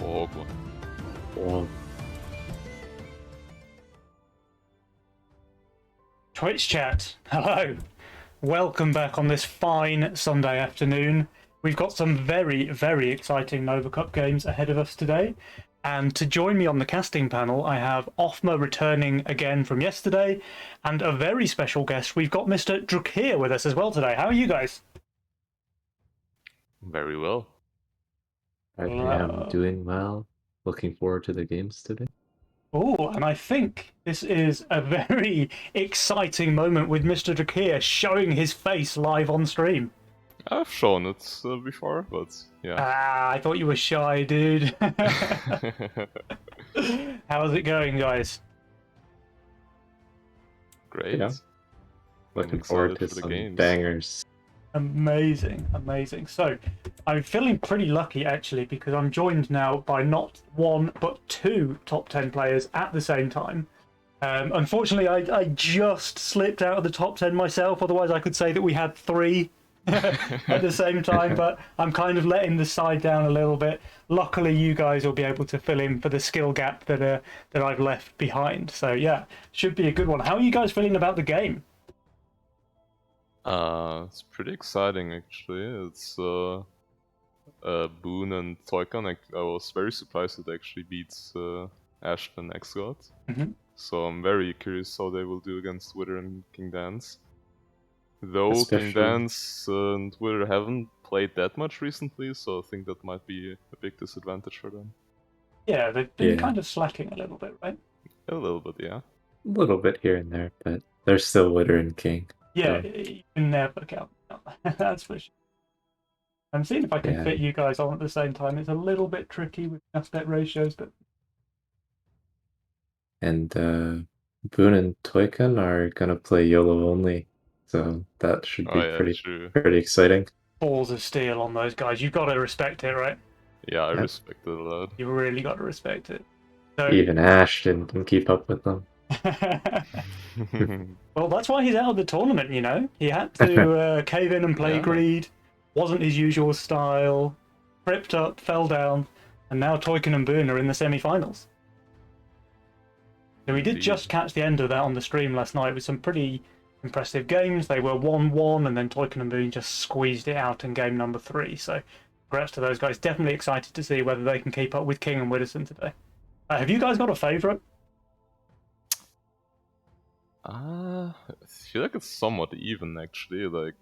Ogma. Well, Twitch chat, hello. Welcome back on this fine Sunday afternoon. We've got some very, very exciting Nova Cup games ahead of us today. And to join me on the casting panel, I have Ofma returning again from yesterday, and a very special guest. We've got Mr. Drachir with us as well today. How are you guys? Very well. I am doing well. Looking forward to the games today. Oh, and I think this is a very exciting moment with Mr. Drachir showing his face live on stream. I've shown it before, but yeah. Ah, I thought you were shy, dude. How's it going, guys? Great. Yeah. Looking forward to some games. bangers. Amazing, amazing. So, I'm feeling pretty lucky actually because I'm joined now by not one but two top 10 players at the same time. Unfortunately, I just slipped out of the top 10 myself, otherwise I could say that we had three at the same time, but I'm kind of letting the side down a little bit. Luckily, you guys will be able to fill in for the skill gap that I've left behind. So yeah, should be a good one. How are you guys feeling about the game? It's pretty exciting actually. It's Boone and Toykan. I was very surprised it actually beats Ashton X God. So I'm very curious how they will do against Wither and King Dance. Though King Dance and Wither haven't played that much recently, so I think that might be a big disadvantage for them. Yeah, they've been kind of slacking a little bit, right? A little bit, yeah. A little bit here and there, but they're still Wither and King. Yeah, so. you can never count. That's for sure. I'm seeing if I can fit you guys on at the same time. It's a little bit tricky with aspect ratios, but... And Boone and Toykan are gonna play YOLO only, so that should be pretty exciting. Balls of steel on those guys. You've got to respect it, right? Yeah, I respect it a lot. You really got to respect it. So... Even Ash didn't keep up with them. Well, that's why he's out of the tournament, you know? He had to cave in and play greed. Wasn't his usual style. Tripped up, fell down, and now Toykan and Boone are in the semi-finals. So we did just catch the end of that on the stream last night with some pretty impressive games. They were 1-1, and then Toykan and Boone just squeezed it out in game number 3. So congrats to those guys. Definitely excited to see whether they can keep up with King and Widdowson today. Have you guys got a favourite? I feel like it's somewhat even actually. Like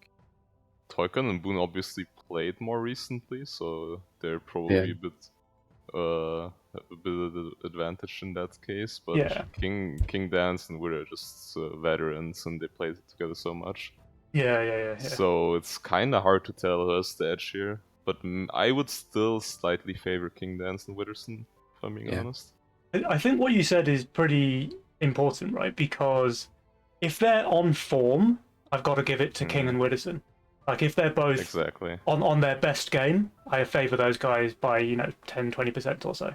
Toykan and Boone obviously played more recently, so they're probably a bit of the advantage in that case. But King Dance and Wither are just veterans, and they played together so much. Yeah. So it's kind of hard to tell who has the edge here. But I would still slightly favor King Dance and Widdowson, if I'm being honest. I think what you said is pretty important, right? Because if they're on form, I've got to give it to King and Widdowson. Like if they're both on their best game, I favour those guys by 10-20% or so.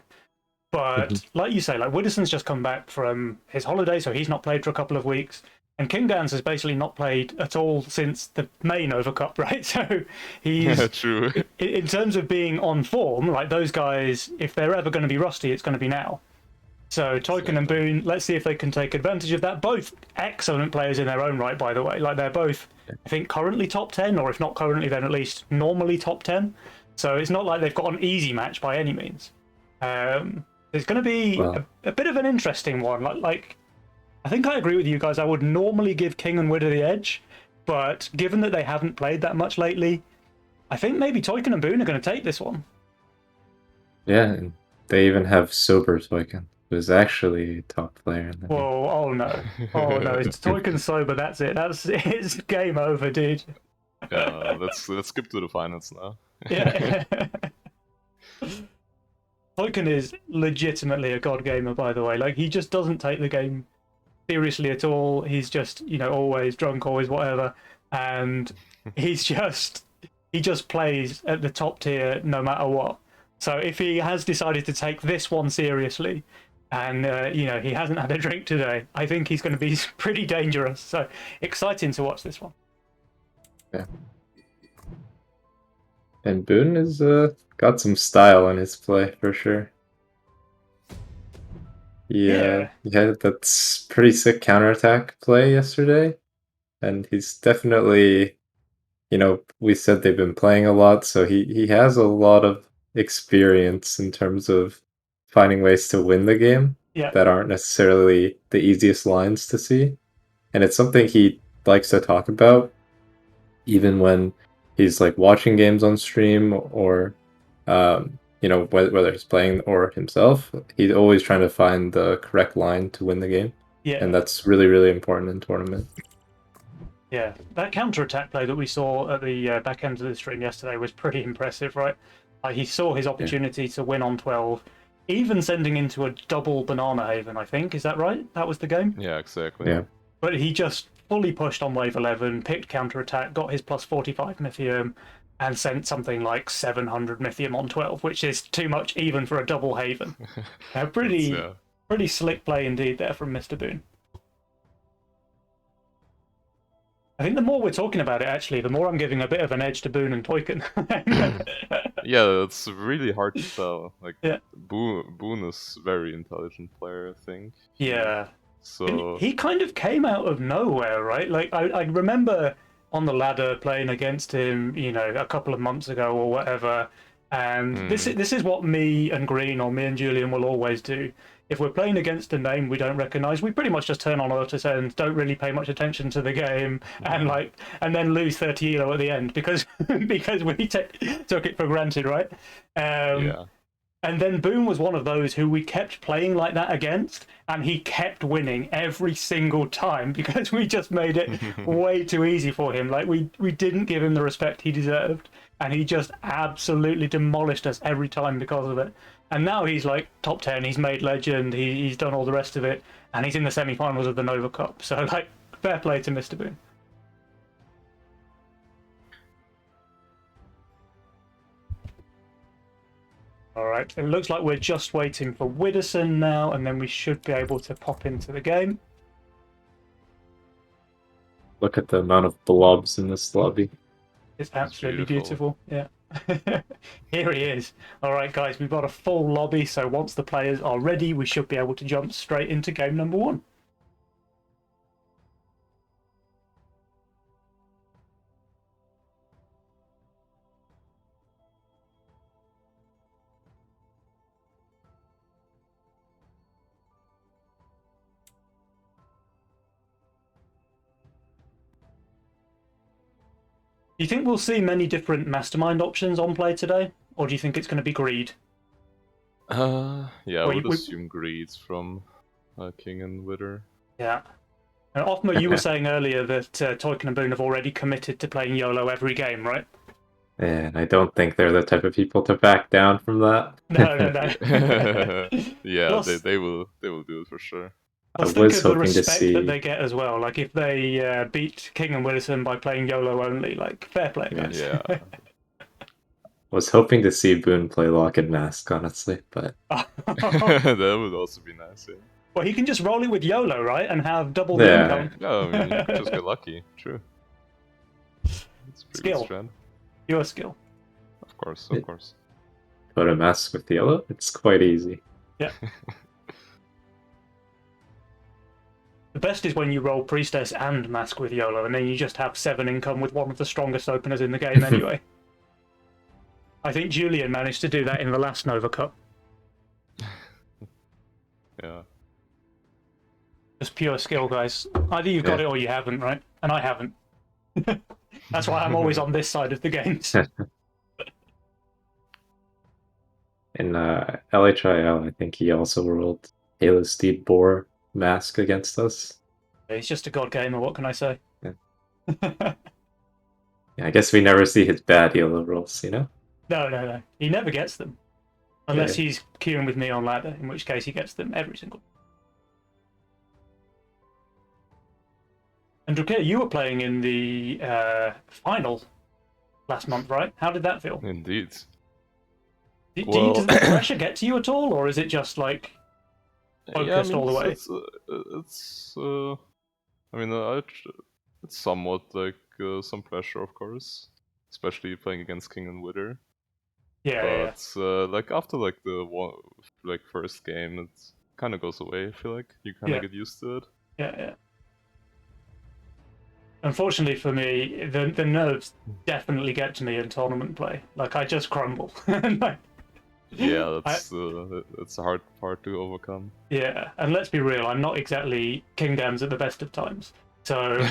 But like you say, like Widdowson's just come back from his holiday, so he's not played for a couple of weeks, and King Dance has basically not played at all since the May Nova Cup, right? So he's true. In terms of being on form, like those guys, if they're ever going to be rusty, it's going to be now. So Toykan and Boone, let's see if they can take advantage of that. Both excellent players in their own right, by the way. Like they're both, I think, currently top 10, or if not currently, then at least normally top 10. So it's not like they've got an easy match by any means. It's going to be a bit of an interesting one. Like, I think I agree with you guys. I would normally give King and Wither the edge, but given that they haven't played that much lately, I think maybe Toykan and Boone are going to take this one. Yeah, and they even have sober Toykan, who's actually a top player in the game. Whoa, oh no. It's Toykan sober, that's it. It's game over, dude. Yeah, let's skip to the finals now. Yeah. Toykan is legitimately a god gamer, by the way. Like, he just doesn't take the game seriously at all. He's just, always drunk, always whatever. And he just plays at the top tier no matter what. So if he has decided to take this one seriously, and he hasn't had a drink today, I think he's going to be pretty dangerous. So exciting to watch this one. Yeah. And Boone has got some style in his play for sure. Yeah, that's pretty sick counterattack play yesterday. And he's definitely, we said they've been playing a lot, so he has a lot of experience in terms of finding ways to win the game that aren't necessarily the easiest lines to see. And it's something he likes to talk about, even when he's like watching games on stream or whether he's playing or himself, he's always trying to find the correct line to win the game. Yeah. And that's really, really important in tournament. Yeah, that counter-attack play that we saw at the back end of the stream yesterday was pretty impressive, right? He saw his opportunity to win on 12, even sending into a double Banana Haven, I think. Is that right? That was the game? Yeah, exactly. Yeah. But he just fully pushed on wave 11, picked counter-attack, got his plus 45 Mythium, and sent something like 700 Mythium on 12, which is too much even for a double Haven. Pretty slick play indeed there from Mr. Boone. I think the more we're talking about it, actually, the more I'm giving a bit of an edge to Boone and Toykin. Yeah, it's really hard to tell. Like, Boone is a very intelligent player, I think. Yeah. So he kind of came out of nowhere, right? Like, I remember on the ladder playing against him, a couple of months ago or whatever. And this is what me and Green or me and Julian will always do. If we're playing against a name we don't recognize, we pretty much just turn on Otis and don't really pay much attention to the game, and then lose 30 elo at the end because we took it for granted, right? yeah. And then Boone was one of those who we kept playing like that against, and he kept winning every single time because we just made it way too easy for him. Like, we didn't give him the respect he deserved, and he just absolutely demolished us every time because of it. And now he's like top 10, he's made legend, he's done all the rest of it, and he's in the semi-finals of the Nova Cup. So, like, fair play to Mr. Boone. All right, it looks like we're just waiting for Widdowson now, and then we should be able to pop into the game. Look at the amount of blobs in this lobby. It's absolutely beautiful. Yeah. Here he is. All right, guys, we've got a full lobby, so once the players are ready, we should be able to jump straight into game number 1. Do you think we'll see many different mastermind options on play today, or do you think it's going to be greed? Yeah, I would assume greed from King and Witter. Yeah. And Ofma, you were saying earlier that Toykin and Boone have already committed to playing YOLO every game, right? And I don't think they're the type of people to back down from that. No. Yeah, plus, they will do it for sure. I was think of the respect that they get as well. Like, if they beat King and Widdowson by playing YOLO only, like, fair play, guys. Yeah. Was hoping to see Boone play Lock and Mask, honestly, but that would also be nice. Yeah. Well, he can just roll it with YOLO, right, and have double the income. Yeah, I mean, you just get lucky. True. It's skill. Pure skill. Of course. Put a Mask with YOLO. It's quite easy. Yeah. The best is when you roll Priestess and Mask with YOLO, and then you just have 7 income with one of the strongest openers in the game anyway. I think Julian managed to do that in the last Nova Cup. Yeah. Just pure skill, guys. Either you've got it or you haven't, right? And I haven't. That's why I'm always on this side of the games. In LHIL, I think he also rolled Halo Steed Boar Mask against us. He's just a god gamer, what can I say? Yeah, I guess we never see his bad YOLO rolls, No. He never gets them. Unless he's queuing with me on ladder, in which case he gets them every single time. And Drachir, you were playing in the final last month, right? How did that feel? Indeed. Does the pressure get to you at all, or is it just like focused all the way? It's somewhat like some pressure, of course, especially playing against King and Witter. Yeah. But like after like the first game, it kind of goes away. I feel like you kind of get used to it. Yeah. Unfortunately for me, the nerves definitely get to me in tournament play. Like I just crumble. Yeah, that's a hard part to overcome. Yeah, and let's be real, I'm not exactly King Dams at the best of times. So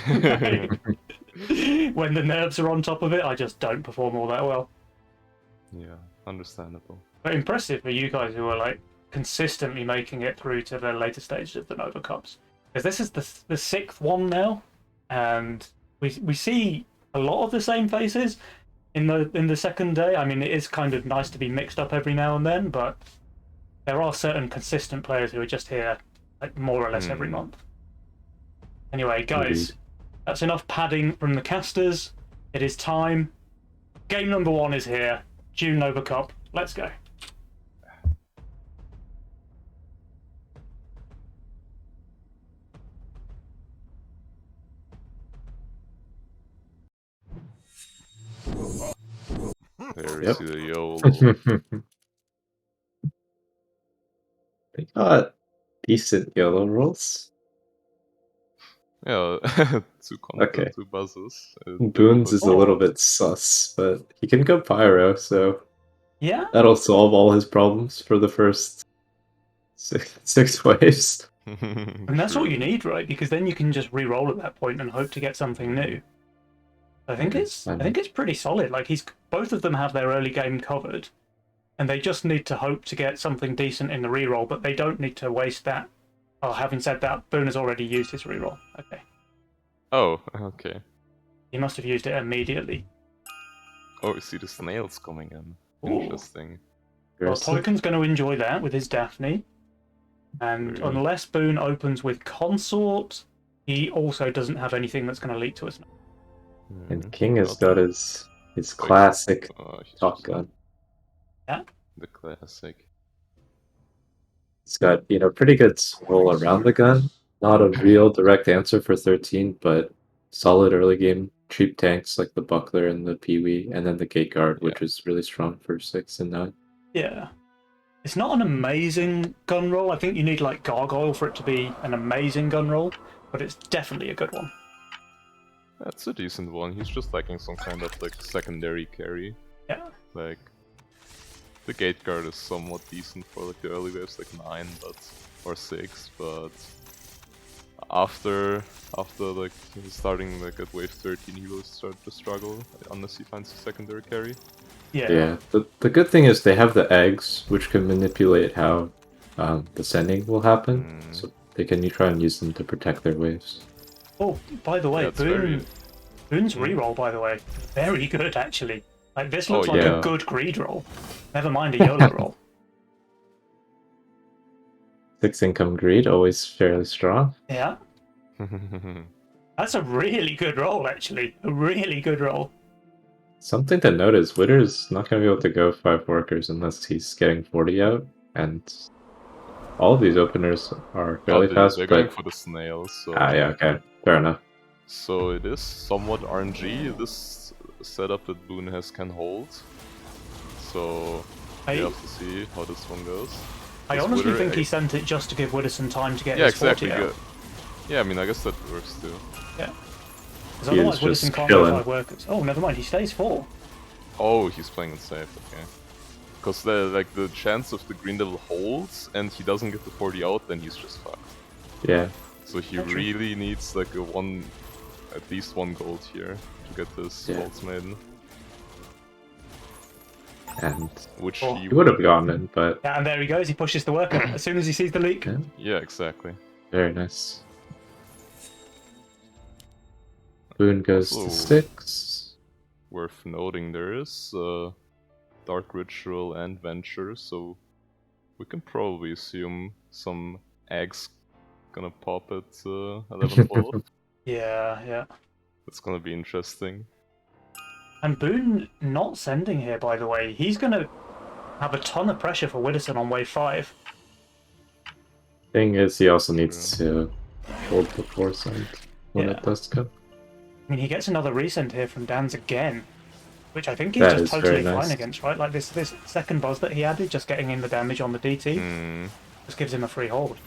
when the nerves are on top of it, I just don't perform all that well. Yeah, understandable. But impressive for you guys who are like consistently making it through to the later stages of the Nova Cups. Because this is the 6th one now, and we see a lot of the same faces in the second day. I mean, it is kind of nice to be mixed up every now and then, but there are certain consistent players who are just here like more or less every month. Anyway, guys, that's enough padding from the casters. It is time. Game number 1 is here. June Nova Cup. Let's go. There you see the YOLO. They got decent YOLO rolls. Yeah, 2 content, 2 buzzes. Boons is a little bit sus, but he can go Pyro, so yeah, that'll solve all his problems for the first six waves. And that's what you need, right? Because then you can just re-roll at that point and hope to get something new. I think it's pretty solid. Like both of them have their early game covered, and they just need to hope to get something decent in the re-roll, but they don't need to waste that. Oh, having said that, Boone has already used his re-roll. Okay. Oh, okay. He must have used it immediately. Oh, you see the snails coming in. Ooh. Interesting. Well, Toyken's going to enjoy that with his Daphne. And unless Boone opens with Consort, he also doesn't have anything that's going to lead to us. And King has got his classic Top Gun. Yeah. The classic. It's got, pretty good roll around the gun. Not a real direct answer for 13, but solid early game cheap tanks like the Buckler and the Peewee, and then the Gate Guard, which is really strong for 6 and 9. Yeah. It's not an amazing gun roll. I think you need like Gargoyle for it to be an amazing gun roll, but it's definitely a good one. That's a decent one. He's just lacking some kind of like secondary carry. Yeah. Like the Gate Guard is somewhat decent for like the early waves, like 9 or 6, but after like starting like at wave 13, he will start to struggle unless he finds a secondary carry. Yeah. The good thing is they have the eggs, which can manipulate how the sending will happen, so they can try and use them to protect their waves. Oh, by the way, Boone's reroll, by the way, very good actually. Like this looks like a good greed roll. Never mind a YOLO roll. 6 income greed, always fairly strong. Yeah. That's a really good roll, actually. A really good roll. Something to note is Witter's not going to be able to go 5 workers unless he's getting 40 out, and all of these openers are fairly fast. They're going for the snails. So... yeah, okay. Fair enough. So it is somewhat RNG, this setup that Boone can hold. So we have to see how this one goes. I honestly think he sent it just to give Widderson time to get his 40 out. Yeah, I mean, I guess that works too. Yeah. Because otherwise Widderson can't go 5 workers. Oh, never mind, he stays 4. Oh, he's playing it safe, okay. Because the chance of the Green Devil holds and he doesn't get the 40 out, then he's just fucked. Yeah. So he really needs like at least 1 gold here to get this Waltz Maiden. And which he would have gone in, but and there he goes. He pushes the worker as soon as he sees the leak. Yeah, exactly. Very nice. Boone goes to 6. Worth noting, there is Dark Ritual and Venture, so we can probably assume some eggs gonna pop at 11-12. Yeah. That's gonna be interesting. And Boone not sending here, by the way. He's going to have a ton of pressure for Widderson on wave 5. Thing is, he also needs to hold the foresight when it does come. I mean, he gets another resend here from Dan's again, which I think he's just totally fine against, right? Like this second buzz that he added, just getting in the damage on the DT. Just gives him a free hold.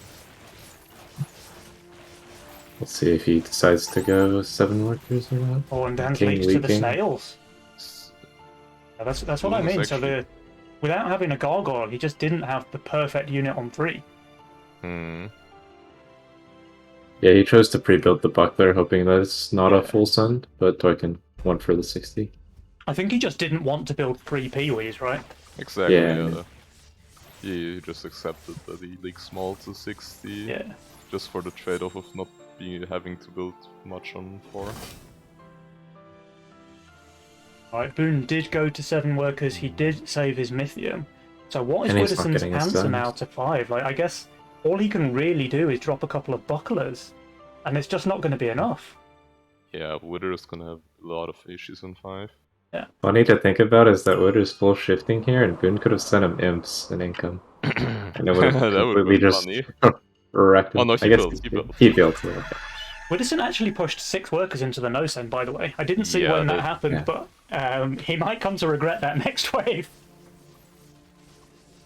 Let's see if he decides to go 7 workers or not. Oh, and then King leaks to the leaking. snails. Yeah, that's what I mean. Actually... So without having a gargoyle, he just didn't have the perfect unit on 3. Hmm. Yeah, he chose to pre-build the buckler, hoping that it's not a full send, but Toykin went for the 60. I think he just didn't want to build 3 Peewees, right? Exactly, Yeah. He just accepted that he leaks small to 60. Yeah. Just for the trade-off of not having to build much on 4. Alright, Boone did go to 7 workers, he did save his Mythium. So what is And he's not Widdowson's getting a answer send. now to 5? Like, I guess all he can really do is drop a couple of bucklers, and it's just not going to be enough. Yeah, Wither is gonna have a lot of issues on 5. Yeah. Funny to think about is that Wither's full shifting here, and Boone could have sent him imps in income. And it would have That would completely be just funny. wrecked him. Oh no, I guess he built. he built it. Widdowson actually pushed 6 workers into the no-send, by the way. I didn't see Yeah, when that happened, yeah. but he might come to regret that next wave.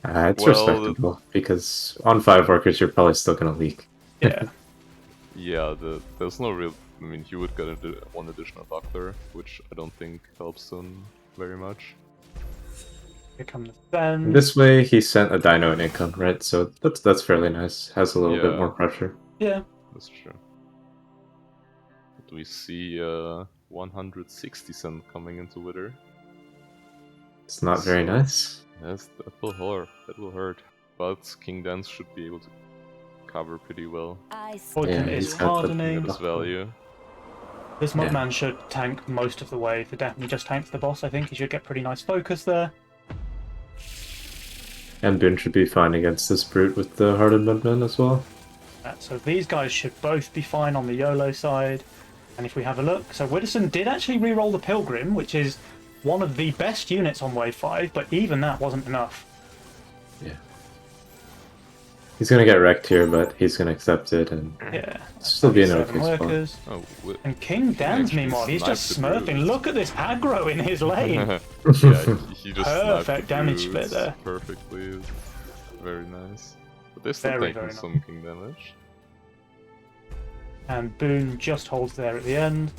It's Well, respectable, because on 5 workers you're probably still going to leak. Yeah. Yeah, there's no real... I mean, he would get one additional buckler, which I don't think helps him very much. Here come the send. This way he sent a dino in income, right? So that's fairly nice. Has a little bit more pressure. Yeah. That's true. But we see 160 cent coming into Wither. It's not very nice. Yes, that will hurt. That will hurt. But King Dance should be able to cover pretty well. Toykin is hardening. His value. This Mudman should tank most of the way. If it definitely just tanks the boss, I think he should get pretty nice focus there. And Boone should be fine against this brute with the Hardened Mudman as well. So these guys should both be fine on the YOLO side. And if we have a look, so Widdowson did actually reroll the Pilgrim, which is one of the best units on wave 5, but even that wasn't enough. Yeah. He's gonna get wrecked here, but he's gonna accept it and still be in an okay workers. spot. Oh, and King Dan's meanwhile, he's just smurfing. Look at this aggro in his lane. Yeah, he just perfect damage split there. Perfectly, very nice. But they're still Very, taking very some king damage. And Boone just holds there at the end.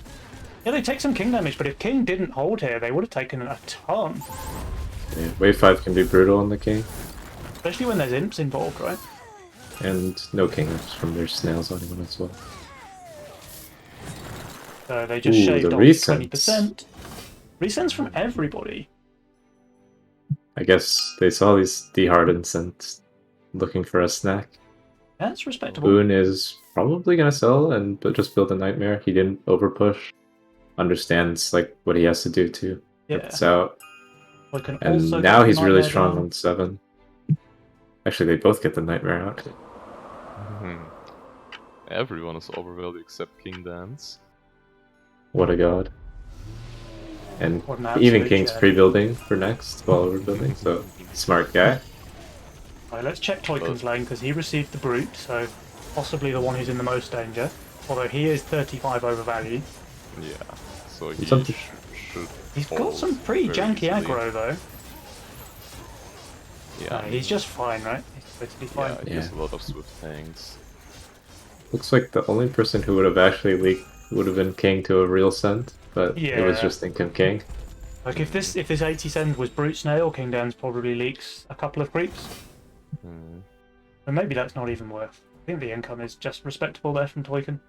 Yeah, they take some king damage, but if King didn't hold here, they would have taken a ton. Yeah, wave 5 can be brutal on the king. Especially when there's imps involved, right? And no kings from their snails on him as well. So they just shaved off 20%. Resends from everybody. I guess they saw these dehardens and looking for a snack. That's respectable. Boone is probably gonna sell and just build a nightmare. He didn't overpush. Understands like what he has to do to get this out. And now he's really strong on 7. Actually, they both get the nightmare out. Everyone is overvalued except King Dance. What a god. And even King's pre-building for next while we're building, so smart guy. Alright, let's check Toykin's lane because he received the brute, so possibly the one who's in the most danger. Although he is 35 overvalued. Yeah, so he should. He's got some pretty janky aggro though. Yeah, he's just fine, right? He's totally fine. Yeah, he has a lot of swift tanks. Looks like the only person who would have actually leaked would have been King to a real send, but it was just Income King. Like if this 80 send was Brute Snail, King Dan's probably leaks a couple of creeps. And maybe that's not even worth. I think the income is just respectable there from Toykin.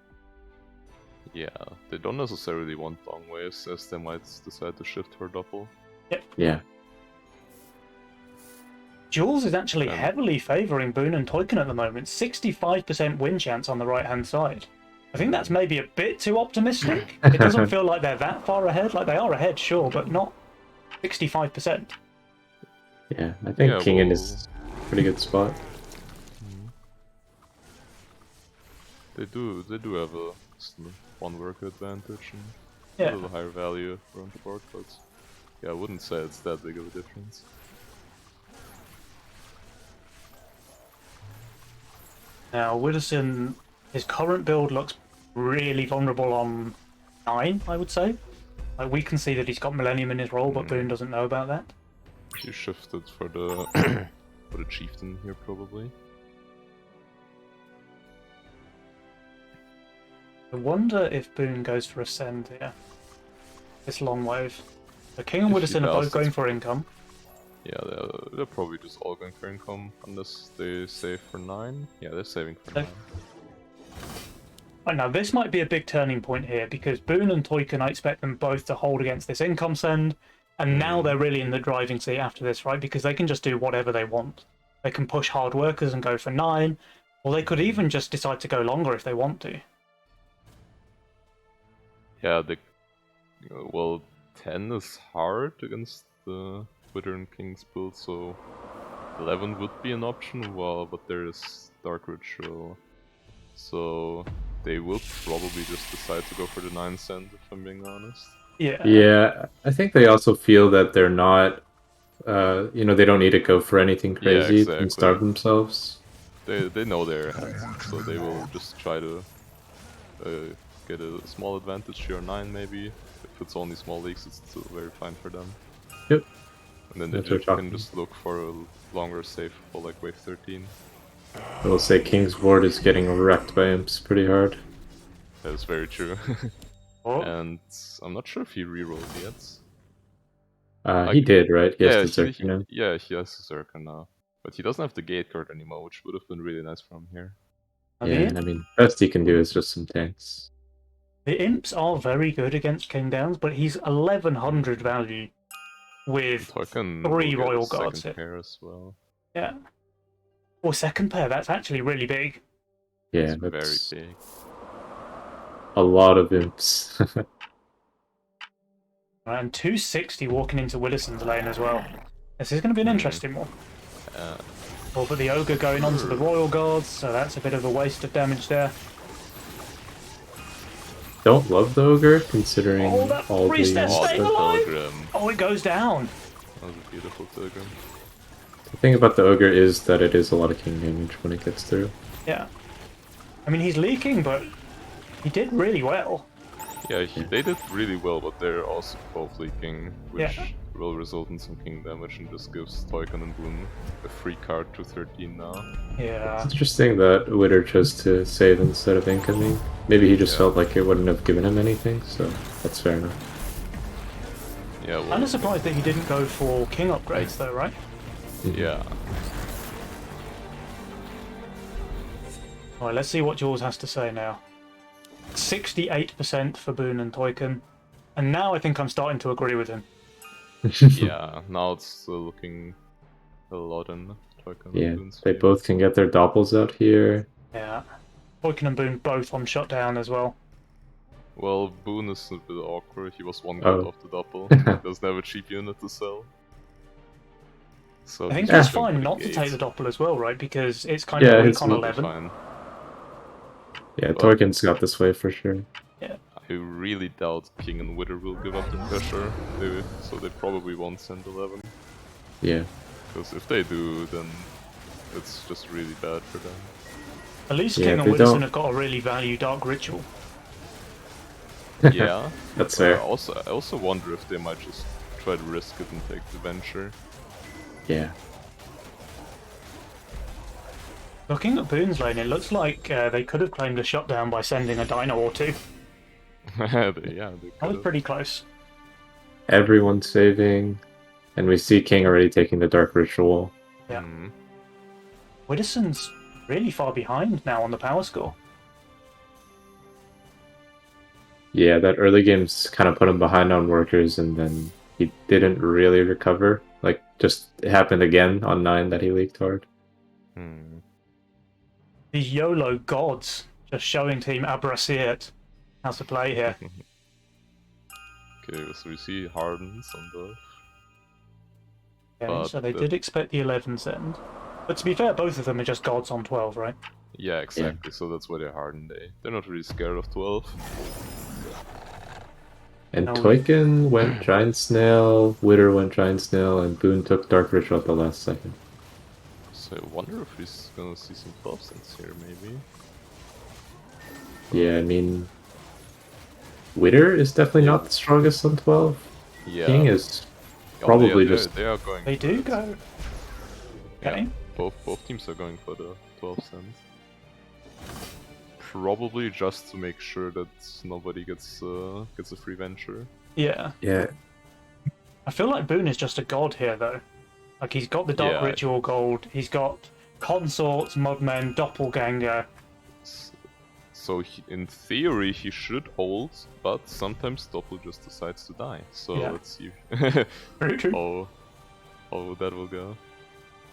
Yeah, they don't necessarily want long waves, as they might decide to shift for double. Yep. Yeah. Jules is actually heavily favouring Boone and Toykin at the moment. 65% win chance on the right-hand side. I think that's maybe a bit too optimistic. It doesn't feel like they're that far ahead. Like, they are ahead, sure, but not 65%. Yeah, I think King in is a pretty good spot. They do have a one worker advantage and a little higher value around the board, but yeah, I wouldn't say it's that big of a difference. Now, Widdowson, his current build looks really vulnerable on 9, I would say. Like, we can see that he's got Millennium in his role, but Boone doesn't know about that. You shifted for the for the chieftain here, probably. I wonder if Boone goes for Ascend here. This long wave. The King and If he Widdowson are both does, going it's for income. Yeah, they're probably just all going for income, unless they save for 9. Yeah, they're saving for 9. Oh, now this might be a big turning point here, because Boone and Toykin, I expect them both to hold against this income send, and now they're really in the driving seat after this, right? Because they can just do whatever they want. They can push hard workers and go for 9, or they could even just decide to go longer if they want to. Yeah, well, 10 is hard against the Wither and King's build, so 11 would be an option, well, but there is Dark Ritual, so they will probably just decide to go for the 9 send, if I'm being honest. Yeah, I think they also feel that they're not, they don't need to go for anything crazy and starve themselves. They know they're ahead, so they will just try to get a small advantage here, 9 maybe. If it's only small leaks, it's still very fine for them. Yep. And then they can just look for a longer save for like wave 13. I will say King's Ward is getting wrecked by imps pretty hard. That's very true. And I'm not sure if he rerolled yet. He did, right? He has the he has the Zerker now. But he doesn't have the gate guard anymore, which would have been really nice from here. Yeah, I mean, best he can do is just some tanks. The imps are very good against King Downs, but he's 1100 value with 3 Royal Guards here. Pair as well. Yeah. Or second pair, that's actually really big. Yeah, that's very big. A lot of imps. And 260 walking into Willison's lane as well. This is going to be an interesting one. Well, but the Ogre going on to the Royal Guards, so that's a bit of a waste of damage there. Don't love the Ogre, considering all the... Oh, it goes down! That was a beautiful Pilgrim. The thing about the Ogre is that it is a lot of king damage when it gets through. Yeah. I mean, he's leaking, but he did really well. Yeah, they did really well, but they're also both leaking, which will result in some king damage and just gives Toykin and Boone a free card to 13 now. Yeah. It's interesting that Witter chose to save instead of incoming. Maybe he just felt like it wouldn't have given him anything, so that's fair enough. Yeah, well, I'm surprised that he didn't go for king upgrades though, right? Yeah. Alright, let's see what Jules has to say now. 68% for Boone and Toykin. And now I think I'm starting to agree with him. Yeah, now it's looking a lot in Toykin and Boone's they both can get their doppels out here. Yeah. Toykin and Boone both on shutdown as well. Well, Boone is a bit awkward. He was 1 gold off the doppel. He doesn't have a cheap unit to sell. So I think it's fine not to take the doppel as well, right? Because it's kind of weak on 11. Fine. Yeah, Toykin's got this way for sure. Yeah. I really doubt King and Wither will give up the pressure, so they probably won't send 11. Yeah. Because if they do, then it's just really bad for them. At least King and Widdowson have got a really value Dark Ritual. Yeah. That's fair. I also wonder if they might just try to risk it and take the venture. Yeah. Looking at Boone's lane, it looks like they could have claimed a shutdown by sending a dino or 2. They that was pretty close. Everyone's saving, and we see King already taking the Dark Ritual. Yeah. Widdowson's really far behind now on the power score. Yeah, that early game's kind of put him behind on workers, and then he didn't really recover. Like, just it happened again on 9 that he leaked hard. These YOLO gods just showing Team Abrasiert how to play here. Okay, so we see Hardens on both. Okay, so they did expect the 11 send. But to be fair, both of them are just gods on 12, right? Yeah, exactly, so that's why they're hardened. They're not really scared of 12. And Toykin went Giant Snail, Witter went Giant Snail, and Boone took Dark Ritual at the last second. So I wonder if he's gonna see some 12 cents here, maybe. Yeah, I mean, Witter is definitely not the strongest on 12. Yeah. King is probably just... They are going. They do go. Okay. Yeah, both teams are going for the 12 cents. Probably just to make sure that nobody gets a free venture. Yeah. Yeah. I feel like Boone is just a god here, though. Like, he's got the Dark Ritual Gold, he's got Consorts, Mudmen, Doppelganger. So in theory he should hold, but sometimes Doppel just decides to die. So let's see Very true. how that will go.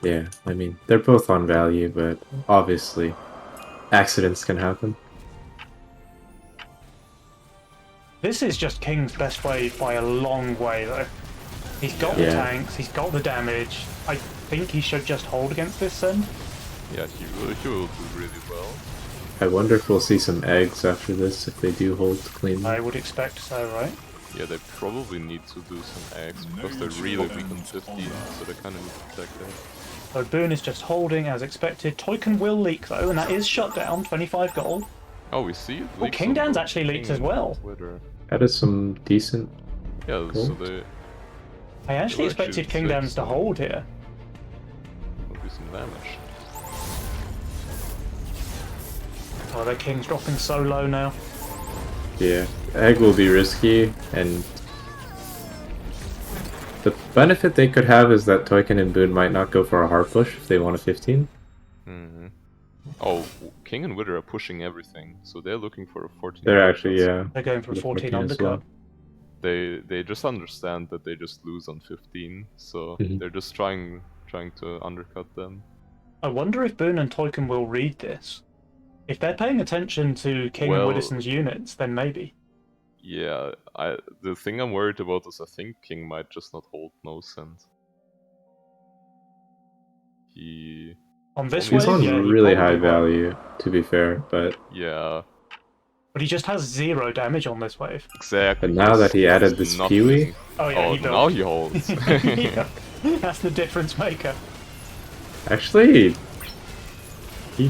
Yeah, I mean, they're both on value, but obviously accidents can happen. This is just King's best wave by a long way, though. He's got the tanks, he's got the damage. I think he should just hold against this send. Yeah, he will do really well. I wonder if we'll see some eggs after this, if they do hold cleanly. I would expect so, right? Yeah, they probably need to do some eggs, because they're really weak on 15, so they kind of need to protect that. So Boone is just holding as expected. Toykan will leak, though, and that is shut down, 25 gold. Oh, we see it. Oh, King Dan's actually leaked as well. That is some decent gold. So they... I actually expected King Dan's to hold here. Will do some damage. Oh, their King's dropping so low now. Yeah, egg will be risky, and the benefit they could have is that Toykan and Boone might not go for a hard push if they want a 15. Oh, King and Wither are pushing everything, so they're looking for a 14. They're actually, yeah. They're going for a 14 undercut. They just understand that they just lose on 15, so they're just trying to undercut them. I wonder if Boone and Toykan will read this. If they're paying attention to King and Widdison's units, then maybe. Yeah, the thing I'm worried about is I think King might just not hold no send. On this He's wave, on really high value, to be fair, but... Yeah. But he just has 0 damage on this wave. Exactly. But now that he added this Peewee... Oh yeah, now he holds. Yeah. That's the difference maker. Actually...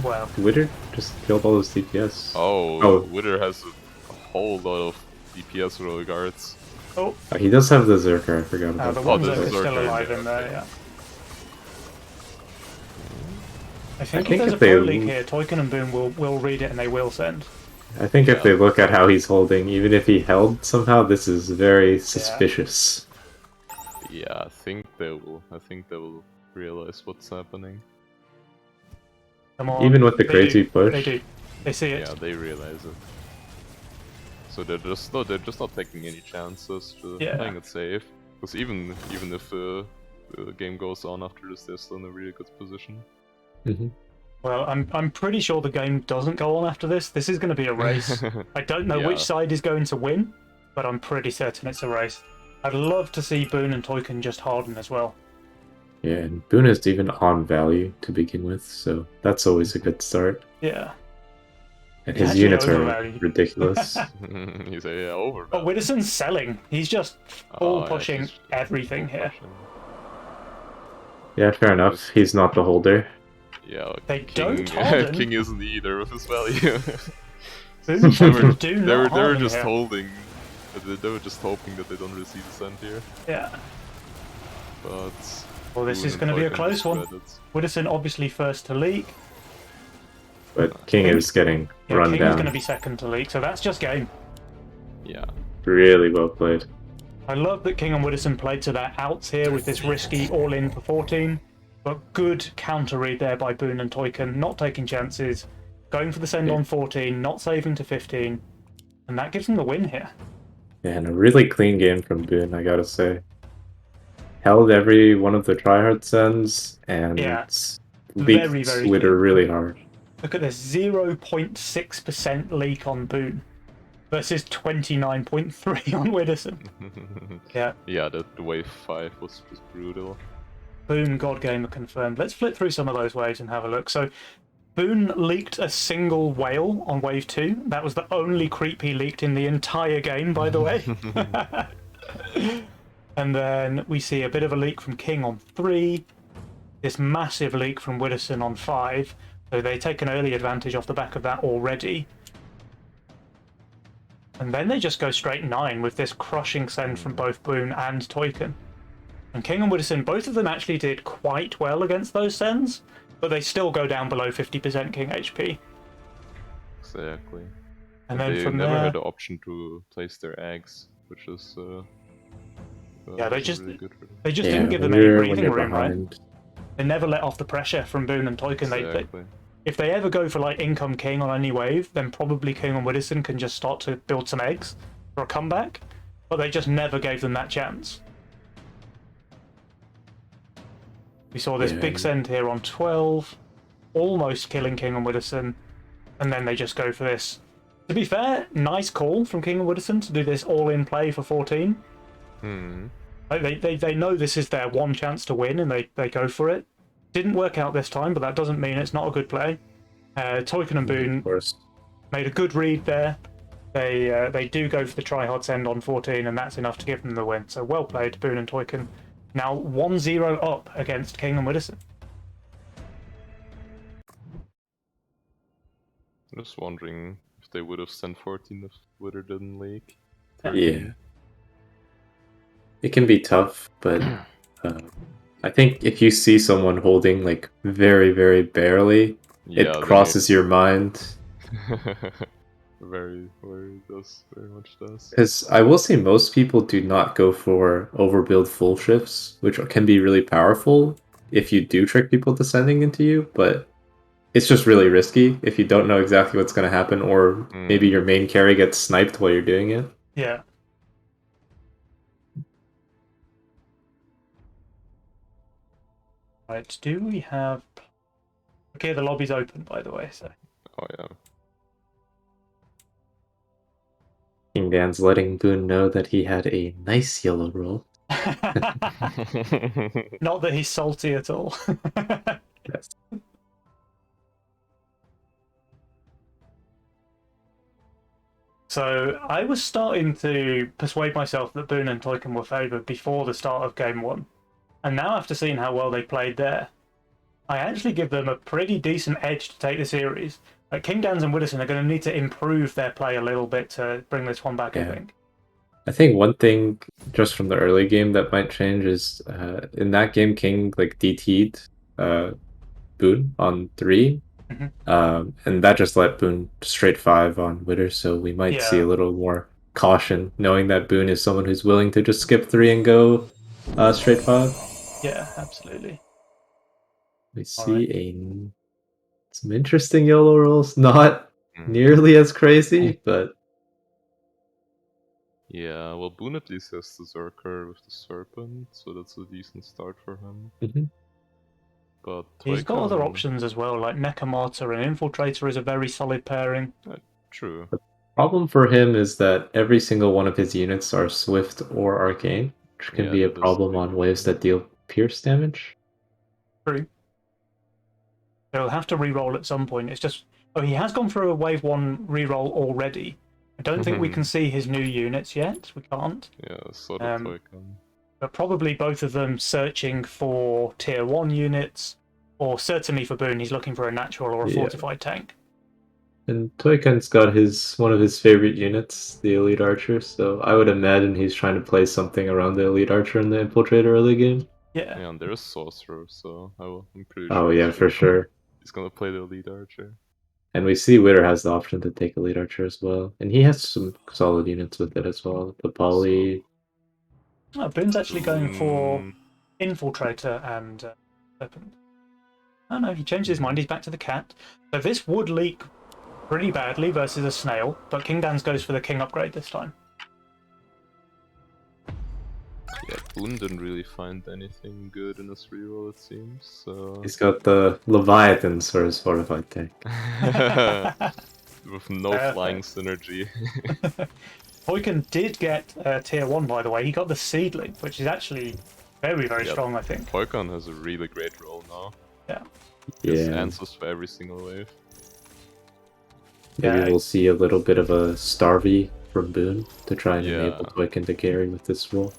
Wow. Wither just killed all his DPS. Oh, Wither has a whole lot of DPS roll guards. Oh. He does have the Zerker, I forgot about that. The ones that are still alive in there, yeah. I think if there's a pro league here, Toykan and Boone will read it and they will send. I think if they look at how he's holding, even if he held somehow, this is very suspicious. Yeah, I think they will realize what's happening. Come on. Even with the crazy push. They do. They see it. Yeah, they realize it. So they're just not taking any chances to playing it safe. Because even if the game goes on after this, they're still in a really good position. Well, I'm pretty sure the game doesn't go on after this. This is going to be a race. I don't know which side is going to win, but I'm pretty certain it's a race. I'd love to see Boone and Toykan just harden as well. Yeah, and Boone is even on value to begin with, so that's always a good start. Yeah. And his units are ridiculous. He's over. But Widdison's selling. He's just full pushing everything here. Yeah, fair enough. He's not the holder. Yeah, they don't harden. King isn't either with his value. They were just holding. They were just hoping that they don't receive a send here. Yeah. But well, this is going to be a close one. Widdison obviously first to leak. But King is getting run King down. is going to be second to leak, so that's just game. Yeah. Really well played. I love that King and Widdison played to their outs here with this risky all-in for 14. But good counter read there by Boone and Toykan, not taking chances, going for the send on 14, not saving to 15, and that gives them the win here. Yeah, and a really clean game from Boone, I gotta say. Held every one of the tryhard sends, and leaked Wither really hard. Look at this, 0.6% leak on Boone versus 29.3 on Widdison. Yeah, the wave 5 was just brutal. Boone God Gamer confirmed. Let's flip through some of those waves and have a look. So, Boone leaked a single whale on wave 2. That was the only creep he leaked in the entire game, by the way. And then we see a bit of a leak from King on 3. This massive leak from Widdison on 5. So they take an early advantage off the back of that already. And then they just go straight 9 with this crushing send from both Boone and Toykan. And King and Widdison, both of them actually did quite well against those sends, but they still go down below 50% King HP. Exactly. And then they from never there, had the option to place their eggs, which is yeah, they just really good for them. didn't give when them any you're breathing room, right? behind. They never let off the pressure from Boone and Toykin. Exactly. If they ever go for like income king on any wave, then probably King and Widdowson can just start to build some eggs for a comeback. But they just never gave them that chance. We saw this big send here on 12, almost killing King and Widdowson, and then they just go for this. To be fair, nice call from King and Widdowson to do this all-in play for 14. They know this is their one chance to win, and they go for it. Didn't work out this time, but that doesn't mean it's not a good play. Toykin and Boone made a good read there. They do go for the try-hard send on 14, and that's enough to give them the win. So well played, Boone and Toykin. Now 1-0 up against King and Widdowson. I'm just wondering if they would have sent 14 if Widder didn't leak. 13. Yeah. It can be tough, but I think if you see someone holding like very, very barely, it crosses your mind. very much does. Because I will say most people do not go for overbuild full shifts, which can be really powerful if you do trick people descending into you, but it's just really risky if you don't know exactly what's going to happen, or maybe your main carry gets sniped while you're doing it. Yeah. Right, do we have... Okay, the lobby's open, by the way, so... Oh, yeah. King Dan's letting Boone know that he had a nice yellow roll. Not that he's salty at all. Yes. So I was starting to persuade myself that Boone and Toykin were favoured before the start of Game 1. And now after seeing how well they played there, I actually give them a pretty decent edge to take the series. Like King Dans and Widdowson are going to need to improve their play a little bit to bring this one back, I think. I think one thing just from the early game that might change is in that game, King like DT'd Boone on 3. And that just let Boone straight 5 on Widder, so we might see a little more caution, knowing that Boone is someone who's willing to just skip 3 and go straight 5. Yeah, absolutely. We see some interesting yellow rolls, not nearly as crazy, but... Yeah, well, Boone at least has the Zerker with the Serpent, so that's a decent start for him. But he's got other options as well, like Necromartyr and Infiltrator is a very solid pairing. True. The problem for him is that every single one of his units are Swift or Arcane, which can be a problem on waves that deal pierce damage. True. He'll have to reroll at some point. It's just... Oh, he has gone through a Wave 1 reroll already. I don't think we can see his new units yet. We can't. Yeah, sort of Toykin. But probably both of them searching for tier 1 units, or certainly for Boone, he's looking for a natural or a fortified tank. And Toykin's got one of his favorite units, the Elite Archer, so I would imagine he's trying to play something around the Elite Archer in the Infiltrator early game. Yeah. Yeah, and there's Sorcerer, so I'm pretty sure. Oh yeah, for sure. He's gonna play the Elite Archer. And we see Widder has the option to take Elite Archer as well. And he has some solid units with it as well. The Poly... Boone's actually going for Infiltrator and Serpent. Oh no, he changed his mind, he's back to the cat. So this would leak pretty badly versus a snail, but King Dan's goes for the king upgrade this time. Yeah, Boone didn't really find anything good in his reroll, it seems, so... He's got the Leviathans for his fortified tank. With no flying synergy. Toykin did get tier 1, by the way. He got the Seedling, which is actually very, very strong, I think. Toykin has a really great roll now. Yeah. He has answers for every single wave. Maybe we'll see a little bit of a Starvey from Boone to try and enable Toykin to carry with this roll.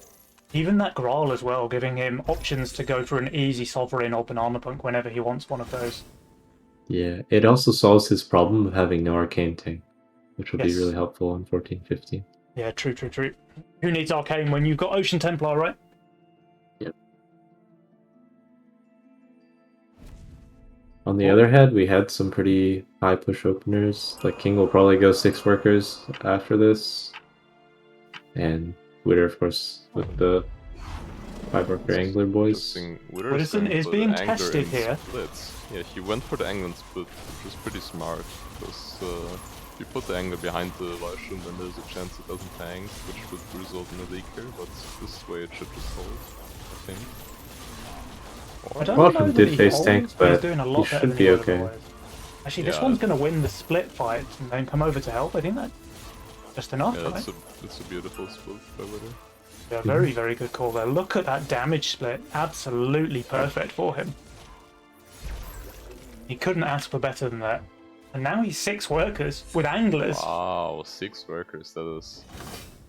Even that Graal as well, giving him options to go for an easy Sovereign or Banana Punk whenever he wants one of those. Yeah, it also solves his problem of having no Arcane tank, which will be really helpful on 14-15. Yeah, true. Who needs Arcane when you've got Ocean Templar, right? Yep. On the other hand, we had some pretty high push openers. Like King will probably go 6 workers after this. And Witter, of course, with the 5 worker Angler boys. Widdowson is being tested here. Splits. Yeah, he went for the Angler split, which was pretty smart. Because if you put the Angler behind the Walshun, then there's a chance it doesn't tank, which would result in a leak here. But this way it should just hold, I think. Walshun did face tank, but he should be okay. Actually, this one's going to win the split fight and then come over to help. I think that's just enough, right? It's a beautiful split by Witter. Yeah, very, very good call there. Look at that damage split. Absolutely perfect for him. He couldn't ask for better than that. And now he's 6 workers with anglers. Wow, 6 workers, that is...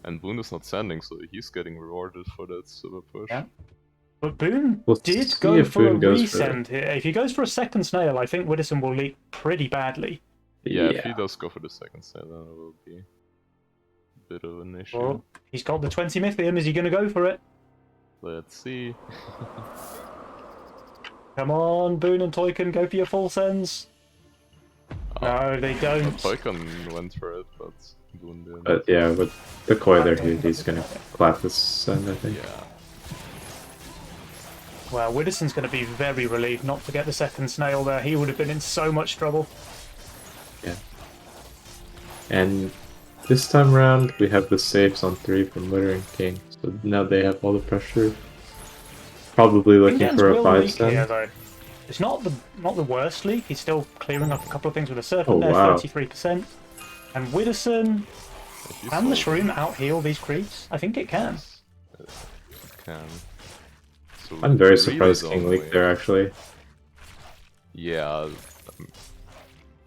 And Boone is not sending, so he's getting rewarded for that super push. Yeah. But Boone did go for a resend here. If he goes for a second snail, I think Widdowson will leak pretty badly. Yeah, if he does go for the second snail, then it will be a bit of an issue. Well, he's got the 20 Mythium. Is he going to go for it? Let's see. Come on, Boone and Toykan, go for your full sends. No, they don't. Toykan went for it, but Boone didn't. But yeah, with the Koi there, he's gonna clap this send, I think. Yeah. Well, Widdowson's going to be very relieved not to get the second snail there. He would have been in so much trouble. Yeah. And this time around, we have the saves on 3 from Witter and King. So now they have all the pressure. Probably looking for a 5 send. Here, though. It's not the worst leak. He's still clearing up a couple of things with a serpent there, 33%. And Widdowson, can the Shroom out-heal these creeps? I think it can. It can. So I'm very surprised King leaked there, actually. Yeah.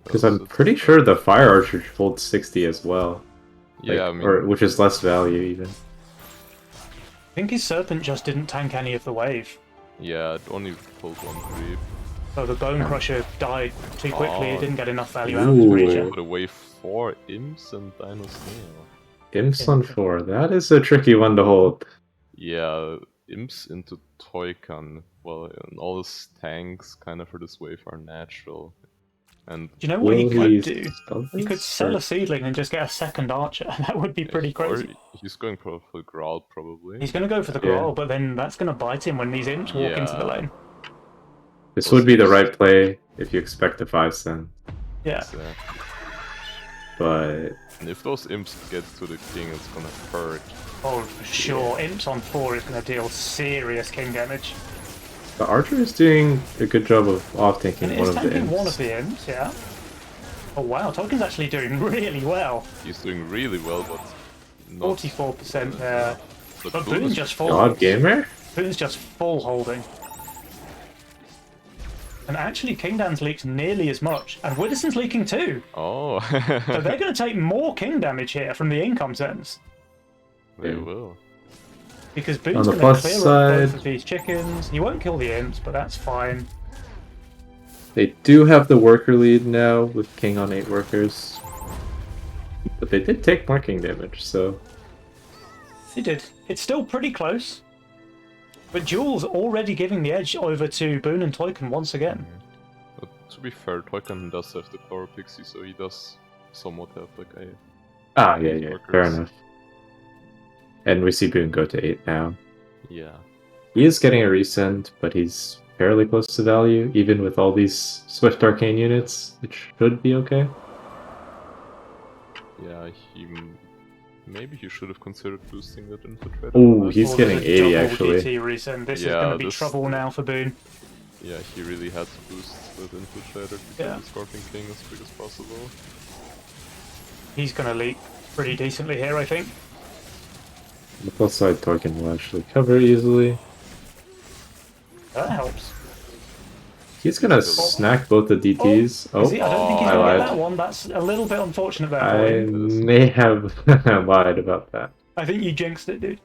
Because I'm pretty sure the Fire Archer holds 60 as well. Yeah, like, or which is less value, even. I think his Serpent just didn't tank any of the wave. Yeah, it only pulled 1 creep. So the Bone Crusher died too quickly, it didn't get enough value out of his creature. Put away 4 Imps and Dino Snail. Imps on 4, that is a tricky one to hold. Yeah, Imps into Toykan. Well, and all his tanks kind of for this wave are natural. And do you know what he could do? He could sell a Seedling and just get a second Archer. That would be pretty crazy. Or he's going for the Growl, probably. He's going to go for the Growl, but then that's going to bite him when these Imps walk into the lane. This would be the right play if you expect a 5 send. Yeah. Exactly. But... And if those Imps get to the King, it's going to hurt. Oh, for sure. Imps on 4 is going to deal serious King damage. The Archer is doing a good job of off-tanking one of the Imps. One of the Imps, yeah. Oh wow, Tolkien's actually doing really well. He's doing really well, but... 44% there. But Boone's just full. God Gamer? Boone's just full holding. And actually, Kingdan's leaks nearly as much, and Widdowson's leaking too. Oh. So they're going to take more King damage here from the income sends. They will. Because Boone's going to clear up both of these chickens. He won't kill the Imps, but that's fine. They do have the worker lead now with King on 8 workers. But they did take more King damage, so... They did. It's still pretty close. But Jules already giving the edge over to Boone and Toykan once again. But to be fair, Toykan does have the Chloro Pixie, so he does somewhat have like a... Ah, yeah, fair enough. And we see Boone go to 8 now. Yeah. He is getting a resend, but he's fairly close to value, even with all these Swift Arcane units. It should be okay. Yeah, maybe he should have considered boosting that Infiltrator. Ooh, he's getting 80 actually. Resend. This is going to be trouble now for Boone. Yeah, he really had to boost that Infiltrator to get the Scorpion King as quick as possible. He's going to leak pretty decently here, I think. On the plus side, Toykan will actually cover easily. That helps. He's gonna snack both the DTs. I don't think he's gonna get that one. That's a little bit unfortunate there. I may have lied about that. I think you jinxed it, dude.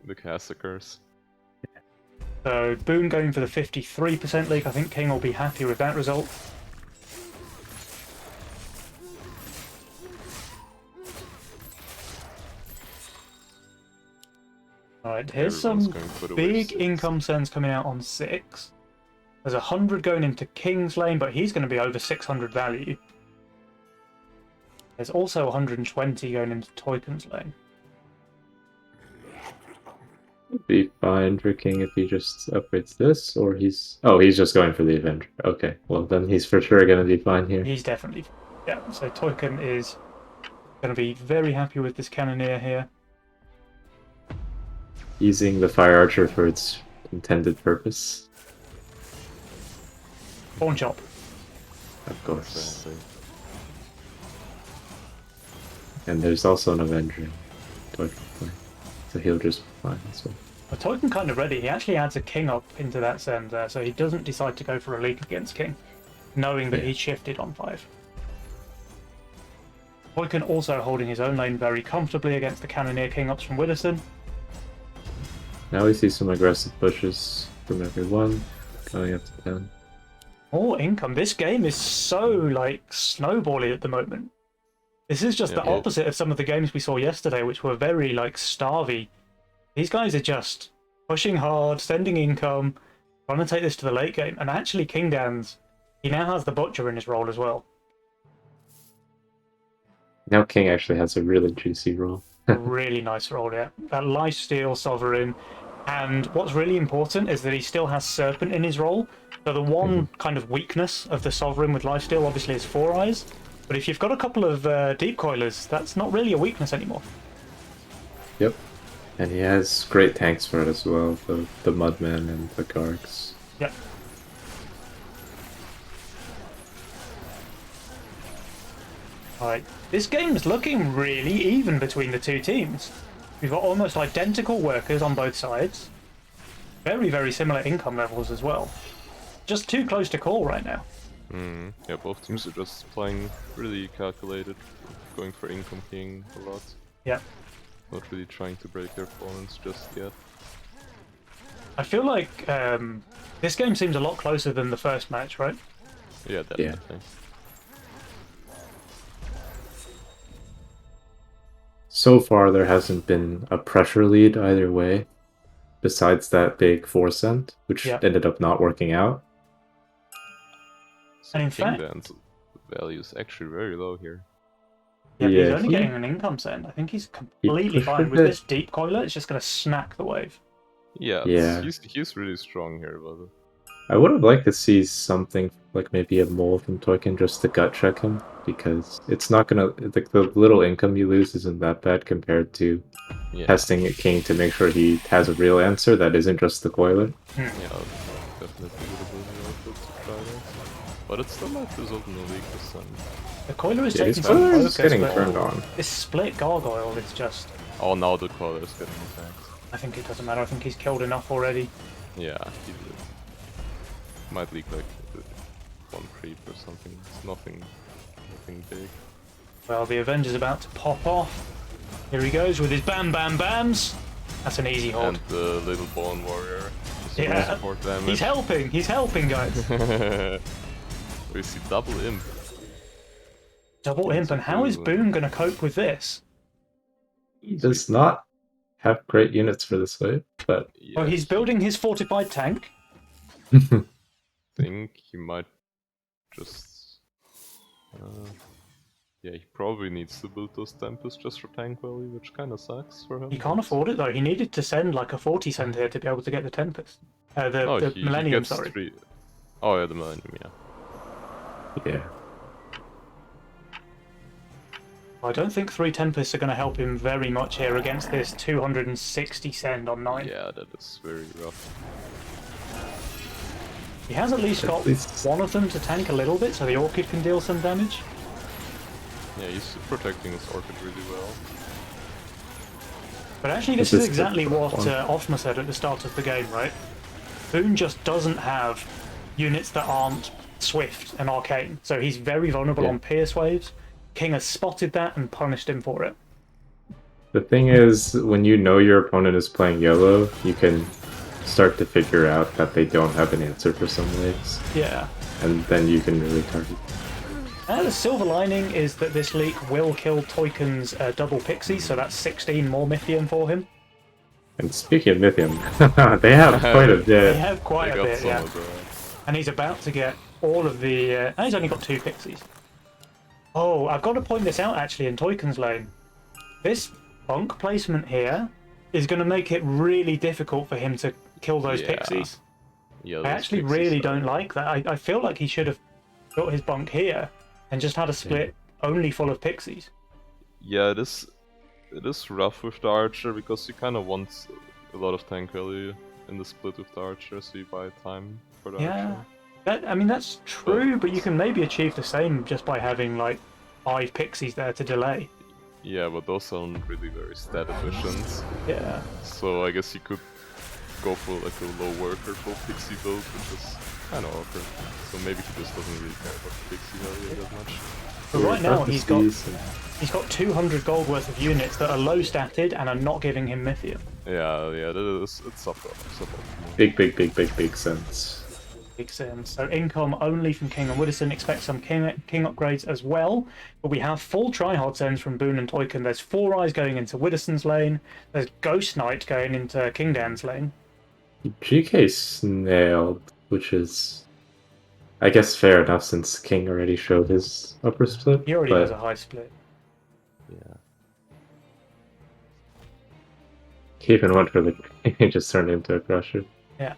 The Caster Curse. So Boone going for the 53% leak. I think King will be happy with that result. Alright, here's some big income sends coming out on 6. There's 100 going into King's lane, but he's going to be over 600 value. There's also 120 going into Toyken's lane. It'd be fine for King if he just upgrades this, or he's... Oh, he's just going for the Avenger. Okay, well then he's for sure going to be fine here. He's definitely... Yeah, so Toyken is going to be very happy with this Cannoneer here. Using the Fire Archer for its intended purpose. Pawn Chop. Of course. And there's also an Avenger. So he'll just be fine as well. But Toyken kind of ready. He actually adds a King up into that send there, so he doesn't decide to go for a leak against King, knowing that he's shifted on 5. Toyken also holding his own lane very comfortably against the Cannoneer King ups from Widdowson. Now we see some aggressive pushes from everyone, going up to 10. More income. This game is so, like, snowbally at the moment. This is just the opposite of some of the games we saw yesterday, which were very, like, starvy. These guys are just pushing hard, sending income, trying to take this to the late game. And actually, King Dan's, he now has the Butcher in his role as well. Now King actually has a really juicy role. A really nice role, yeah. That Lifesteal Sovereign. And what's really important is that he still has Serpent in his role. So the one kind of weakness of the Sovereign with Lifesteal obviously is 4 Eyes. But if you've got a couple of Deep Coilers, that's not really a weakness anymore. Yep. And he has great tanks for it as well, the Mudman and the Gargs. Yep. Alright, this game is looking really even between the two teams. We've got almost identical workers on both sides. Very, very similar income levels as well. Just too close to call right now. Yeah, both teams are just playing really calculated, going for income king a lot. Yeah. Not really trying to break their opponents just yet. I feel like this game seems a lot closer than the first match, right? Yeah, definitely. So far, there hasn't been a pressure lead either way, besides that big 4-cent, which ended up not working out. So and in fact, Dan's value is actually very low here. Yeah, he's only getting an income send. I think he's completely fine with this deep coiler. It's just going to snack the wave. Yeah, he's really strong here, but I would have liked to see something like maybe a mole from Toyken just to gut check him, because it's not gonna the little income you lose isn't that bad compared to testing a king to make sure he has a real answer that isn't just the coiler. Yeah, definitely would have been worth it to try that. But it still might result in a leak this time. The coiler is taking some focus, getting turned on. This split gargoyle is just... Oh, now the coiler is getting attacked. I think it doesn't matter. I think he's killed enough already. Yeah, he did. Might leak like 1 creep or something. It's nothing big. Well, the Avenger's about to pop off. Here he goes with his bam bam bams. That's an easy hold. And the little Bone Warrior. Yeah, support damage. He's helping guys. We see double imp. Double imp, and how is Boone going to cope with this? He does not have great units for this wave, but... Yes. Well, he's building his fortified tank. Think he might just... yeah, he probably needs to build those Tempests just for tank value, which kind of sucks for him. He can't afford it though. He needed to send like a 40 cent here to be able to get the Tempest. The Millennium, sorry. 3... Oh yeah, the Millennium, yeah. Yeah. I don't think 3 Tempests are going to help him very much here against this 260 send on 9. Yeah, that is very rough. He has at least got one of them to tank a little bit, so the Orchid can deal some damage. Yeah, he's protecting his Orchid really well. But actually this is exactly what Ofma said at the start of the game, right? Boone just doesn't have units that aren't Swift and Arcane, so he's very vulnerable on Pierce Waves. King has spotted that and punished him for it. The thing is, when you know your opponent is playing yellow, you can start to figure out that they don't have an answer for some waves. Yeah. And then you can really target. The silver lining is that this leak will kill Toyken's double Pixie, so that's 16 more Mythium for him. And speaking of Mythium, they have quite a bit. They have quite a bit, yeah. And he's about to get all of the... and he's only got 2 pixies. Oh, I've got to point this out, actually, in Toyken's lane. This bonk placement here is going to make it really difficult for him to kill those pixies. Yeah, I actually really don't like that. I feel like he should have built his bonk here and just had a split only full of pixies. Yeah, it is rough with the archer because you kind of want a lot of tank value in the split with the archer, so you buy time for the archer. I mean, that's true, but you can maybe achieve the same just by having like 5 pixies there to delay. Yeah, but those aren't really very stat efficient. Yeah. So I guess you could go for like a low worker full pixie build, which is kind of awkward. So maybe he just doesn't really care about the pixie value that much. But right now he's got 200 gold worth of units that are low statted and are not giving him Mythium. Yeah, it's suboptimal. Big sense. Big sense. So income only from King and Widdowson. Expect some king upgrades as well. But we have full tryhard sends from Boone and Toyken. There's 4 Eyes going into Widdowson's lane. There's Ghost Knight going into Kingdan's lane. GK snailed, which is, I guess, fair enough since King already showed his upper split. He already has a high split. Yeah. Keep in one for the he just turned into a crusher. Yeah.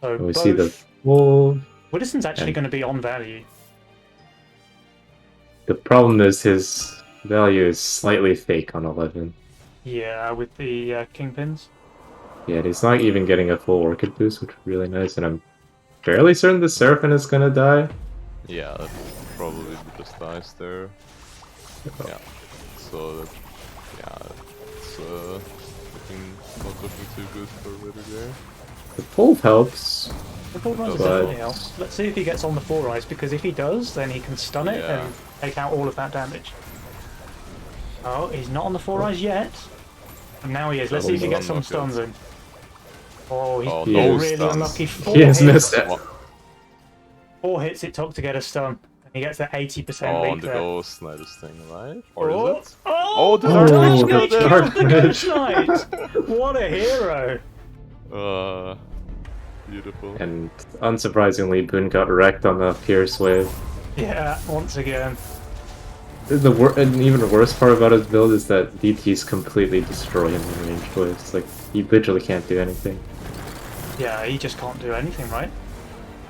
So and we see the wolf. Widdowson's actually going to be on value. The problem is his value is slightly fake on 11. Yeah, with the kingpins. Yeah, and he's not even getting a full orchid boost, which is really nice, and I'm fairly certain the Seraphim is gonna die. Yeah, that probably just dies there. Yeah. So it's not looking too good for Witter there. The pull helps. The pull runs definitely helps. Let's see if he gets on the 4 Eyes, because if he does, then he can stun it and take out all of that damage. Oh, he's not on the 4 Eyes yet. And now he is. Let's see if he gets some stuns in. Oh, he's really unlucky. 4 he has hits. missed it. 4 hits it took to get a stun. And he gets that 80% lead there. Oh, and the Ghost Knight is staying alive? Or is it? Oh, the Dark Knight killed the Ghost Knight! What a hero! Beautiful. And unsurprisingly, Boone got wrecked on the Pierce wave. Yeah, once again. And even the worst part about his build is that DTs completely destroy him in ranged waves. Like, he literally can't do anything. Yeah, he just can't do anything, right?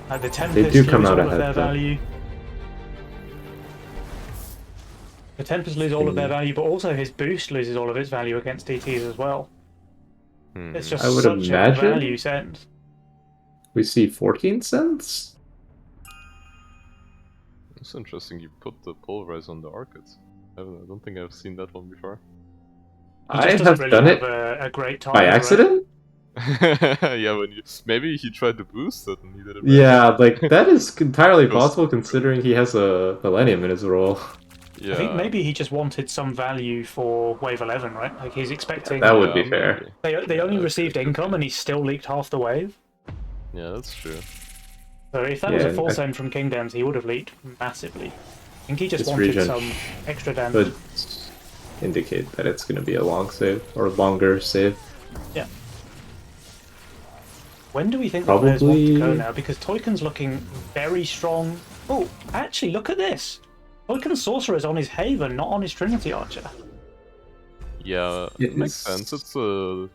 The Tempest they do come lose out all ahead, of their though. value. The Tempest lose all of their value, but also his boost loses all of its value against DTs as well. It's just such a value send. We see 14 cents? It's interesting you put the Pulverize on the Arcades. I don't think I've seen that one before. I have done it a great time by accident? Yeah, maybe he tried to boost it and he did it. Yeah, like that is entirely possible considering he has a Millennium in his role. Yeah. I think maybe he just wanted some value for Wave 11, right? Like he's expecting... That would be fair. They only received income and he still leaked half the wave. Yeah, that's true. So if that was a full send from Kingdoms, he would have leaked massively. I think he just wanted some extra damage. Would indicate that it's going to be a long save, or longer save. Yeah. When do we think the players want to go now? Because Toyken's looking very strong. Oh, actually, look at this. Toyken's Sorcerer's on his Haven, not on his Trinity Archer. Yeah, it makes sense. It's a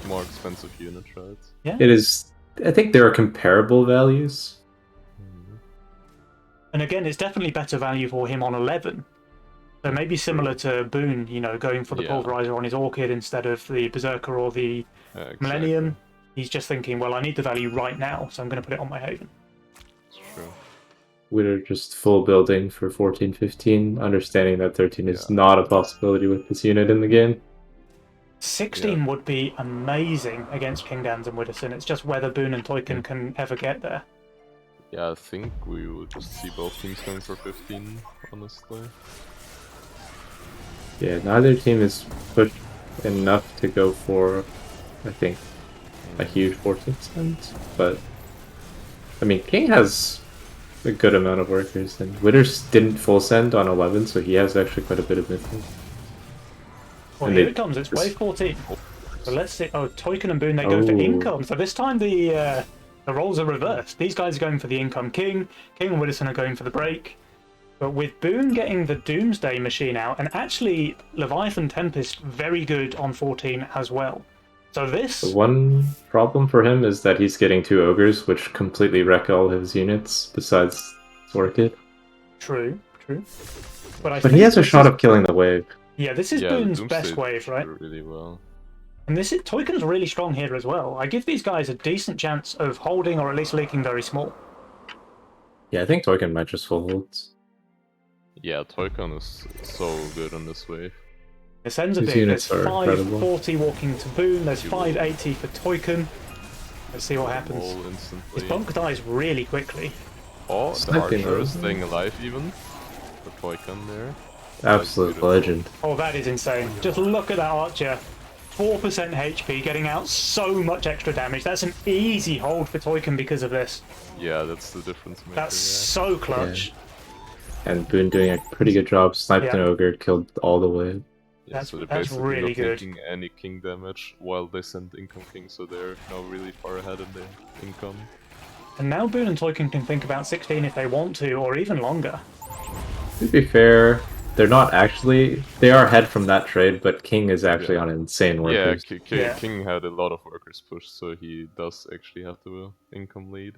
more expensive unit, right? Yeah. It is. I think there are comparable values. And again, it's definitely better value for him on 11. So maybe similar to Boone, you know, going for the Pulverizer on his Orchid instead of the Berserker or the Millennium. He's just thinking, well, I need the value right now, so I'm going to put it on my Haven. It's true. We're just full building for 14, 15, understanding that 13 is not a possibility with this unit in the game. 16 would be amazing against Kingdans and Widdowson. It's just whether Boone and Toyken can ever get there. Yeah, I think we would just see both teams going for 15, honestly. Yeah, neither team is pushed enough to go for, I think, a huge 14 cent. But, I mean, King has a good amount of workers, and Witters didn't full send on 11, so he has actually quite a bit of mythic. Well, here it comes. It's wave 14. So let's see. Oh, Toyken and Boone, they go for income. So this time the The roles are reversed. These guys are going for the income king. King and Widdowson are going for the break. But with Boone getting the Doomsday machine out, and actually Leviathan Tempest very good on 14 as well. So this... The one problem for him is that he's getting 2 ogres, which completely wreck all his units, besides Orchid. True. But he has a shot of killing the wave. Yeah, this is Boone's best wave, right? Really well. And this is Toyken's really strong here as well. I give these guys a decent chance of holding or at least leaking very small. Yeah, I think Toyken might just fold. Yeah, Toyken is so good on this wave. It sends a big. There's 540 walking to Boone. There's 580 for Toyken. Let's see what happens. His bunk dies really quickly. Oh, the Archer is staying alive even. The Toyken there. Absolute legend. Oh, that is insane. Just look at that Archer. 4% HP, getting out so much extra damage. That's an easy hold for Toyken because of this. Yeah, that's the difference maker. That's so clutch. Yeah. And Boone doing a pretty good job. Sniped an ogre, killed all the way. Yeah, so that's really good. Taking any king damage while they send income king, so they're now really far ahead in the income. And now Boone and Toyken can think about 16 if they want to, or even longer. To be fair, they're not actually... They are ahead from that trade, but King is actually on insane workers. Yeah, King had a lot of workers pushed, so he does actually have the income lead.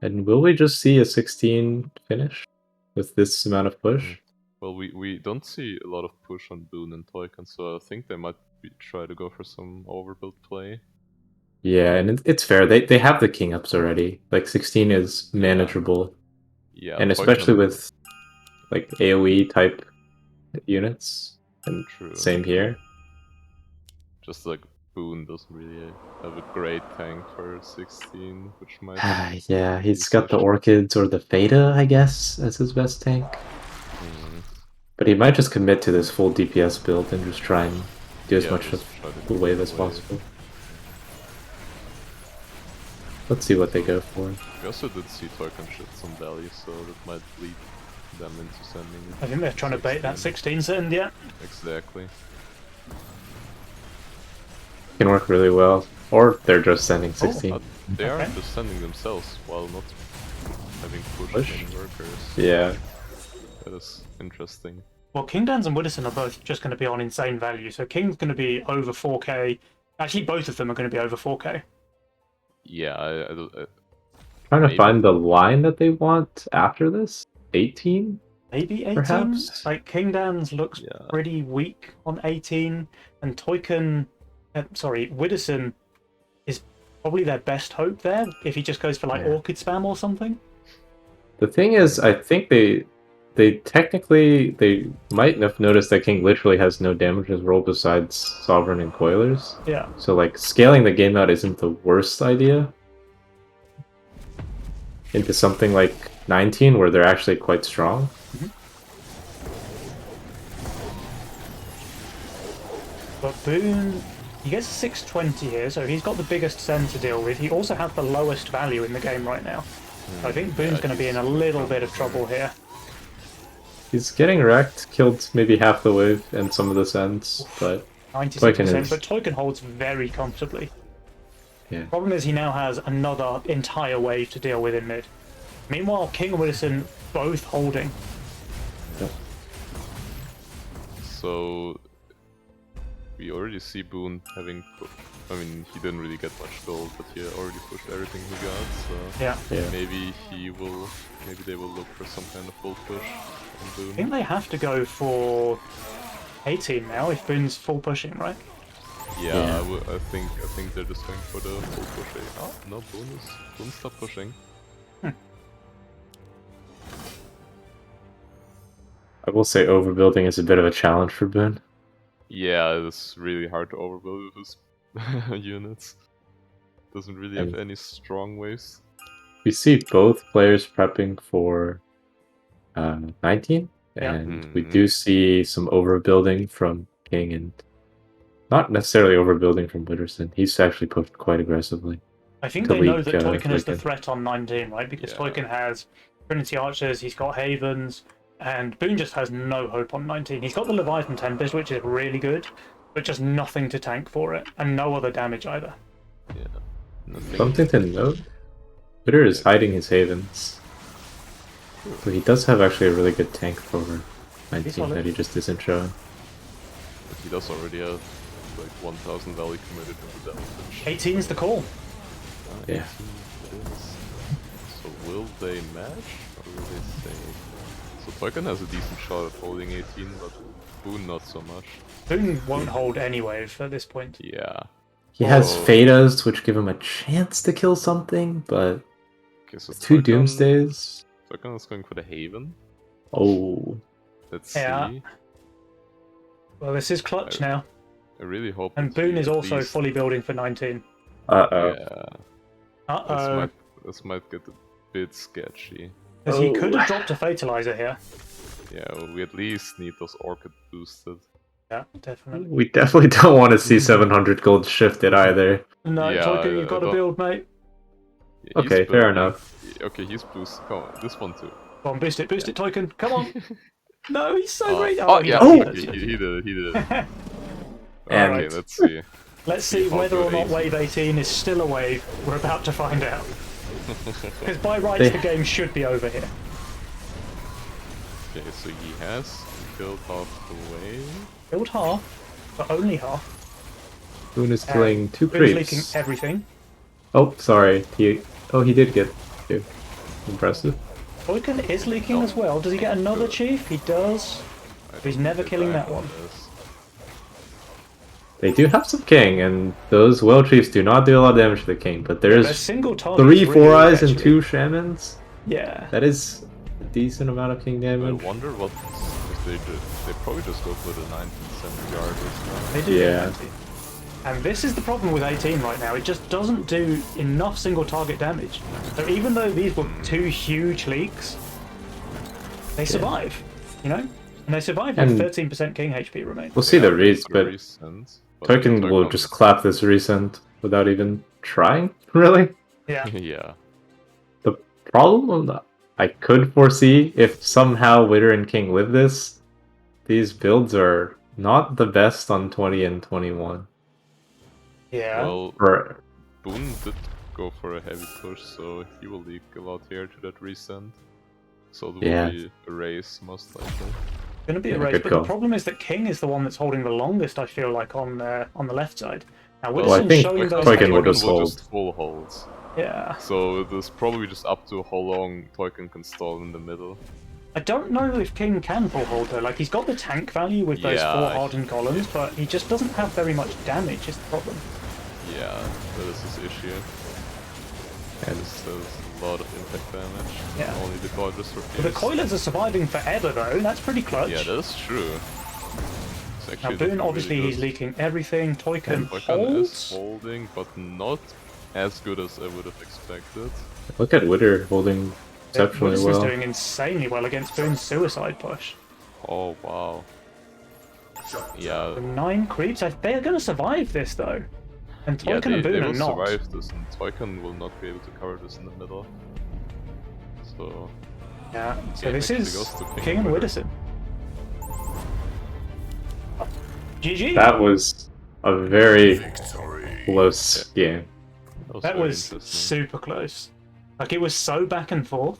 And will we just see a 16 finish with this amount of push? Well, we don't see a lot of push on Boone and Toyken, so I think they might try to go for some overbuild play. Yeah, and it's fair. They have the king ups already. Like 16 is manageable. Yeah, and especially with like AoE type units. And same here. Just like Boone doesn't really have a great tank for 16, which might. Yeah, he's got the Orchids or the Theta, I guess, as his best tank. But he might just commit to this full DPS build and just try and do as much of the wave as possible. Let's see what they go for. We also did see Toyken shit some value, so that might lead them into sending. I think they're trying to bait that 16 send, yeah. Exactly. Can work really well. Or they're just sending 16. They are just sending themselves while not having pushed any workers. Yeah. That is interesting. Well, Kingdans and Widdowson are both just going to be on insane value. So King's going to be over 4k. Actually, both of them are going to be over 4k. Yeah, trying to find the line that they want after this. 18? Maybe 18? Perhaps? Like, Kingdans looks pretty weak on 18. And Toyken... Widdowson is probably their best hope there. If he just goes for, like, Orchid spam or something. The thing is, I think they might have noticed that King literally has no damage in his role besides Sovereign and Coilers. Yeah. So like scaling the game out isn't the worst idea. Into something like 19 where they're actually quite strong. But Boone, he gets 620 here, so he's got the biggest send to deal with. He also has the lowest value in the game right now. So I think Boone's going to be in a little bit of trouble here. He's getting wrecked, killed maybe half the wave and some of the sends, but 96%, but Toyken holds very comfortably. Yeah. Problem is he now has another entire wave to deal with in mid. Meanwhile, King and Widdowson both holding. Yep. So we already see Boone having I mean, he didn't really get much gold, but he already pushed everything he got, so yeah. Maybe they will look for some kind of full push on Boone. I think they have to go for 18 now if Boone's full pushing, right? Yeah. I think they're just going for the full push. Oh, no, Boone stopped pushing. I will say overbuilding is a bit of a challenge for Boone. Yeah, it's really hard to overbuild with his units. Doesn't really have any strong waves. We see both players prepping for 19, and we do see some overbuilding from King, and not necessarily overbuilding from Widdowson. He's actually pushed quite aggressively. I think they know that Toyken is the threat on 19, right? Because Toyken has Trinity Archers, he's got Havens, and Boone just has no hope on 19. He's got the Leviathan Tempest, which is really good, but just nothing to tank for it, and no other damage either. Yeah. Something to note, Twitter is hiding his havens. So he does have actually a really good tank for 19 that he just isn't showing. But he does already have like 1000 value committed into damage. 18 is the call. Yeah. So will they match or will they stay? So Toykan has a decent shot at holding 18, but Boone not so much. Boone won't hold any wave at this point. Yeah. He has Fadas, which give him a chance to kill something, but Okay, so 2 Doomsdays. Toykan is going for the Haven. Oh. Let's Yeah. see. Well, this is clutch now. I really hope. And Boone is also fully building for 19. Uh-oh. Yeah. Uh-oh. This might get a bit sketchy. Because he could have dropped a Fatalizer here. Yeah, well, we at least need those Orchid boosted. Yeah, definitely. We definitely don't want to see 700 gold shifted either. No, Yeah, Toykan, you've got to build, mate. Yeah, okay, fair enough. Okay, he's boosted. Come on, this one too. Come on, boost it, Toykan. Come on. No, he's so great. Oh, yeah, he he did it. And okay, let's see. Let's see whether or not wave 18 is still a wave. We're about to find out. Because by rights, the game should be over here. Okay, so he has killed half the wave. Killed half, but only half. Boone is killing 2 Boone's creeps. leaking everything. Oh, sorry. He did get 2. Impressive. Toykan is leaking as well. Does he get another chief? He does. But he's never killing that one. They do have some king, and those well chiefs do not do a lot of damage to the king, but there's single target 3 4 eyes and 2 shamans. Yeah. That is a decent amount of king damage. I wonder what if they do. They probably just go for the 19th yard as well. They do. Yeah. And this is the problem with 18 right now. It just doesn't do enough single target damage. So even though these were 2 huge leaks, they survive. You know, and they survive with 13% king HP remaining. We'll see the reads, but Toykan will just clap this recent without even trying, really. Yeah. Yeah. The problem I could foresee if somehow Witter and King live this, these builds are not the best on 20 and 21. Yeah. Well, Boone did go for a heavy push, so he will leak a lot here to that resend. So there will be a race, most likely. It's going to be a race, but the problem is that King is the one that's holding the longest, I feel like, on the left side. Now, I think Toykan will just full holds. Yeah. So there's probably just up to how long Toykan can stall in the middle. I don't know if King can full hold though. Like, he's got the tank value with those 4 hardened columns, but he just doesn't have very much damage, is the problem. Yeah, that is his issue. And there's a lot of impact damage. Yeah. Only the Coilers refuse. The Coilers are surviving forever though, that's pretty clutch. Yeah, that is true. Now Boone, obviously he's leaking everything. Toykan holds. Is holding, but not as good as I would have expected. Look at Witter holding exceptionally well. He's doing insanely well against Boone's suicide push. Oh wow. Yeah. The 9 creeps, they're going to survive this though. And Toykan and Boone are not. They will survive this, and Toykan will not be able to cover this in the middle. So... Yeah, so this is King and Widderson. GG! That was a very close game. That was super close. Like, it was so back and forth.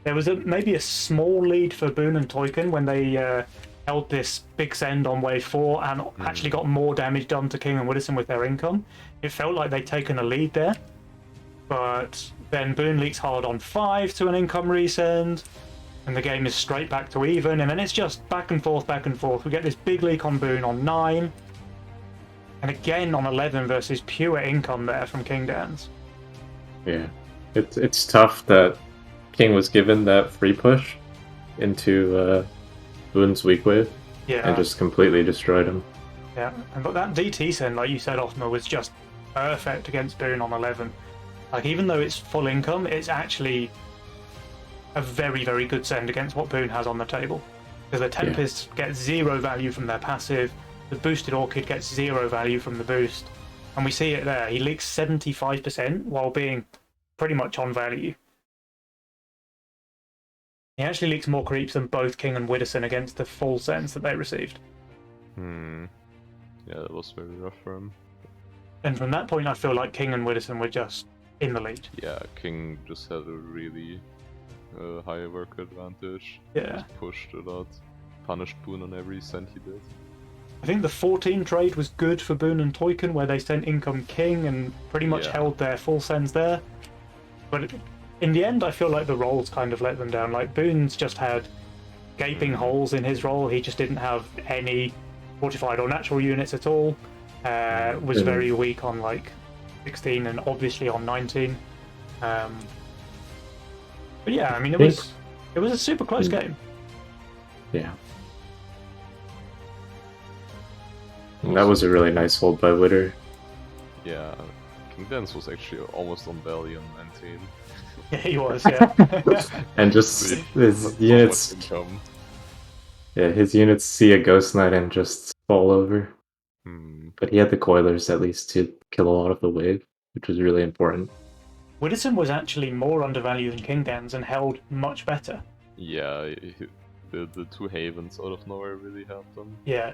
There was maybe a small lead for Boone and Toykan when they held this big send on wave 4 and actually got more damage done to King and Widderson with their income. It felt like they'd taken a lead there. But then Boone leaks hard on 5 to an income resend, and the game is straight back to even, and then it's just back and forth, back and forth. We get this big leak on Boone on 9, and again on 11 versus pure income there from King Dance. Yeah, it's tough that King was given that free push into Boone's weak wave, and just completely destroyed him. Yeah, but that DT send, like you said, Ofma, was just perfect against Boone on 11. Like, even though it's full income, it's actually a very, very good send against what Boone has on the table. Because the Tempest gets 0 value from their passive, the boosted Orchid gets 0 value from the boost, and we see it there. He leaks 75% while being pretty much on value. He actually leaks more creeps than both King and Widderson against the full sends that they received. Yeah, that was very rough for him. And from that point, I feel like King and Widderson were just in the lead. Yeah, King just had a really high work advantage. Yeah. Just pushed a lot, punished Boone on every cent he did. I think the 14 trade was good for Boone and Toykin, where they sent income King and pretty much held their full sends there. But in the end, I feel like the rolls kind of let them down. Like, Boone's just had gaping holes in his roll. He just didn't have any fortified or natural units at all. Was very weak on like 16 and obviously on 19. But yeah, I mean, it was a super close game. Yeah. That was a really nice hold by Witter. Yeah, King Dance was actually almost on belly on 19. Yeah, he was, yeah. And just his units... Yeah, his units see a Ghost Knight and just fall over. But he had the Coilers at least to kill a lot of the wave, which was really important. Widdowson was actually more undervalued than King Dance and held much better. Yeah, the two Havens out of nowhere really helped them. Yeah.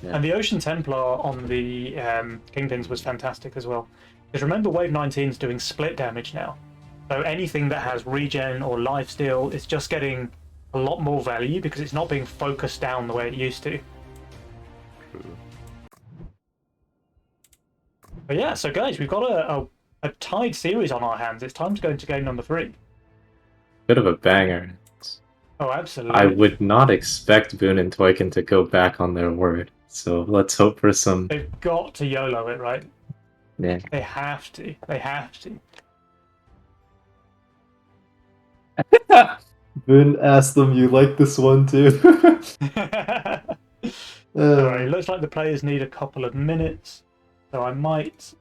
And the Ocean Templar on the Kingpins was fantastic as well. Because remember, Wave 19's doing split damage now. So anything that has regen or lifesteal is just getting a lot more value because it's not being focused down the way it used to. True. But yeah, so guys, we've got a tied series on our hands. It's time to go into game number 3. Bit of a banger. Oh, absolutely. I would not expect Boone and Toykin to go back on their word. So let's hope for some... They've got to YOLO it, right? Yeah. They have to. They have to. Boone asked them, you like this one too? Alright, looks like the players need a couple of minutes. So I might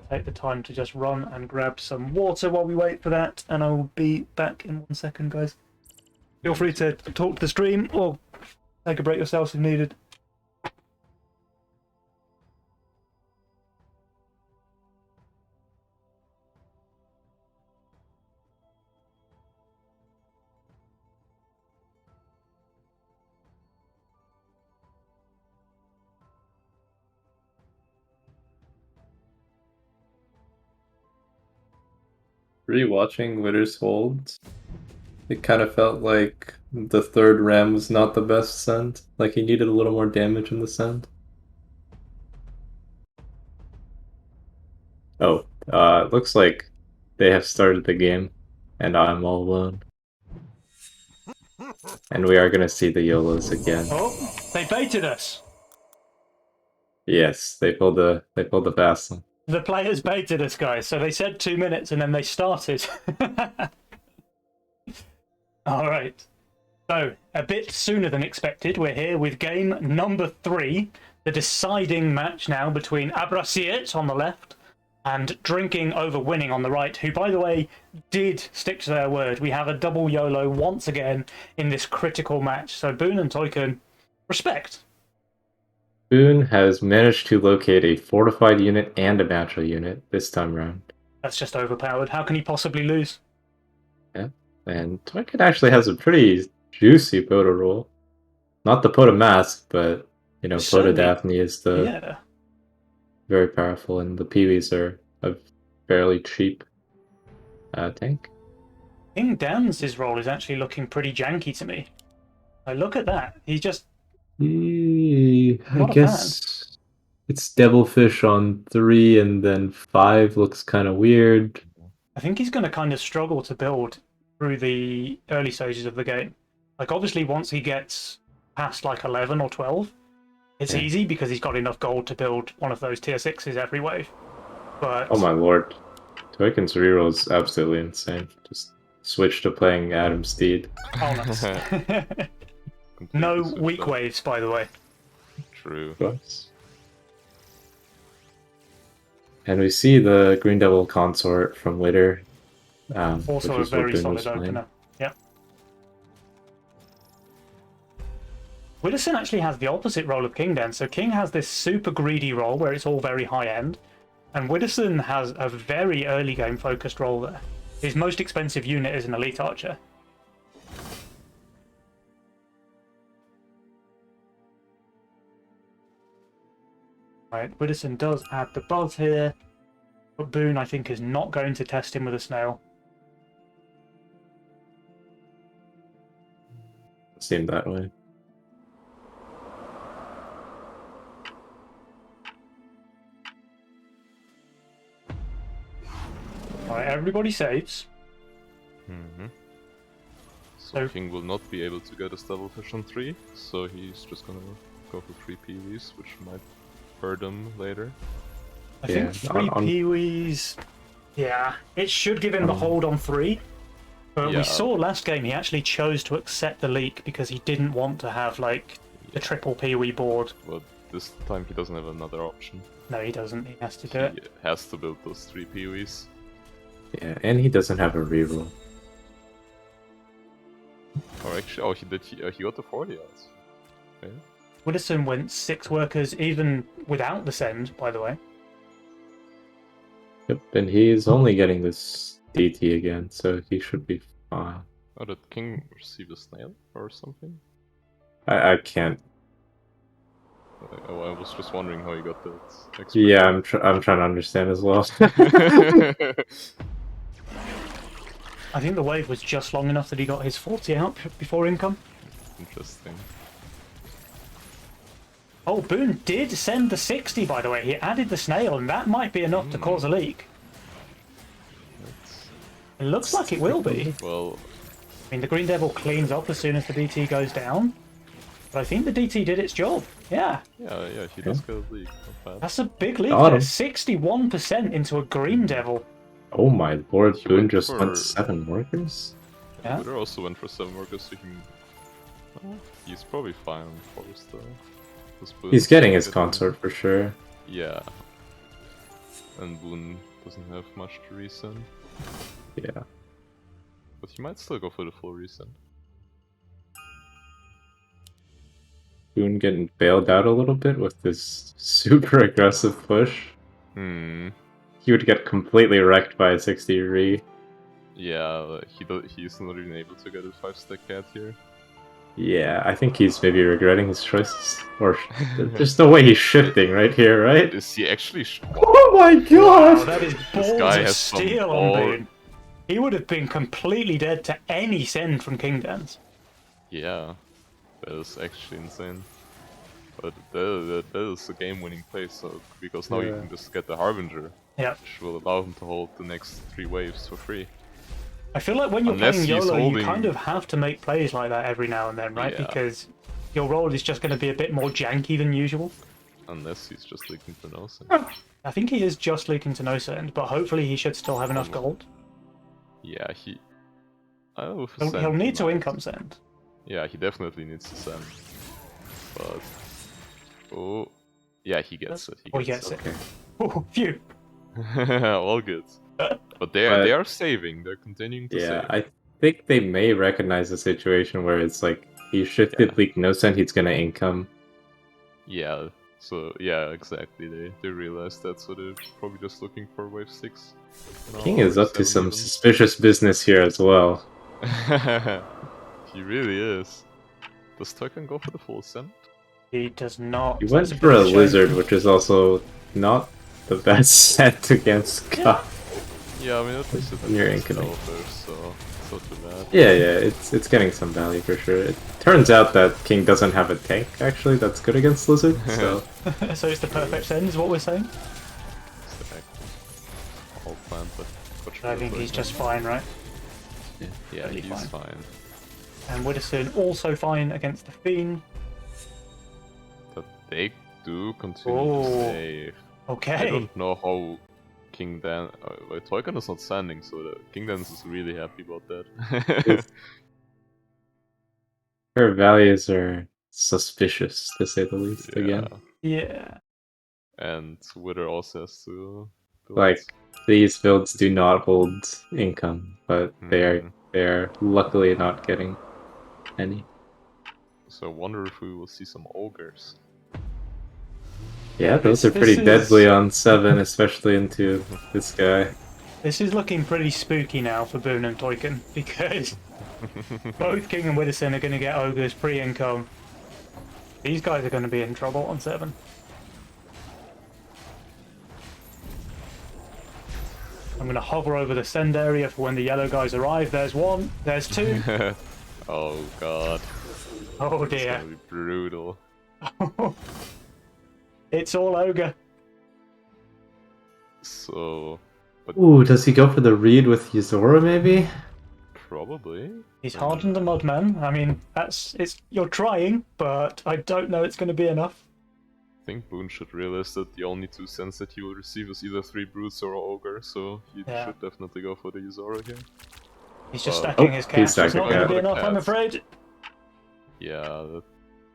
take the time to just run and grab some water while we wait for that. And I will be back in 1 second, guys. Feel free to talk to the stream or take a break yourselves if needed. Rewatching Witter's hold, it kind of felt like the third ram was not the best send. Like he needed a little more damage in the send. Oh, it looks like they have started the game, and I'm all alone. And we are gonna see the YOLOs again. Oh, they baited us. Yes, they pulled the fast one. The players baited us, guys. So they said 2 minutes and then they started. All right. So a bit sooner than expected, we're here with game number 3, the deciding match now between Abrasiet on the left and Drinking Over Winning on the right, who, by the way, did stick to their word. We have a double YOLO once again in this critical match. So Boone and Toykin, respect. Boone has managed to locate a fortified unit and a natural unit this time around. That's just overpowered. How can he possibly lose? Yeah, and Toykin actually has a pretty juicy Poda roll. Not the Poda Mask, but, you know, Poda Daphne is the very powerful, and the Peewees are a fairly cheap tank. King Dan's role is actually looking pretty janky to me. Like, look at that. He's just... I guess it's Devilfish on 3, and then 5 looks kind of weird. I think he's going to kind of struggle to build through the early stages of the game. Like, obviously, once he gets past, like, 11 or 12, it's easy because he's got enough gold to build one of those tier 6s every wave. But... oh my lord. Toykin's reroll is absolutely insane. Just switch to playing Adam Steed. Oh, nice. No weak waves, by the way. True. And we see the Green Devil Consort from Witter. Also a very solid opener. Yep. Widdowson actually has the opposite role of King then. So King has this super greedy role where it's all very high end. And Widdowson has a very early game focused role there. His most expensive unit is an elite archer. Right, Widdowson does add the buzz here. But Boone, I think, is not going to test him with a snail. Seemed that way. Alright, everybody saves. So King will not be able to get a double fish on 3, so he's just gonna go for 3 peewees, which might hurt him later. I think 3 peewees... Yeah, it should give him the hold on 3. But we saw last game he actually chose to accept the leak because he didn't want to have, like, the triple peewee board. But this time he doesn't have another option. No, he doesn't. He has to do it. He has to build those 3 peewees. Yeah, and he doesn't have a reroll. Or actually, he got the 40 odds. Okay. Widdowson went 6 workers even without the send, by the way. Yep, and he's only getting this DT again, so he should be fine. Oh, did King receive a snail or something? I can't. I was just wondering how he got that. Yeah, I'm trying to understand as well. I think the wave was just long enough that he got his 40 out before income. Interesting. Oh, Boone did send the 60, by the way. He added the snail, and that might be enough to cause a leak. It looks like it will be. Well, I mean, the Green Devil cleans up as soon as the DT goes down. But I think the DT did its job. Yeah. Yeah, he does get a leak. Not bad. That's a big leak there. 61% into a Green Devil. Oh my lord, Boone just went 7 workers? Yeah. Buddha also went for 7 workers, so he can... Oh, he's probably fine on Forest though. He's getting his consort for sure. Yeah. And Boone doesn't have much to resend. Yeah. But he might still go for the full resend. Boone getting bailed out a little bit with this super aggressive push. He would get completely wrecked by a 60 re. Yeah, he's not even able to get a 5-stack cat here. Yeah, I think he's maybe regretting his choices. Or there's no way he's shifting right here, right? Is he actually? Oh my god! Wow, that is balls of steel on Boone. He would have been completely dead to any send from King Dance. Yeah, that is actually insane. But that is a game-winning play, so because now you can just get the Harbinger, which will allow him to hold the next 3 waves for free. I feel like when you're playing YOLO, you kind of have to make plays like that every now and then, right? Yeah. Because your roll is just going to be a bit more janky than usual. Unless he's just leaking to no send. I think he is just leaking to no send, but hopefully he should still have enough gold. Yeah, he'll need to income send. Yeah, he definitely needs to send. But... Oh... Yeah, he gets it. He gets it. Okay. Oh, phew! All good. But they are saving. They're continuing to save. Yeah, I think they may recognize the situation where it's like he shifted leak no send, he's gonna income. Yeah. So yeah, exactly. They realized that, so they're probably just looking for wave 6. King is up to some suspicious business here as well. He really is. Does Token go for the full send? He does not. He went for a lizard, which is also not the best set against Ka. Yeah, I mean at least it's developer, so it's not too bad. Yeah, it's getting some value for sure. It turns out that King doesn't have a tank actually that's good against lizard, so so it's the perfect send is what we're saying? All planned, but I think he's just fine, right? Yeah, he's fine. And Widdowson also fine against the Fiend. But they do continue to save. Okay. I don't know how King Dan... Toykan is not standing, so the King Dance is really happy about that. Her values are suspicious, to say the least, again. Yeah. And Wither also has to... Like, these builds do not hold income, but they are luckily not getting any. So I wonder if we will see some ogres. Yeah, those are pretty deadly on 7, especially into this guy. This is looking pretty spooky now for Boone and Toykan, because both King and Widdowson are going to get ogres pre-income. These guys are going to be in trouble on 7. I'm going to hover over the send area for when the yellow guys arrive. There's one. There's two. Oh god. Oh It's dear. gonna be brutal. It's all ogre. So... But Ooh, does he go for the read with Yuzora, maybe? probably. He's hardened the Mudman. I mean, you're trying, but I don't know it's going to be enough. I think Boone should realize that the only 2 cents that he will receive is either 3 Brutes or Ogre, so he should definitely go for the Yuzora here. He's just stacking his cats. It's not going to be enough, I'm afraid. Yeah.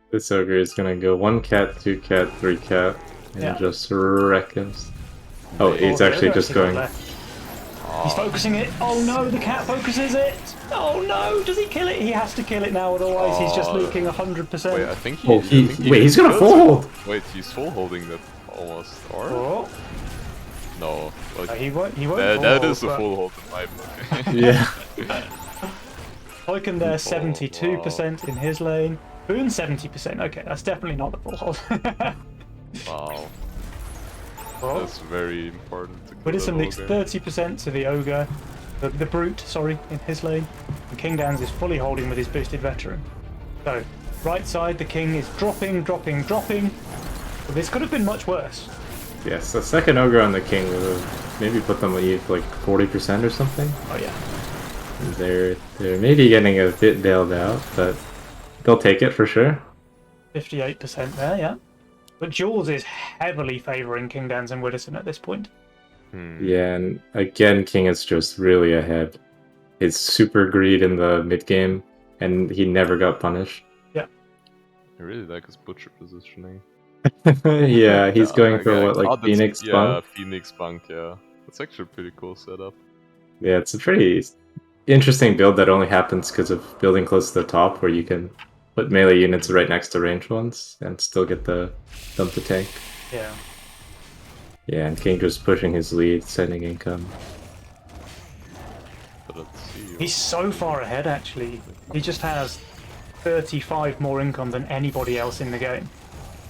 This ogre is gonna go 1 cat, 2 cat, 3 cat, and just wreck us. Oh, he's actually just going... He's focusing it. Oh no, the cat focuses it. Oh no, does he kill it? He has to kill it now, otherwise he's just leaking 100%. Wait, I think wait, he's gonna full hold! Wait, he's full holding that almost, or? Oh. No. Like, he won't that is a full hold in my book. Yeah. Toiken there, 72% in his lane. Boone 70%. Okay, that's definitely not the full hold. Wow. Oh. That's very important. Widdowson leaks 30% to the ogre, the brute, sorry, in his lane. And King Dan's is fully holding with his boosted veteran. So, right side, the king is dropping. But this could have been much worse. Yes, the second ogre on the king would have maybe put them at like 40% or something. Oh yeah. They're maybe getting a bit bailed out, but they'll take it for sure. 58% there, yeah. But Jules is heavily favouring King Dan's and Widdowson at this point. Yeah, and again, King is just really ahead. His super greed in the mid game, and he never got punished. Yeah. I really like his butcher positioning. Yeah, he's going for what, like Phoenix Bunk? Yeah, Phoenix Bunk, yeah. That's actually a pretty cool setup. Yeah, it's a pretty interesting build that only happens because of building close to the top, where you can put melee units right next to ranged ones and still get the dump to tank. Yeah. Yeah, and King just pushing his lead, sending income. But let's see. He's so far ahead, actually. He just has 35 more income than anybody else in the game.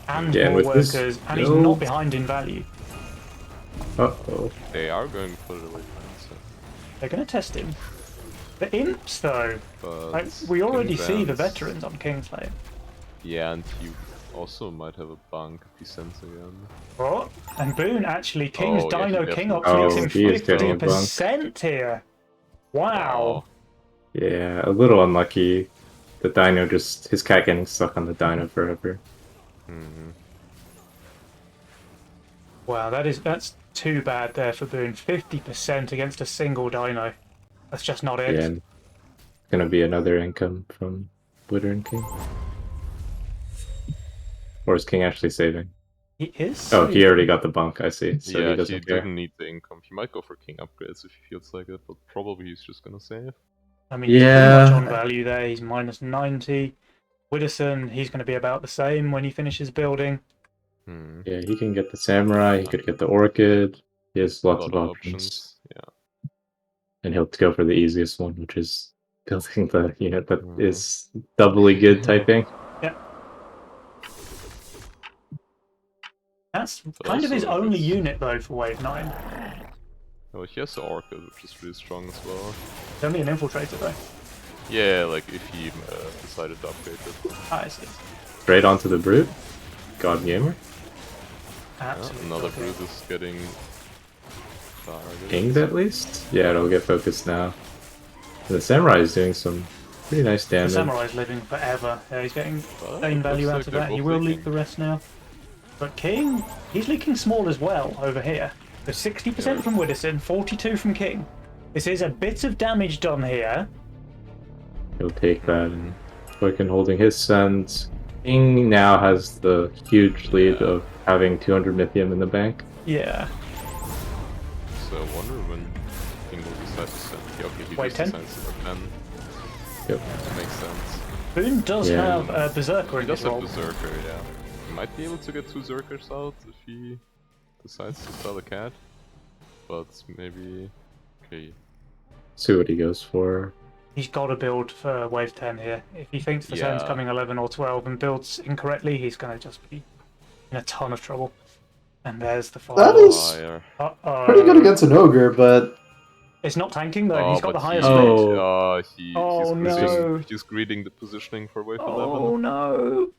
And more workers, and he's not behind in value. Uh-oh. They are going for the late so. They're going to test him. The imps, though. Like, we already see the veterans on King's Lane. Yeah, and you also might have a bunk if he sends again. Oh, and Boone actually King's Dino King up Oh, him 50% here. Wow. Yeah, a little unlucky. The Dino his cat getting stuck on the Dino forever. Wow, that's too bad there for Boone. 50% against a single Dino. That's just not it. Yeah, and gonna be another income from Witter and King. Or is King actually saving? He is. Oh, he already got the bunk, I see. So yeah, he didn't need the income. He might go for King upgrades if he feels like it, but probably he's just gonna save. I mean, he's pretty much on value there. He's minus 90. Widdowson, he's going to be about the same when he finishes building. Yeah, he can get the Samurai, he could get the Orchid. He has lots of options. Yeah. And he'll go for the easiest one, which is building the unit that is doubly good typing. Yeah. That's kind of his only unit, though, for Wave 9. Oh, he has the Orchid, which is really strong as well. It's only an infiltrator, though. Yeah, like if he decided to upgrade it. I see. Straight onto the Brute. God Gamer. Absolutely. Another Brute is getting pinged at least? Yeah, it'll get focused now. The Samurai is doing some pretty nice damage. The Samurai's living forever. Yeah, he's getting same value out of that. He will leak the rest now. But King, he's leaking small as well over here. So 60% from Widdowson, 42 from King. This is a bit of damage done here. He'll take that and Toiken holding his sons. King now has the huge lead of having 200 Mythium in the bank. Yeah. So I wonder when King will decide to send. Yeah, okay, he Wait, 10? decides to 10. Yep. That makes sense. Boone does have a Berserker in his role. He does have Berserker, yeah. He might be able to get 2 Zerkers out if he decides to sell a cat. But maybe... Okay. See what he goes for. He's got to build for Wave 10 here. If he thinks the turn's coming 11 or 12 and builds incorrectly, he's going to just be in a ton of trouble. And there's the fire. That is pretty good against an ogre, but It's not tanking though. He's got the but higher he, split. Oh. he's greeting the positioning for wave 11. Oh no!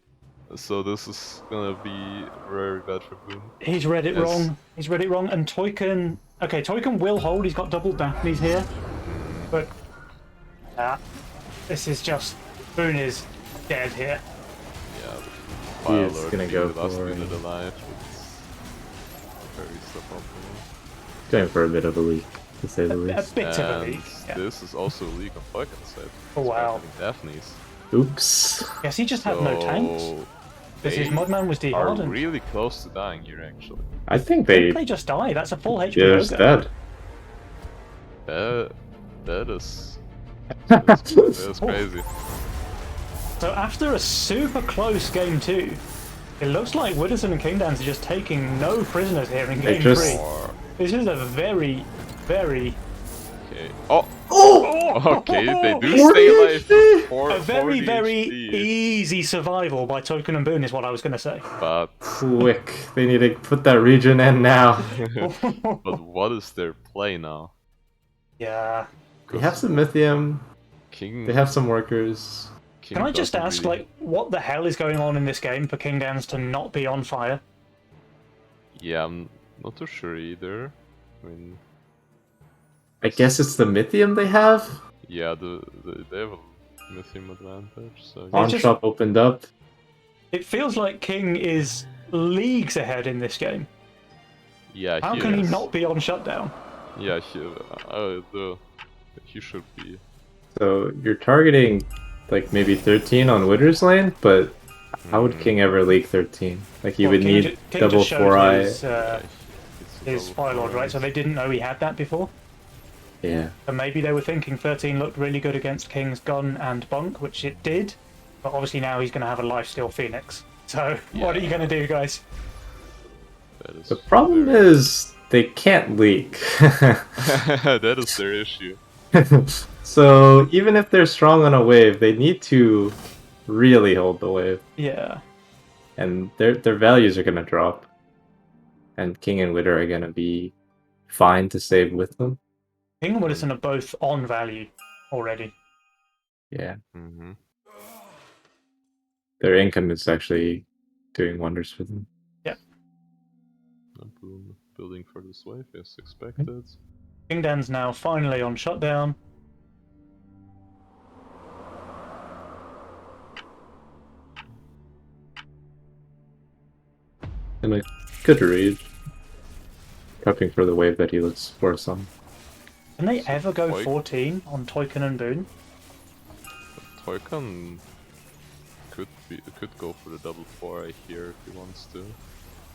So this is gonna be very bad for Boone. He's read it wrong. He's read it wrong. And Toykan... Okay, Toykan will hold. He's got double Daphnes here. But... this is just... Boone is dead here. Yeah, He's gonna go for it. Alive. It's very suboptimal. Going for a bit of a leak, to say the A least. bit of a leak. Yeah. This is also a leak on Toykan's side. Oh wow. Daphnes. Oops. Yes, he just had no tanks. Because his Mudman was Are dehardened. really close to dying here, actually. I think they just die. That's a full HP just ogre. dead. That is crazy. So after a super close game 2, it looks like Widdowson and Kingdance are just taking no prisoners here in game 3. This is a very, very... Okay. Okay, they do stay alive for a very, 40 very HP. easy survival by Toykan and Boone is what I was going to say. But Quick, they need to put that region in now. but what is their play now? Yeah. They have some Mythium, King. they have some workers. Can I just ask, really... like, what the hell is going on in this game for Kingdance to not be on fire? Yeah, I'm not too sure either. I mean, I guess it's the Mythium they have? yeah, they have a Mythium advantage, so... Pawn shop opened up. It feels like King is leagues ahead in this game. Yeah, How can he not be on shutdown? Yeah, he should be. So you're targeting like maybe 13 on Witter's lane, but how would King ever leak 13? Like he would need King double just showed 4-eye. his Firelord, right? So they didn't know he had that before. Yeah. And maybe they were thinking 13 looked really good against King's Gun and Bunk, which it did. But obviously now he's going to have a Lifesteal Phoenix. So what are you going to do, guys? The problem is they can't leak. That is their issue. So even if they're strong on a wave, they need to really hold the wave. Yeah. And their values are going to drop. And King and Witter are going to be fine to save with them. King and Widdowson are both on value already. Yeah. Mm-hmm. Their income is actually doing wonders for them. Yeah. Boom. Building for this wave, as expected. Kingdan's now finally on shutdown. And a good read. Prepping for the wave that he looks for some. Can they ever go 14 on Toykan and Boone? Toykan could go for the double 4 here if he wants to.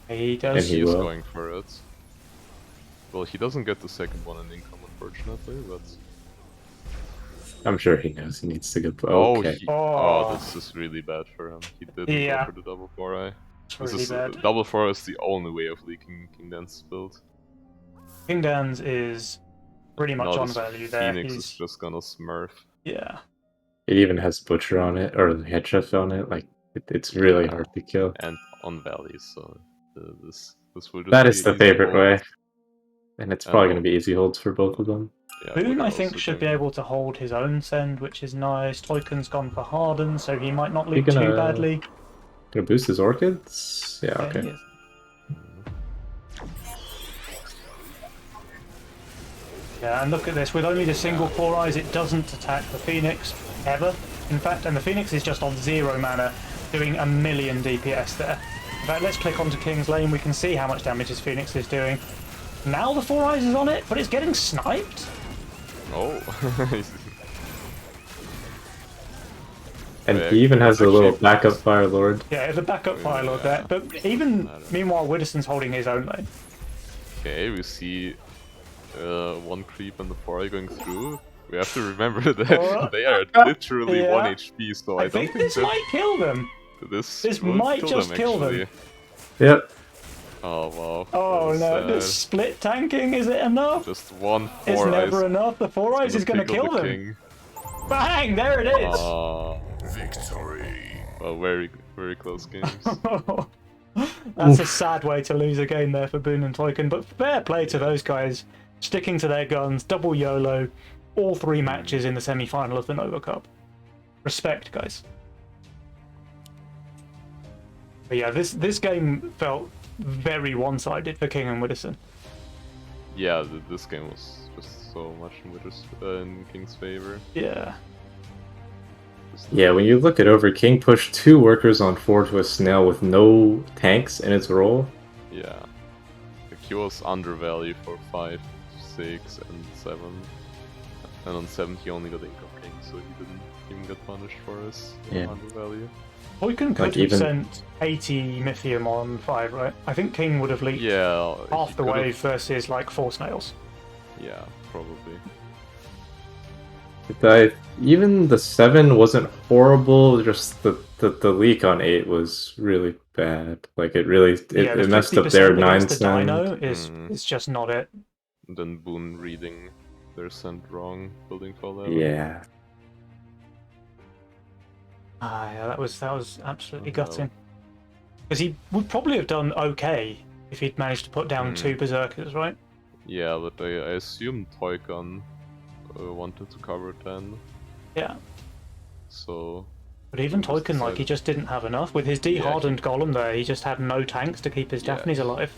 He does. And he He's will. going for it. Well, he doesn't get the second one in income, unfortunately, but... I'm sure he knows he needs to go. Okay. Okay. Oh, this is really bad for him. He didn't Yeah. go for the double 4-eye. It's really bad. Double 4 is the only way of leaking Kingdan's build. Kingdan's is pretty much on this value there. Phoenix is just gonna smurf. Yeah. It even has Butcher on it, or the headshot on it. Like, it's really hard to kill. And on valleys, so this will just That be is the easy favorite hold. way. And it's probably going to be easy holds for both of them. Yeah, Boone, but I think, also should be going- able to hold his own send, which is nice. Toykan's gone for Harden, so he might not leak gonna- too badly. Gonna boost his orchids? Yeah, Yeah, okay. he is. Yeah, and look at this. With only the single 4-eyes, it doesn't attack the Phoenix, ever. In fact, and the Phoenix is just on 0 mana, doing a million DPS there. In fact, let's click onto King's Lane. We can see how much damage his Phoenix is doing. Now the 4-eyes is on it, but it's getting sniped. Oh. And Yeah, he even has a little actually- backup Fire Lord. Yeah, the backup Firelord there. But even, meanwhile, Widdowson's holding his own lane. Okay, we see one creep and the 4-eye going through. We have to remember that they are literally Yeah. 1 HP, so I I don't think think this that might kill them. this This will might kill just them, kill them. actually. Yep. Oh wow. Oh that no, is the sad. split tanking, is it enough? Just one It's 4-eye never enough. The 4-eyes is going to kill them. King. Bang! There it is! Victory. Well, very, very close games. That's a sad way to lose a game there for Boone and Toykan, but fair play to those guys. sticking to their guns, double YOLO, all 3 matches in the semi-final of the Nova Cup. Respect, guys. But yeah, this game felt very one-sided for King and Widdowson. Yeah, this game was just so much in King's favor. Yeah. Yeah, when you look it over, King pushed 2 workers on 4 to a snail with no tanks in its role. Yeah. Like, he was undervalued for 5, 6, and 7. And on 7 he only got income King, so he didn't even get punished for his undervalue. Toykan could have sent 80 Mythium on 5, right? I think King would have leaked half the wave versus like 4 snails. Yeah, probably. Even the 7 wasn't horrible, just the leak on 8 was really bad. Like it really it messed up their 9 the Dino is just not it. And then Boone reading their sent wrong, building for 11. Yeah. Yeah, that was absolutely gutting. Because he would probably have done okay if he'd managed to put down 2 berserkers, right? Yeah, but I assume Toykan wanted to cover 10. Yeah. So. But even Toykan, like, he just didn't have enough. With his de-hardened golem there, he just had no tanks to keep his Daphnes alive.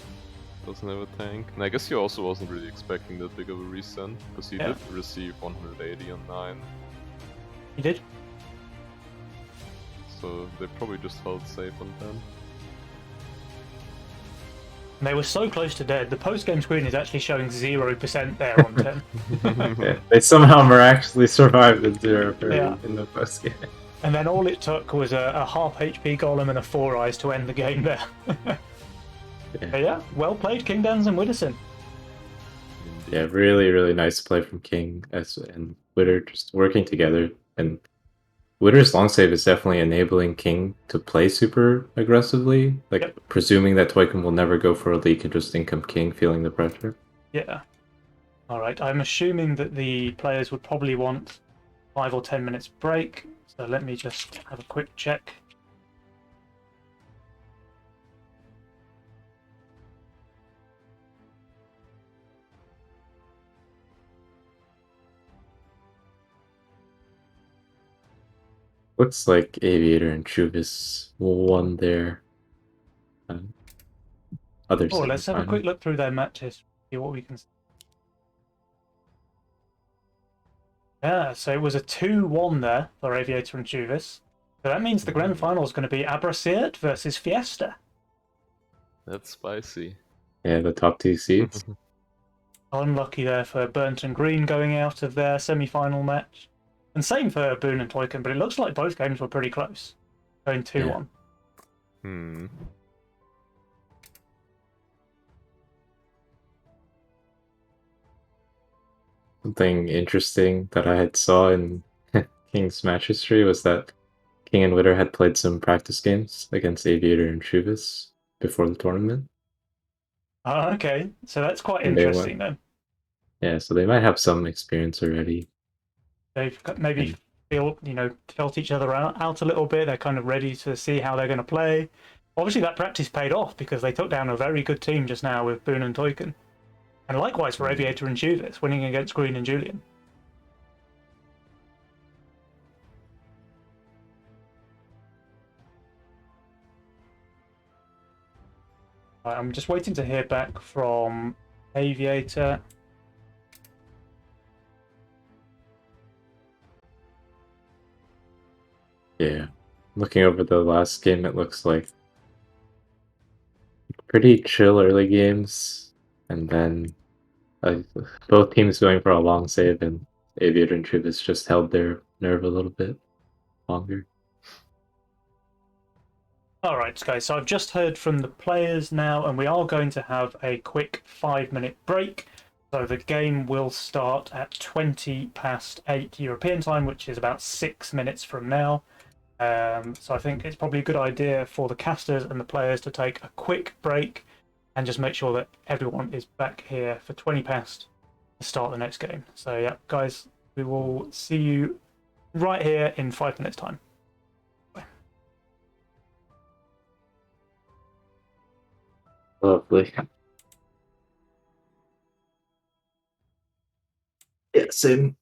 Doesn't have a tank. And I guess he also wasn't really expecting that big of a resend, because he did receive 180 on 9. He did. So they probably just held safe on 10. And they were so close to dead. The post-game screen is actually showing 0% there on 10. Yeah, they somehow miraculously survived the 0 in the post-game. And then all it took was a half HP golem and a 4 eyes to end the game there. But yeah, well played, King Dans and Widdowson. Yeah, really, really nice play from King and Witter just working together. And Witter's long save is definitely enabling King to play super aggressively, like presuming that Toykan will never go for a leak and just income King, feeling the pressure. Yeah. Alright, I'm assuming that the players would probably want 5 or 10 minutes break, so let me just have a quick check. Looks like Aviator and Chuvis won their other Oh, let's have a quick look through their matches, see what we can see. Yeah, so it was a 2-1 there for Aviator and Chuvis. So that means the grand final is going to be Abrasiert versus Fiesta. That's spicy. Yeah, the top 2 seeds. Unlucky there for Burnt and Green going out of their semi-final match. And same for Boone and Toykan, but it looks like both games were pretty close. Going 2-1. Yeah. Something interesting that I had saw in King's match history was that King and Witter had played some practice games against Aviator and Chuvis before the tournament. Oh, okay. So that's quite interesting then. Yeah, so they might have some experience already. They've maybe felt each other out a little bit. They're kind of ready to see how they're going to play. Obviously, that practice paid off because they took down a very good team just now with Boone and Toykan. And likewise for Aviator and Chuvis, winning against Green and Julian. I'm just waiting to hear back from Aviator. Yeah. Looking over the last game, it looks like pretty chill early games. And then both teams going for a long save, and Aviator and Chuvis just held their nerve a little bit longer. Alright guys, so I've just heard from the players now, and we are going to have a quick 5-minute break. So the game will start at 8:20 European time, which is about 6 minutes from now. So I think it's probably a good idea for the casters and the players to take a quick break and just make sure that everyone is back here for 20 past to start the next game. So yeah, guys, we will see you right here in 5 minutes time. Bye. Lovely. Yeah, same.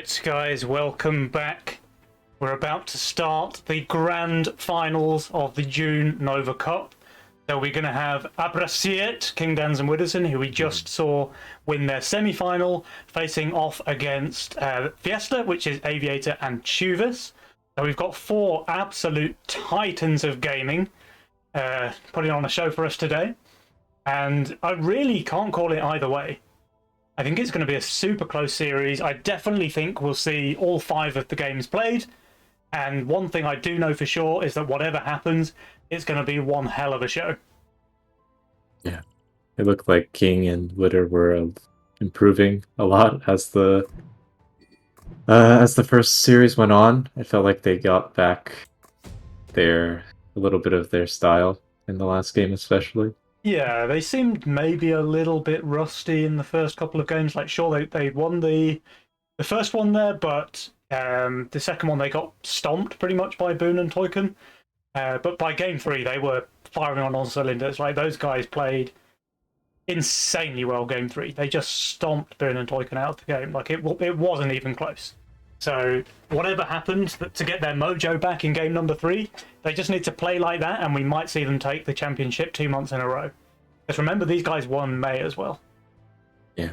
Right, guys, welcome back. We're about to start the grand finals of the June Nova Cup. So we're going to have Abrasiet, King Dans and Widdowson, who we just saw win their semi-final, facing off against Fiesta, which is Aviator and Chuvis. So we've got four absolute titans of gaming putting on a show for us today. And I really can't call it either way. I think it's going to be a super close series. I definitely think we'll see all 5 of the games played. And one thing I do know for sure is that whatever happens, it's going to be one hell of a show. Yeah. It looked like King and Witter were improving a lot as the first series went on. I felt like they got back a little bit of their style in the last game especially. Yeah, they seemed maybe a little bit rusty in the first couple of games. Like, sure, they won the first one there, but the second one they got stomped pretty much by Boone and Toyken. But by game 3, they were firing on all cylinders. Like, those guys played insanely well game 3. They just stomped Boone and Toyken out of the game. Like, it wasn't even close. So whatever happened to get their mojo back in game number 3, they just need to play like that, and we might see them take the championship 2 months in a row. Because remember, these guys won May as well. Yeah.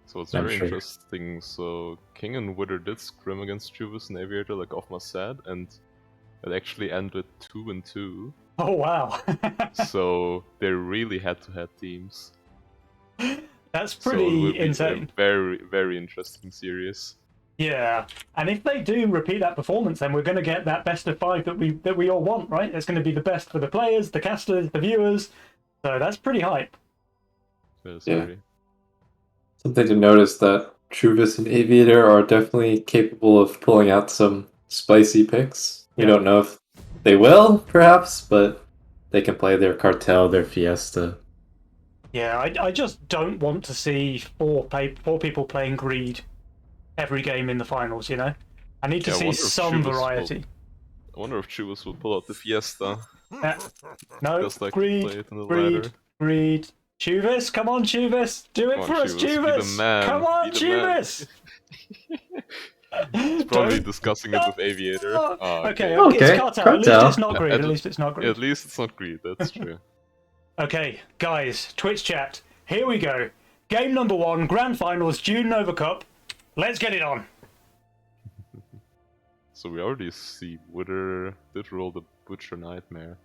So it's very interesting. So King and Witter did scrim against Juvis and Aviator, like Ofma said, and it actually ended 2-2. Oh wow! So they're really head-to-head teams. That's pretty insane. A very, very interesting series. Yeah, and if they do repeat that performance, then we're going to get that best of 5 that we all want, right? It's going to be the best for the players, the casters, the viewers. So that's pretty hype. Something to notice that Truvis and Aviator are definitely capable of pulling out some spicy picks. We don't know if they will, perhaps, but they can play their Cartel, their Fiesta. Yeah, I just don't want to see four people playing Greed every game in the finals, you know? I need to see some variety. I wonder if Chubas will pull out the Fiesta. No, just like Greed. Chubas, come on, Chubas! Do it for us, Chubas! Come on, Chubas! He's probably discussing it with Aviator. Okay, it's Cartel. At least it's not Greed. At least it's not Greed. At least it's not Greed, that's true. Okay, guys, Twitch chat. Here we go. Game number 1, Grand Finals, June Nova Cup. Let's get it on. So we already see Witter did roll the Butcher Nightmare.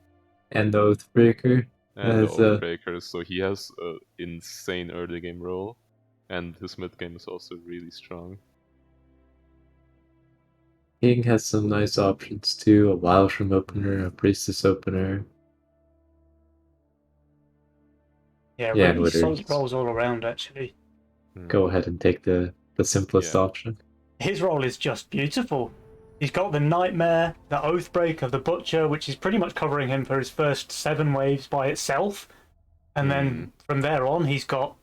And the Oathbreaker. And the Oathbreaker, so he has an insane early game roll. And his mid game is also really strong. King has some nice options too. A Wildshroom opener, a Priestess opener. Yeah, really solid rolls all around, actually. Go ahead and take the simplest option. His roll is just beautiful. He's got the Nightmare, the Oathbreaker, the Butcher, which is pretty much covering him for his first 7 waves by itself. And then from there on, he's got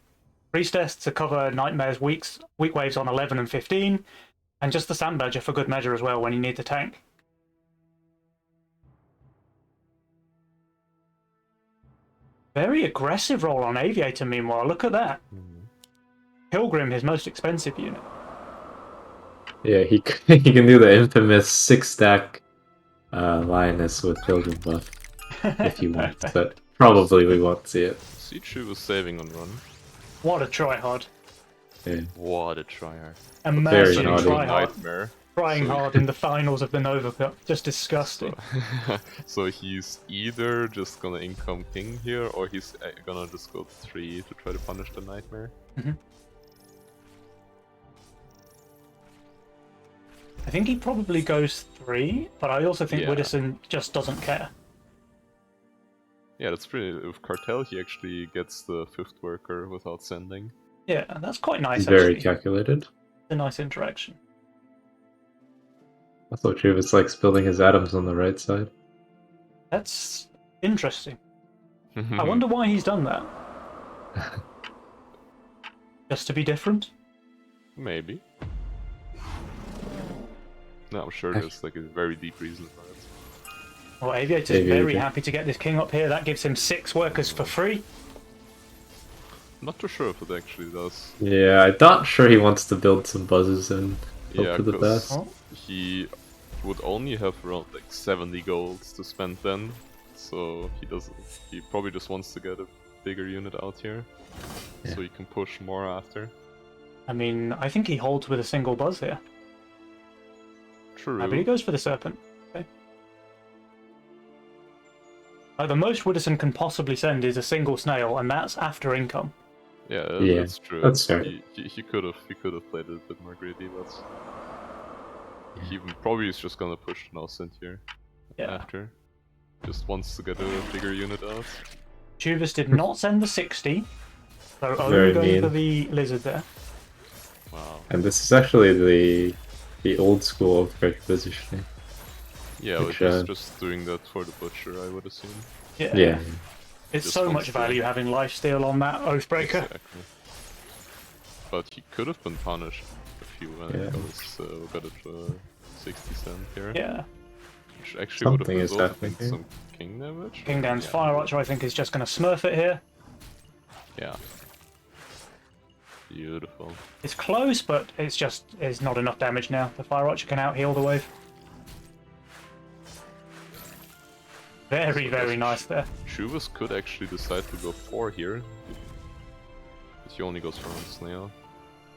Priestess to cover Nightmare's weak waves on 11 and 15, and just the Sandbadger for good measure as well when you need the tank. Very aggressive roll on Aviator, meanwhile. Look at that. Pilgrim, his most expensive unit. Yeah, he can do the infamous 6-stack Lioness with Pilgrim buff if he wants, but probably we won't see it. Sichu was saving on run. What a tryhard. Yeah. What a tryhard. A massive tryhard. Nightmare. Trying hard in the finals of the Nova Cup. Just disgusting. So he's either just gonna income King here, or he's gonna just go 3 to try to punish the Nightmare. I think he probably goes 3, but I also think Widdowson just doesn't care. Yeah, that's pretty. With Cartel, he actually gets the 5th worker without sending. Yeah, that's quite nice. Very calculated. A nice interaction. I thought Travis likes building his atoms on the right side. That's interesting. I wonder why he's done that. Just to be different? Maybe. No, I'm sure there's like a very deep reason for it. Well, Aviator's very happy to get this King up here. That gives him 6 workers for free. not too sure if it actually does. Yeah, I'm not sure he wants to build some buzzes and hope Yeah, for the because best. he would only have around like 70 gold to spend then, so he probably just wants to get a bigger unit out here, so he can push more after. I mean, I think he holds with a single buzz here. True. But he goes for the serpent. Okay. The most Widdowson can possibly send is a single snail, and that's after income. Yeah, Yeah, that's true. that's fair. He could have played it a bit more greedy, but he probably is just gonna push Nelsint here after. Just wants to get a bigger unit out. Chuvas did not send the 60, so Very only going mean. for the lizard there. Wow. And this is actually the old school of break positioning. Yeah, Which, we're just doing that for the butcher, I would assume. Yeah. It's Just so wants much to- value having lifesteal on that Oathbreaker. Exactly. But he could have been punished if he got a 60 cent here. Yeah. Which actually would have Something is resulted happening in here. some king damage. King Dan's Yeah. Fire Archer, I think, is just going to smurf it here. Yeah. Beautiful. It's close, but it's not enough damage now. The Fire Archer can out heal the wave. Very, very nice there. Chuvas could actually decide to go 4 here. But he only goes for one snail.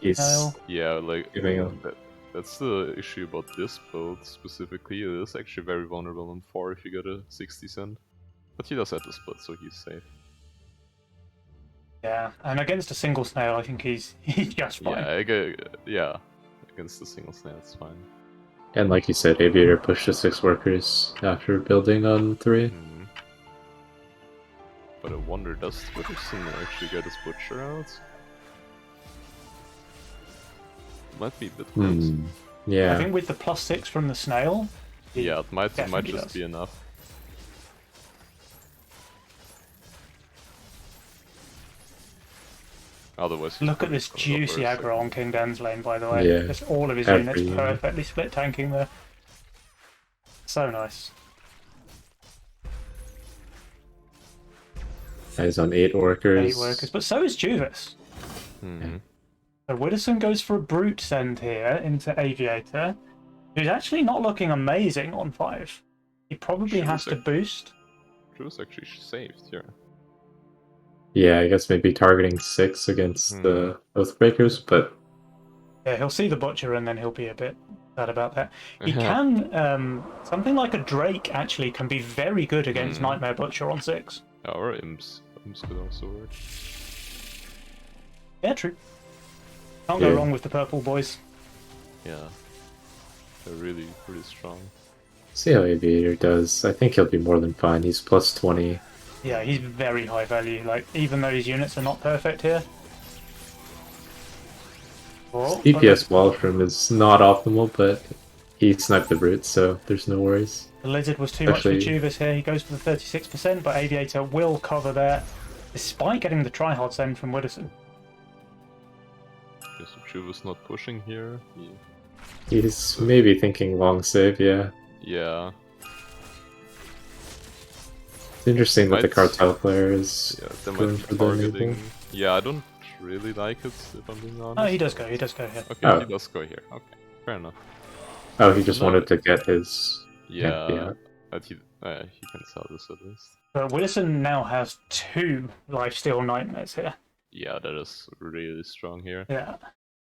He's Snail. Yeah, like Giving up. that's the issue about this build specifically. It is actually very vulnerable on 4 if you get a 60 cent. But he does have the split, so he's safe. Yeah, and against a single snail, I think he's just fine. Yeah, against the single snail, it's fine. And like you said, Aviator pushed to 6 workers after building on 3. Mhm. But I wonder, does Widdowson actually get his butcher out? Might be a bit close. Yeah. I think with the +6 from the snail, Yeah, it might definitely just does. be enough. Otherwise, he's look at probably this gonna go juicy for a aggro on King Dan's lane, by the way. Yeah. Just all of his Every units unit. perfectly split tanking there. So nice. He's on 8 workers. 8 workers, but so is Chuvas. Mhm. So Widdowson goes for a brute send here into Aviator, who's actually not looking amazing on 5. He probably has to boost. Drew's actually saved here. Yeah, I guess maybe targeting 6 against the Oathbreakers, but Yeah, he'll see the Butcher and then he'll be a bit sad about that. He Yeah. can, something like a Drake actually can be very good against Nightmare Butcher on 6. Or Imps. Imps could also work. Yeah, true. Can't go wrong with the purple boys. Yeah. They're really, really strong. see how Aviator does. I think he'll be more than fine. He's plus 20. Yeah, he's very high value, like, even though his units are not perfect here. Oh, DPS Wildroom is not optimal, but he sniped the brute, so there's no worries. the Lizard was too much for Actually- Chuvas here. He goes for the 36%, but Aviator will cover there, despite getting the tryhard send from Widdowson. Okay, so Chuvas not pushing here. He's maybe thinking long save, yeah. Yeah. It's interesting that the Might- cartel player is Yeah, they going might for be the targeting. enable. Yeah, I don't really like it, if I'm being honest. Oh, he does go here. Okay, Oh. he does go here. Okay, fair enough. Oh, he just No. wanted to get his... Yeah, but he can sell this at least. But Widdowson now has 2 lifesteal nightmares here. Yeah, that is really strong here. Yeah.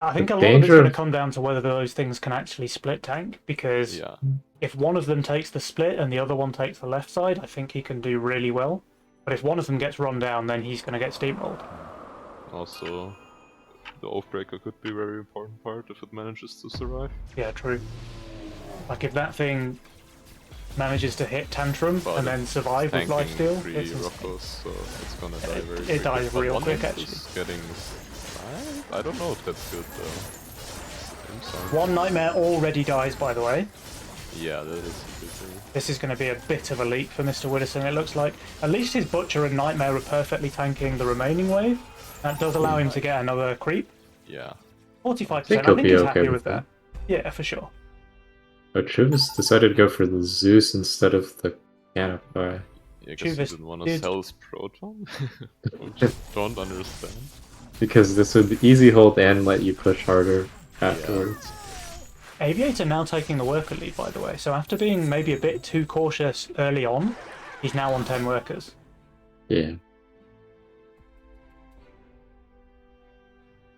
I think The a lot of it's danger going to of- come down to whether those things can actually split tank, because Yeah. if one of them takes the split and the other one takes the left side, I think he can do really well. But if one of them gets run down, then he's going to get steamrolled. Also, the Oathbreaker could be a very important part if it manages to survive. Yeah, true. Like if that thing manages to hit Tantrum But and then survive with Tanking lifesteal, 3 it's insane. Rockos, so it's gonna die It- very it quickly. dies But real one quick, imp is getting... I don't know if that's good though. Imps aren't- One nightmare already dies, by the way. Yeah, that is a good thing. This is going to be a bit of a leap for Mr. Widdowson, it looks like. At least his Butcher and Nightmare are perfectly tanking the remaining wave. That does allow him to get another creep. Yeah. 45%, he'll I think be he's okay happy with with that. Yeah, for sure. But Chuvas decided to go for the Zeus instead of the Canify. I guess he didn't want to sell his Proton? Which I don't understand. Because this would easy hold and let you push harder afterwards. Aviator now taking the worker lead, by the way. So after being maybe a bit too cautious early on, he's now on 10 workers. Yeah.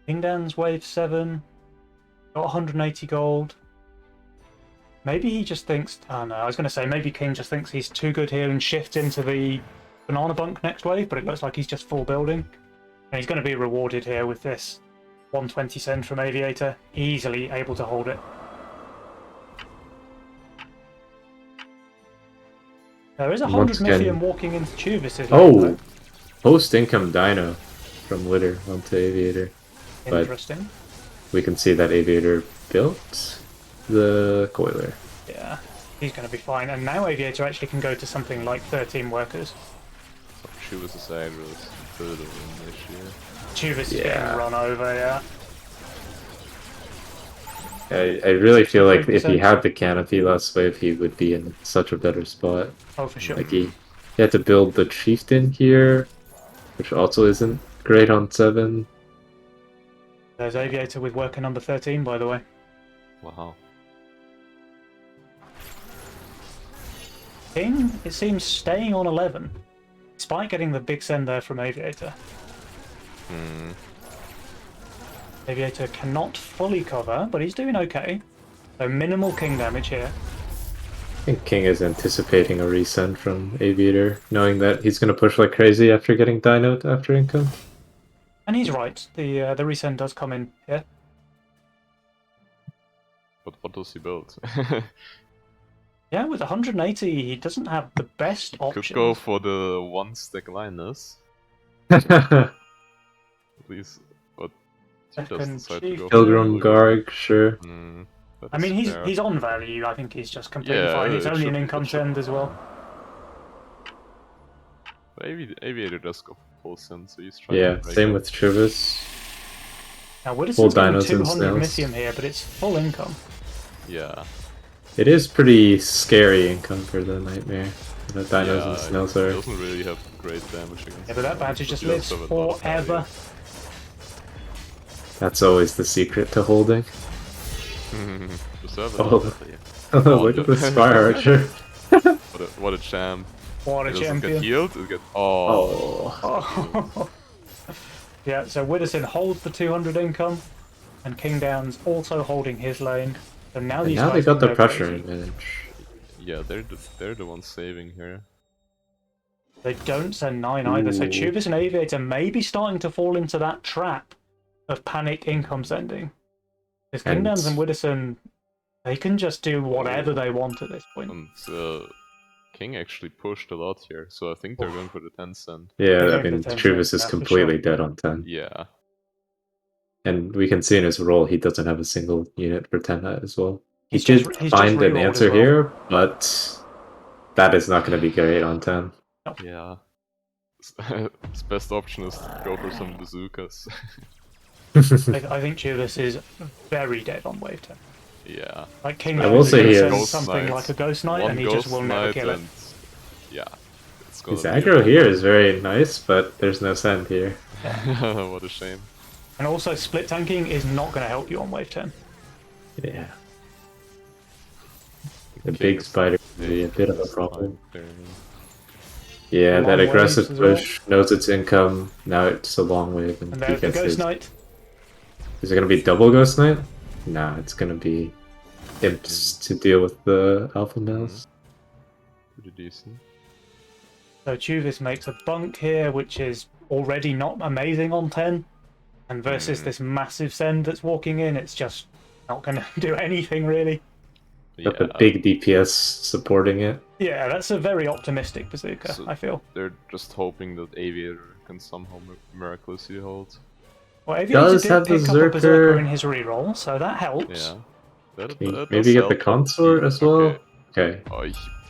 Kingdan's wave 7. Got 180 gold. Maybe he just thinks... Oh no, I was going to say maybe King just thinks he's too good here and shifts into the banana bunk next wave, but it looks like he's just full building. And he's going to be rewarded here with this 120 send from Aviator. Easily able to hold it. There is 100 Mythium walking into Chuvis's lane, though. Post-income Dino from Litter onto Aviator. Interesting. But we can see that Aviator built the Coiler. Yeah, he's going to be fine. And now Aviator actually can go to something like 13 workers. Chuvis's aggro is further in this year. Chuvis is getting run over, yeah. I really feel like if he had the canopy last wave, he would be in such a better spot. Oh, for sure. Like he had to build the Chieftain here, which also isn't great on 7. There's Aviator with worker number 13, by the way. Wow. King, it seems, staying on 11, despite getting the big send there from Aviator. Aviator cannot fully cover, but he's doing okay. So minimal King damage here. I think King is anticipating a resend from Aviator, knowing that he's going to push like crazy after getting Dinoed after income. And he's right, the resend does come in here. But what does he build? Yeah, with 180, he doesn't have the best options. Could go for the 1-stack Linus. Please, but he does decide to go Pilgrim Garg, sure. I mean, he's on value. I think he's just completely fine. It's only an income send as well. But Aviator does go for full send, so he's trying to break same it. with Chuvis. Now, Widdowson's getting dinos and 200 snails. Mythium here, but it's full income. Yeah. It is pretty scary income for the Nightmare. The dinos and snails He are... doesn't really have great damage against Yeah, but that badger just lives have a lot of forever. That's always the secret to holding. Just have Oh. Look at this Fire Archer. What a champ. What a It doesn't champion. get healed, it gets... Oh. Yeah, so Widdowson holds the 200 income, and Kingdown's also holding his lane. So now these Now they guys got can the go pressure crazy. advantage. Yeah, they're the ones saving here. They don't send 9 either, so Ooh. Chuvis and Aviator may be starting to fall into that trap of panic income sending. Because And- Kingdowns and Widdowson, they can just do whatever they want at this point. And King actually pushed a lot here, so I think they're going for the 10 cent. Yeah, They're I going mean, for 10 Chuvis cents, is yeah, for completely sure. dead on 10. Yeah. And we can see in his role, he doesn't have a single unit for 10 as well. He He's did just- he's find just an rerolled answer as well. here, but that is not going to be great on 10. Yeah. His best option is to go for some bazookas. I think Chuvis is very dead on wave 10. Yeah. Like King I will is say gonna he send has- something like a Ghost Knight, One and he just will Ghost never Knight kill it. and... Yeah. It's gonna His be aggro a- here is very nice, but there's no send here. What a shame. And also, split tanking is not going to help you on wave 10. Yeah. The King big is spider would be a bit of a is problem. fine there. Yeah, Long that waves aggressive as well. push knows its income. Now it's a long wave, and And he there's the gets Ghost his. Knight. Is it gonna be double Ghost Knight? Nah, it's gonna be imps to deal with the alpha males. Pretty decent. So Chuvis makes a bunk here, which is already not amazing on 10. And versus this massive send that's walking in, it's just not going to do anything really. Got the big DPS supporting it. Yeah, that's a very optimistic bazooka, So- I feel. They're just hoping that Aviator can somehow miraculously hold. Well, Aviator Does did have pick up a Berserker. Berserker in his reroll, so that helps. Yeah. That Can does maybe get the help. consort as well? Okay. Okay. Oh,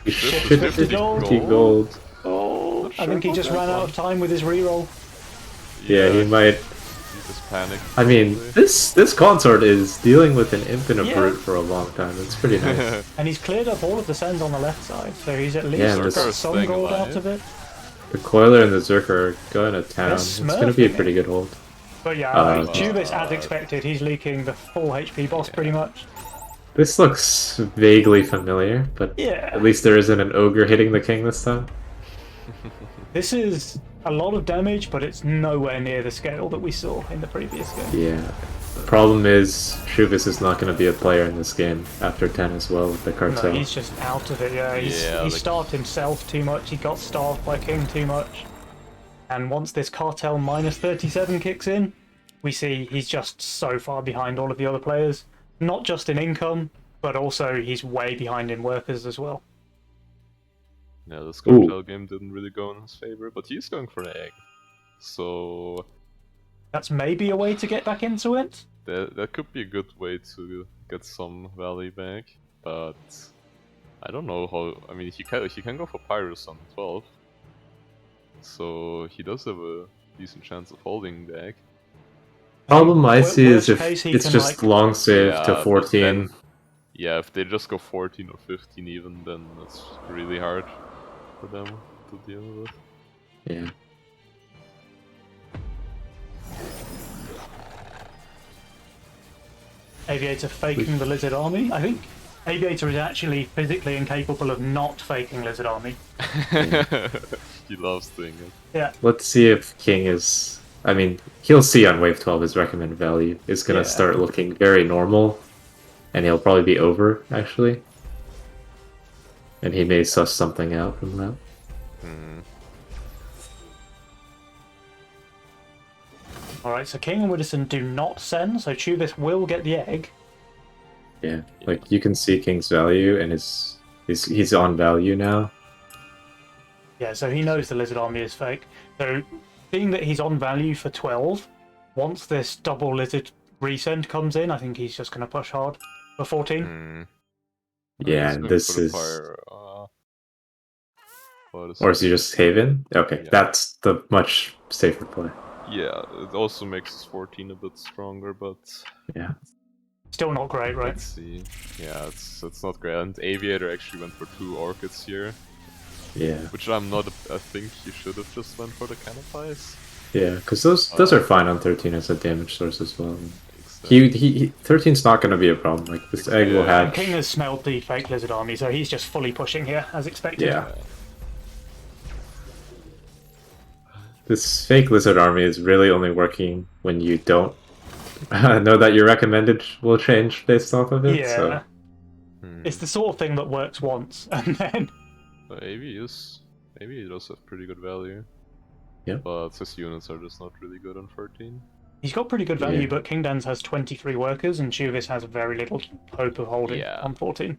He shifted shifted to 50 gold. gold. Oh, Not I sure think he about just that ran out one. of time with his reroll. Yeah, he might He just panicked. I mean, this consort is dealing with an infinite brute for a long time. It's pretty nice. And he's cleared up all of the sends on the left side, so he's at least Yeah, got some gold out of it. The Coiler and the Zerk are going to town. It's going to be a pretty good hold. But yeah, Juvis, as expected, he's leaking the full HP boss pretty much. This looks vaguely familiar, but at least there isn't an ogre hitting the king this time. This is a lot of damage, but it's nowhere near the scale that we saw in the previous game. Yeah. The problem is, Juvis is not going to be a player in this game after 10 as well with the cartel. No, he's just out of it, he starved himself too much, he got starved by King too much. And once this cartel minus 37 kicks in, we see he's just so far behind all of the other players. Not just in income, but also he's way behind in workers as well. Yeah, this cartel game didn't really go in his favor, but he's going for an egg. So... that's maybe a way to get back into it? That could be a good way to get some value back, but... I don't know how... I mean, he can go for Pyrus on 12. So he does have a decent chance of holding the egg. Problem I see is if it's just long save to 14. Then, yeah, if they just go 14 or 15 even, then it's really hard for them to deal with. Yeah. Aviator faking the Lizard Army. I think Aviator is actually physically incapable of not faking Lizard Army. He loves doing it. Yeah. Let's see if King is... I mean, he'll see on wave 12 his recommended value is going to start looking very normal, and he'll probably be over, actually. And he may suss something out from that. Alright, so King and Widdowson do not send, so Chuvis will get the egg. Yeah, like you can see King's value, and he's on value now. Yeah, so he knows the Lizard Army is fake. So, being that he's on value for 12, once this double Lizard resend comes in, I think he's just going to push hard for 14. Yeah, this is... or is he just Haven? Okay, that's the much safer play. Yeah, it also makes his 14 a bit stronger, but... yeah. Still not great, right? Let's see. Yeah, it's not great. And Aviator actually went for 2 Orchids here. Yeah. Which I think he should have just went for the Canopies. Yeah, because those are fine on 13 as a damage source as well. Exactly. 13's not going to be a problem. Like this egg will hatch. King has smelled the fake Lizard Army, so he's just fully pushing here as expected. Yeah. This fake Lizard Army is really only working when you don't know that your recommended will change based off of it. Yeah. So. It's the sort of thing that works once, and then... But maybe he does have pretty good value. Yeah. But his units are just not really good on 13. He's got pretty good value, but King Dan's has 23 workers, and Chuvis has very little hope of holding on 14.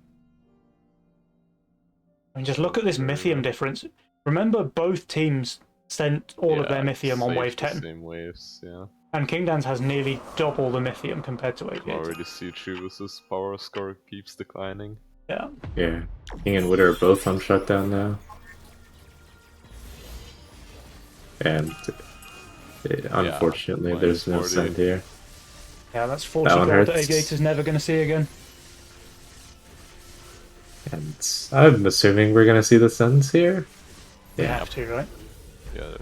I mean, just look at this Mythium difference. Remember, both teams sent all of their Mythium on wave 10. Same waves, yeah. And King Dan's has nearly double the Mythium compared to I Aviator. already see Chuvis's power score keeps declining. Yeah. Yeah. King and Witter are both on shutdown now. And unfortunately, there's no send here. Yeah, that's 40 gold that Aviator's never going to see again. And I'm assuming we're going to see the sends here. We have to, right? Yeah, there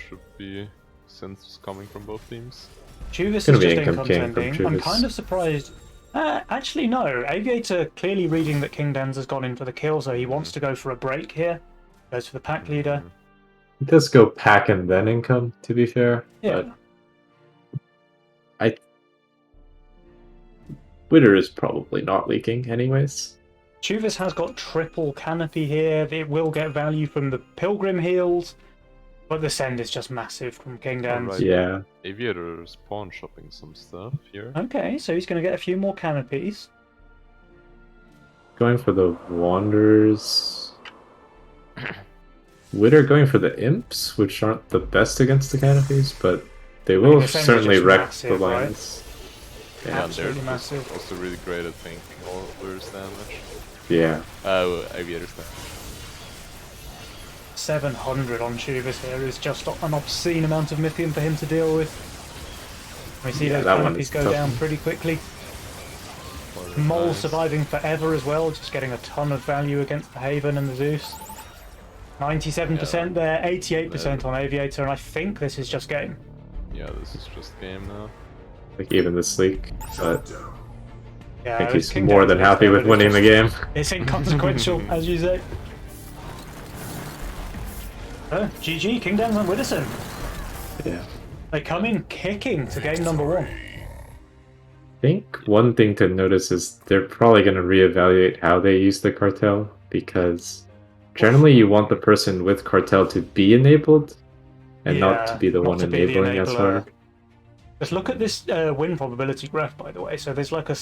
should be sends coming from both teams. Chuvis is just income sending. I'm kind of surprised. Actually, no. Aviator clearly reading that King Dan's has gone in for the kill, so he wants to go for a break here. Goes for the pack leader. He does go pack and then income, to be fair. Yeah. But Witter is probably not leaking anyways. Chuvis has got triple canopy here. It will get value from the Pilgrim heals. But the send is just massive from King Dan's. Right. Yeah. Aviator's pawn shopping some stuff here. Okay, so he's going to get a few more canopies. Going for the Wanderers. Witter going for the Imps, which aren't the best against the canopies, but they will certainly wreck massive, the lines. Right? Yeah, absolutely massive. Also really great at tanking all Witter's damage. Yeah. Aviator's damage. 700 on Chuvis here is just an obscene amount of Mythium for him to deal with. We see Yeah, those that one canopies is go tough. down pretty quickly. Mole surviving forever as well, just getting a ton of value against the Haven and the Zeus. 97% there, 88% on Aviator, and I think this is just game. Yeah, this is just game now. Like even this leak, but Yeah, I think he's King more Dan's than happy with is winning the game. It's inconsequential, as you say. GG, King Dan's and Widdowson. Yeah. They come in kicking to game number 1. I think one thing to notice is they're probably going to reevaluate how they use the cartel, because generally you want the person with cartel to be enabled and not to be the one enabling as hard. Just look at this win probability graph, by the way. So there's like a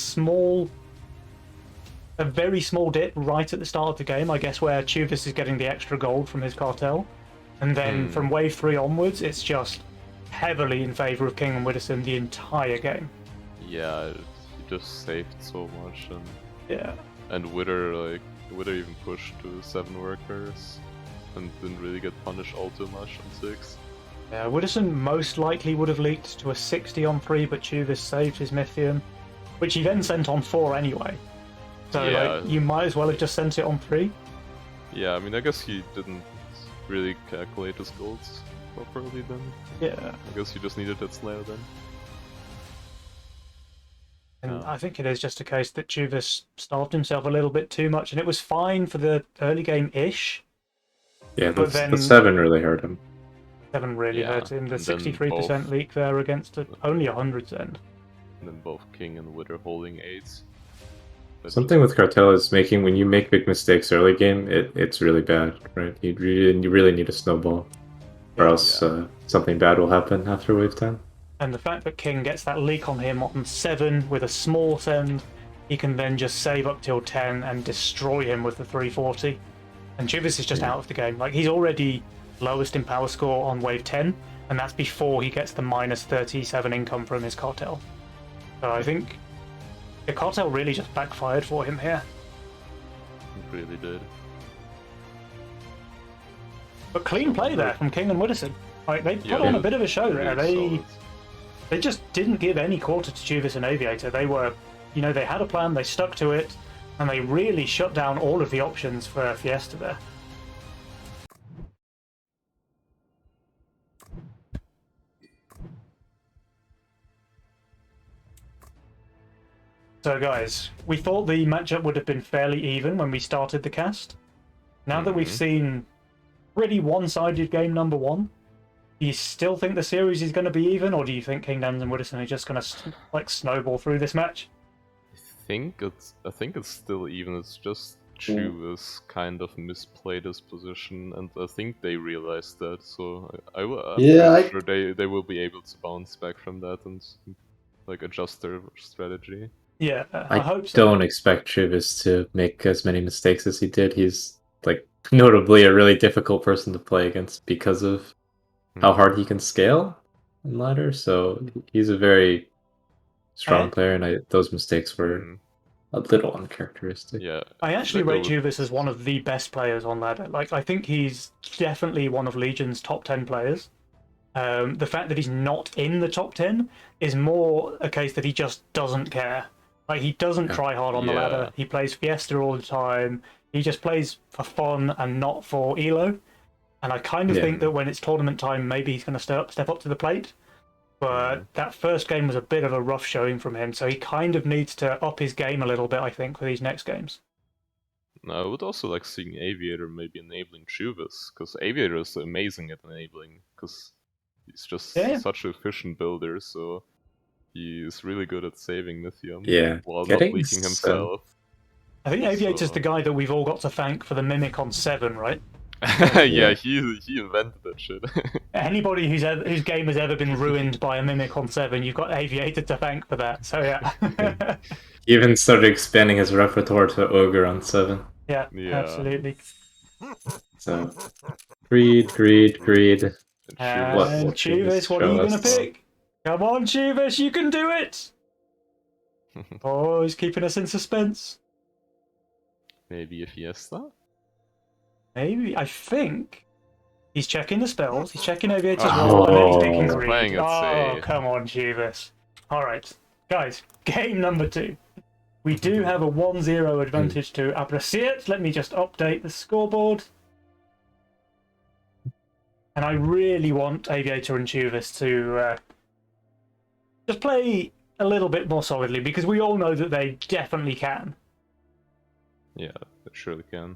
very small dip right at the start of the game, I guess, where Chuvis is getting the extra gold from his cartel. And then from wave 3 onwards, it's just heavily in favor of King and Widdowson the entire game. Yeah, he just saved so much, and yeah, and Wither even pushed to 7 workers, and didn't really get punished all too much on 6. Yeah, Widdowson most likely would have leaked to a 60 on 3, but Chuvis saved his Mythium, which he then sent on 4 anyway. So like, you might as well have just sent it on 3. Yeah, I mean, I guess he didn't really calculate his golds properly then. Yeah. I guess he just needed that Slayer then. And I think it is just a case that Chuvis starved himself a little bit too much, and it was fine for the early game-ish. Yeah, the 7 really hurt him. 7 really hurt him. The 63% leak there against only 100 Zend. And then both King and Wither holding 8s. Something with cartel is when you make big mistakes early game, it's really bad, right? You really need a snowball, or else something bad will happen after wave 10. And the fact that King gets that leak on him on 7 with a small send, he can then just save up till 10 and destroy him with the 340. And Chuvis is just out of the game. Like, he's already lowest in power score on wave 10, and that's before he gets the minus 37 income from his cartel. So I think the cartel really just backfired for him here. It really did. But clean play there from King and Widdowson. Like, they put on a bit of a show there. They just didn't give any quarter to Chuvis and Aviator. They were, they had a plan, they stuck to it, and they really shut down all of the options for Fiesta there. So guys, we thought the matchup would have been fairly even when we started the cast. Now that we've seen pretty one-sided game number 1, do you still think the series is going to be even, or do you think King Dan's and Widdowson are just going to snowball through this match? I think it's still even. It's just Chuvis kind of misplayed his position, and I think they realized that. So I'm pretty sure they will be able to bounce back from that and adjust their strategy. Yeah, I hope so. Don't expect Chuvis to make as many mistakes as he did. He's notably a really difficult person to play against because of how hard he can scale in ladder. So he's a very strong player, and those mistakes were a little uncharacteristic. Yeah, I actually rate Chuvis as one of the best players on ladder. I think he's definitely one of Legion's top 10 players. The fact that he's not in the top 10 is more a case that he just doesn't care. He doesn't try hard on the ladder. He plays Fiesta all the time. He just plays for fun and not for elo. And I kind of think that when it's tournament time, maybe he's going to step up to the plate. But that first game was a bit of a rough showing from him, so he kind of needs to up his game a little bit, I think, for these next games. I would also like seeing Aviator maybe enabling Chuvis, because Aviator is amazing at enabling, because he's just such an efficient builder, so he's really good at saving Mythium while not leaking himself. I think Aviator's the guy that we've all got to thank for the Mimic on 7, right? Yeah, he invented that shit. Anybody whose game has ever been ruined by a Mimic on 7, you've got Aviator to thank for that, so yeah. He even started expanding his repertoire to Ogre on 7. Yeah, absolutely. So, greed. And Chuvis, what are you going to pick? Come on, Chuvis, you can do it! Oh, he's keeping us in suspense. Maybe a Fiesta? Maybe. I think he's checking the spells, he's checking Aviator's wall, and then he's picking greed. Oh, come on, Chuvis. All right, guys, game number 2. We do have a 1-0 advantage to Abrasiet. Let me just update the scoreboard. And I really want Aviator and Tuvis to just play a little bit more solidly, because we all know that they definitely can. Yeah, they surely can.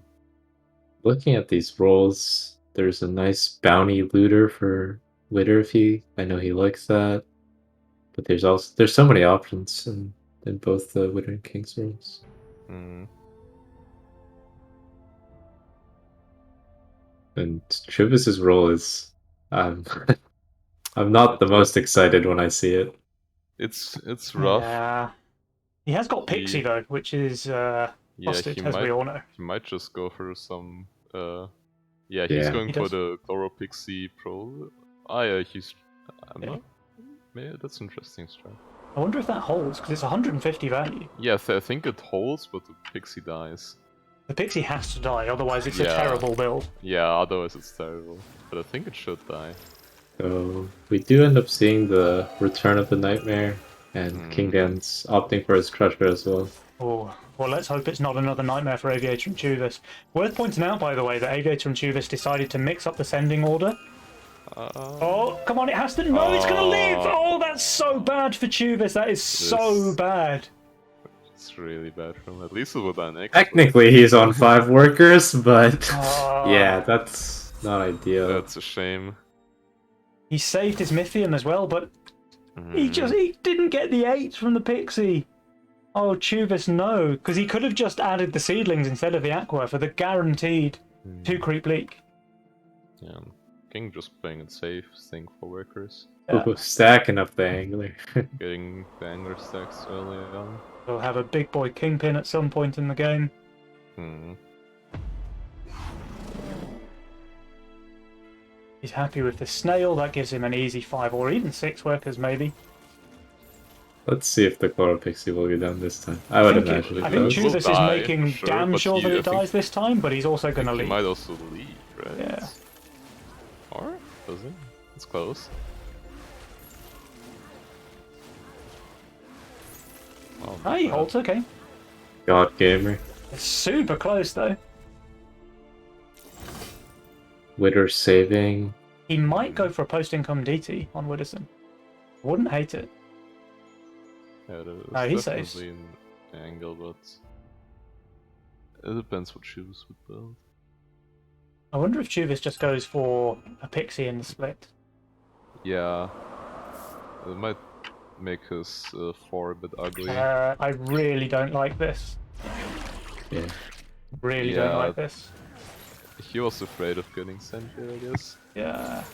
Looking at these rolls, there's a nice bounty looter for Witter if I know he likes that. But there's so many options in both the Witter and King's rolls. Mm. And Chuvis's role is I'm not the most excited when I see it. It's rough. Yeah. He has got Pixie though, which is busted, as we all know. He might just go for some. He's going for the Chloro Pixie Pro. He's. Maybe that's interesting strat. I wonder if that holds, because it's 150 value. Yeah, I think it holds, but the Pixie dies. The Pixie has to die, otherwise it's a terrible build. Yeah, otherwise it's terrible. But I think it should die. So we do end up seeing the return of the Nightmare, and King Dan's opting for his Crusher as well. Oh, well, let's hope it's not another nightmare for Aviator and Tuvis. Worth pointing out, by the way, that Aviator and Tuvis decided to mix up the sending order. Oh, come on, it has to... No, it's going to leave! Oh, that's so bad for Tuvis. That is so bad. It's really bad for him. At least with an X. Technically, he's on 5 workers, but yeah, that's not ideal. That's a shame. He saved his Mythium as well, but he didn't get the 8 from the Pixie. Oh, Tuvis, no, because he could have just added the Seedlings instead of the Aqua for the guaranteed 2 creep leak. Yeah. King just playing it safe, staying for workers. Yeah. Ooh, stacking up the Angler. Getting the Angler stacks early on. We'll have a big boy Kingpin at some point in the game. He's happy with the Snail, that gives him an easy 5 or even 6 workers maybe. Let's see if the Chloro Pixie will get done this time. I would imagine it I think does. Tuvis is making damn sure that it dies this time, but he's also going to leave. He might also leave, right? Yeah. Or does it? It's close. Oh, he holds, okay. God Gamer. It's super close though. Witter saving. He might go for a post-income DT on Widderson. Wouldn't hate it. Yeah, he saves. Definitely an angle, but it depends what Tuvis would build. I wonder if Tuvis just goes for a Pixie in the split. Yeah, it might make his 4 a bit ugly. I really don't like this. Yeah. Really don't like this. He was afraid of getting sent here, I guess. Yeah.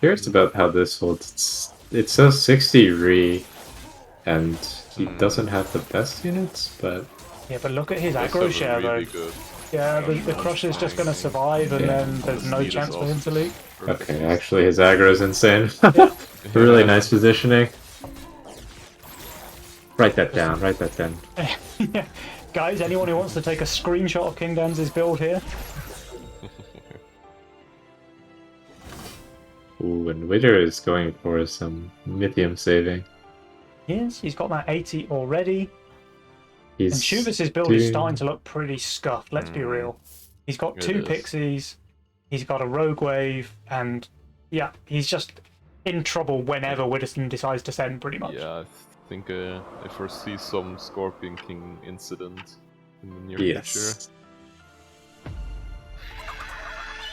Curious about how this holds. It says 60 re, and he doesn't have the best units, but... Yeah, but look at his aggro share really though. Good. Yeah, the Crusher's just going to survive, and then there's no chance for him to leak. Okay, actually his aggro is insane. Really nice positioning. Write that down, write that down. Yeah. Guys, anyone who wants to take a screenshot of King Dan's build here? Ooh, and Witter is going for some Mythium saving. Yes, he's got that 80 already. And Chuvis's build is starting to look pretty scuffed, let's be real. He's got 2 Pixies, he's got a Rogue Wave, and yeah, he's just in trouble whenever Widderson decides to send, pretty much. Yeah, I think I foresee some Scorpion King incident in the near future.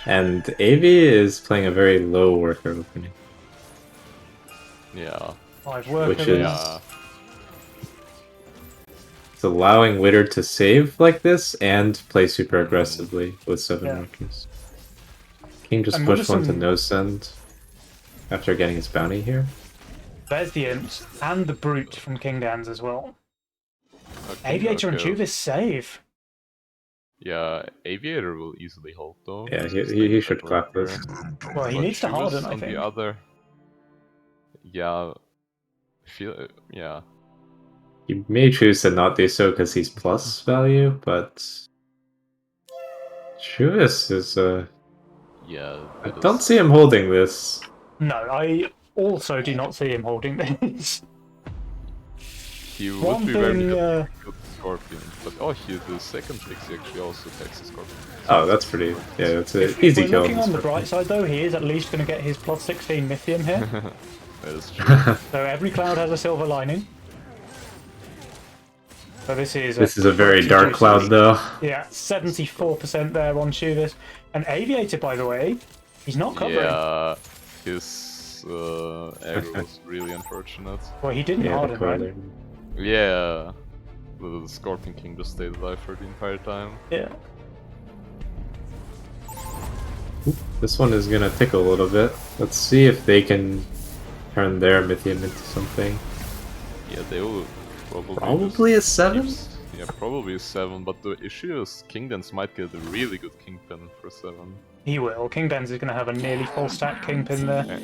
And Avi is playing a very low worker opening. Yeah. 5 workers. Which is... It's allowing Witter to save like this and play super aggressively with 7 workers. King just pushed one to no send after getting his bounty here. There's the Imps and the Brute from King Dan's as well. Aviator and Tuvis save. Yeah, Aviator will easily hold though. Yeah, he should clap this. Well, he needs to harden, I think. The other... Yeah... Yeah. He may choose to not do so because he's plus value, but... Tuvis is Yeah. I don't see him holding this. No, also do not see him holding this. He would One be very thing, good Scorpion, but the second picks he actually also attacks the Scorpion. Oh, that's pretty. Yeah, that's an if easy we're kill. looking on the bright side though, he is at least going to get his plus 16 Mythium here. That is true. So every cloud has a silver lining. So this is a very dark cloud, though. Yeah, 74% there on Chuvis. And Aviator, by the way, he's not covering. Yeah, his aggro was really unfortunate. Well, he didn't harden, right? Yeah, the Scorpion King just stayed alive for the entire time. Yeah. This one is gonna tick a little bit. Let's see if they can turn their Mythium into something. Yeah, they will probably a 7? Yeah, probably a 7, but the issue is Kingdens might get a really good Kingpin for 7. He will. Kingdens is going to have a nearly full stack Kingpin there.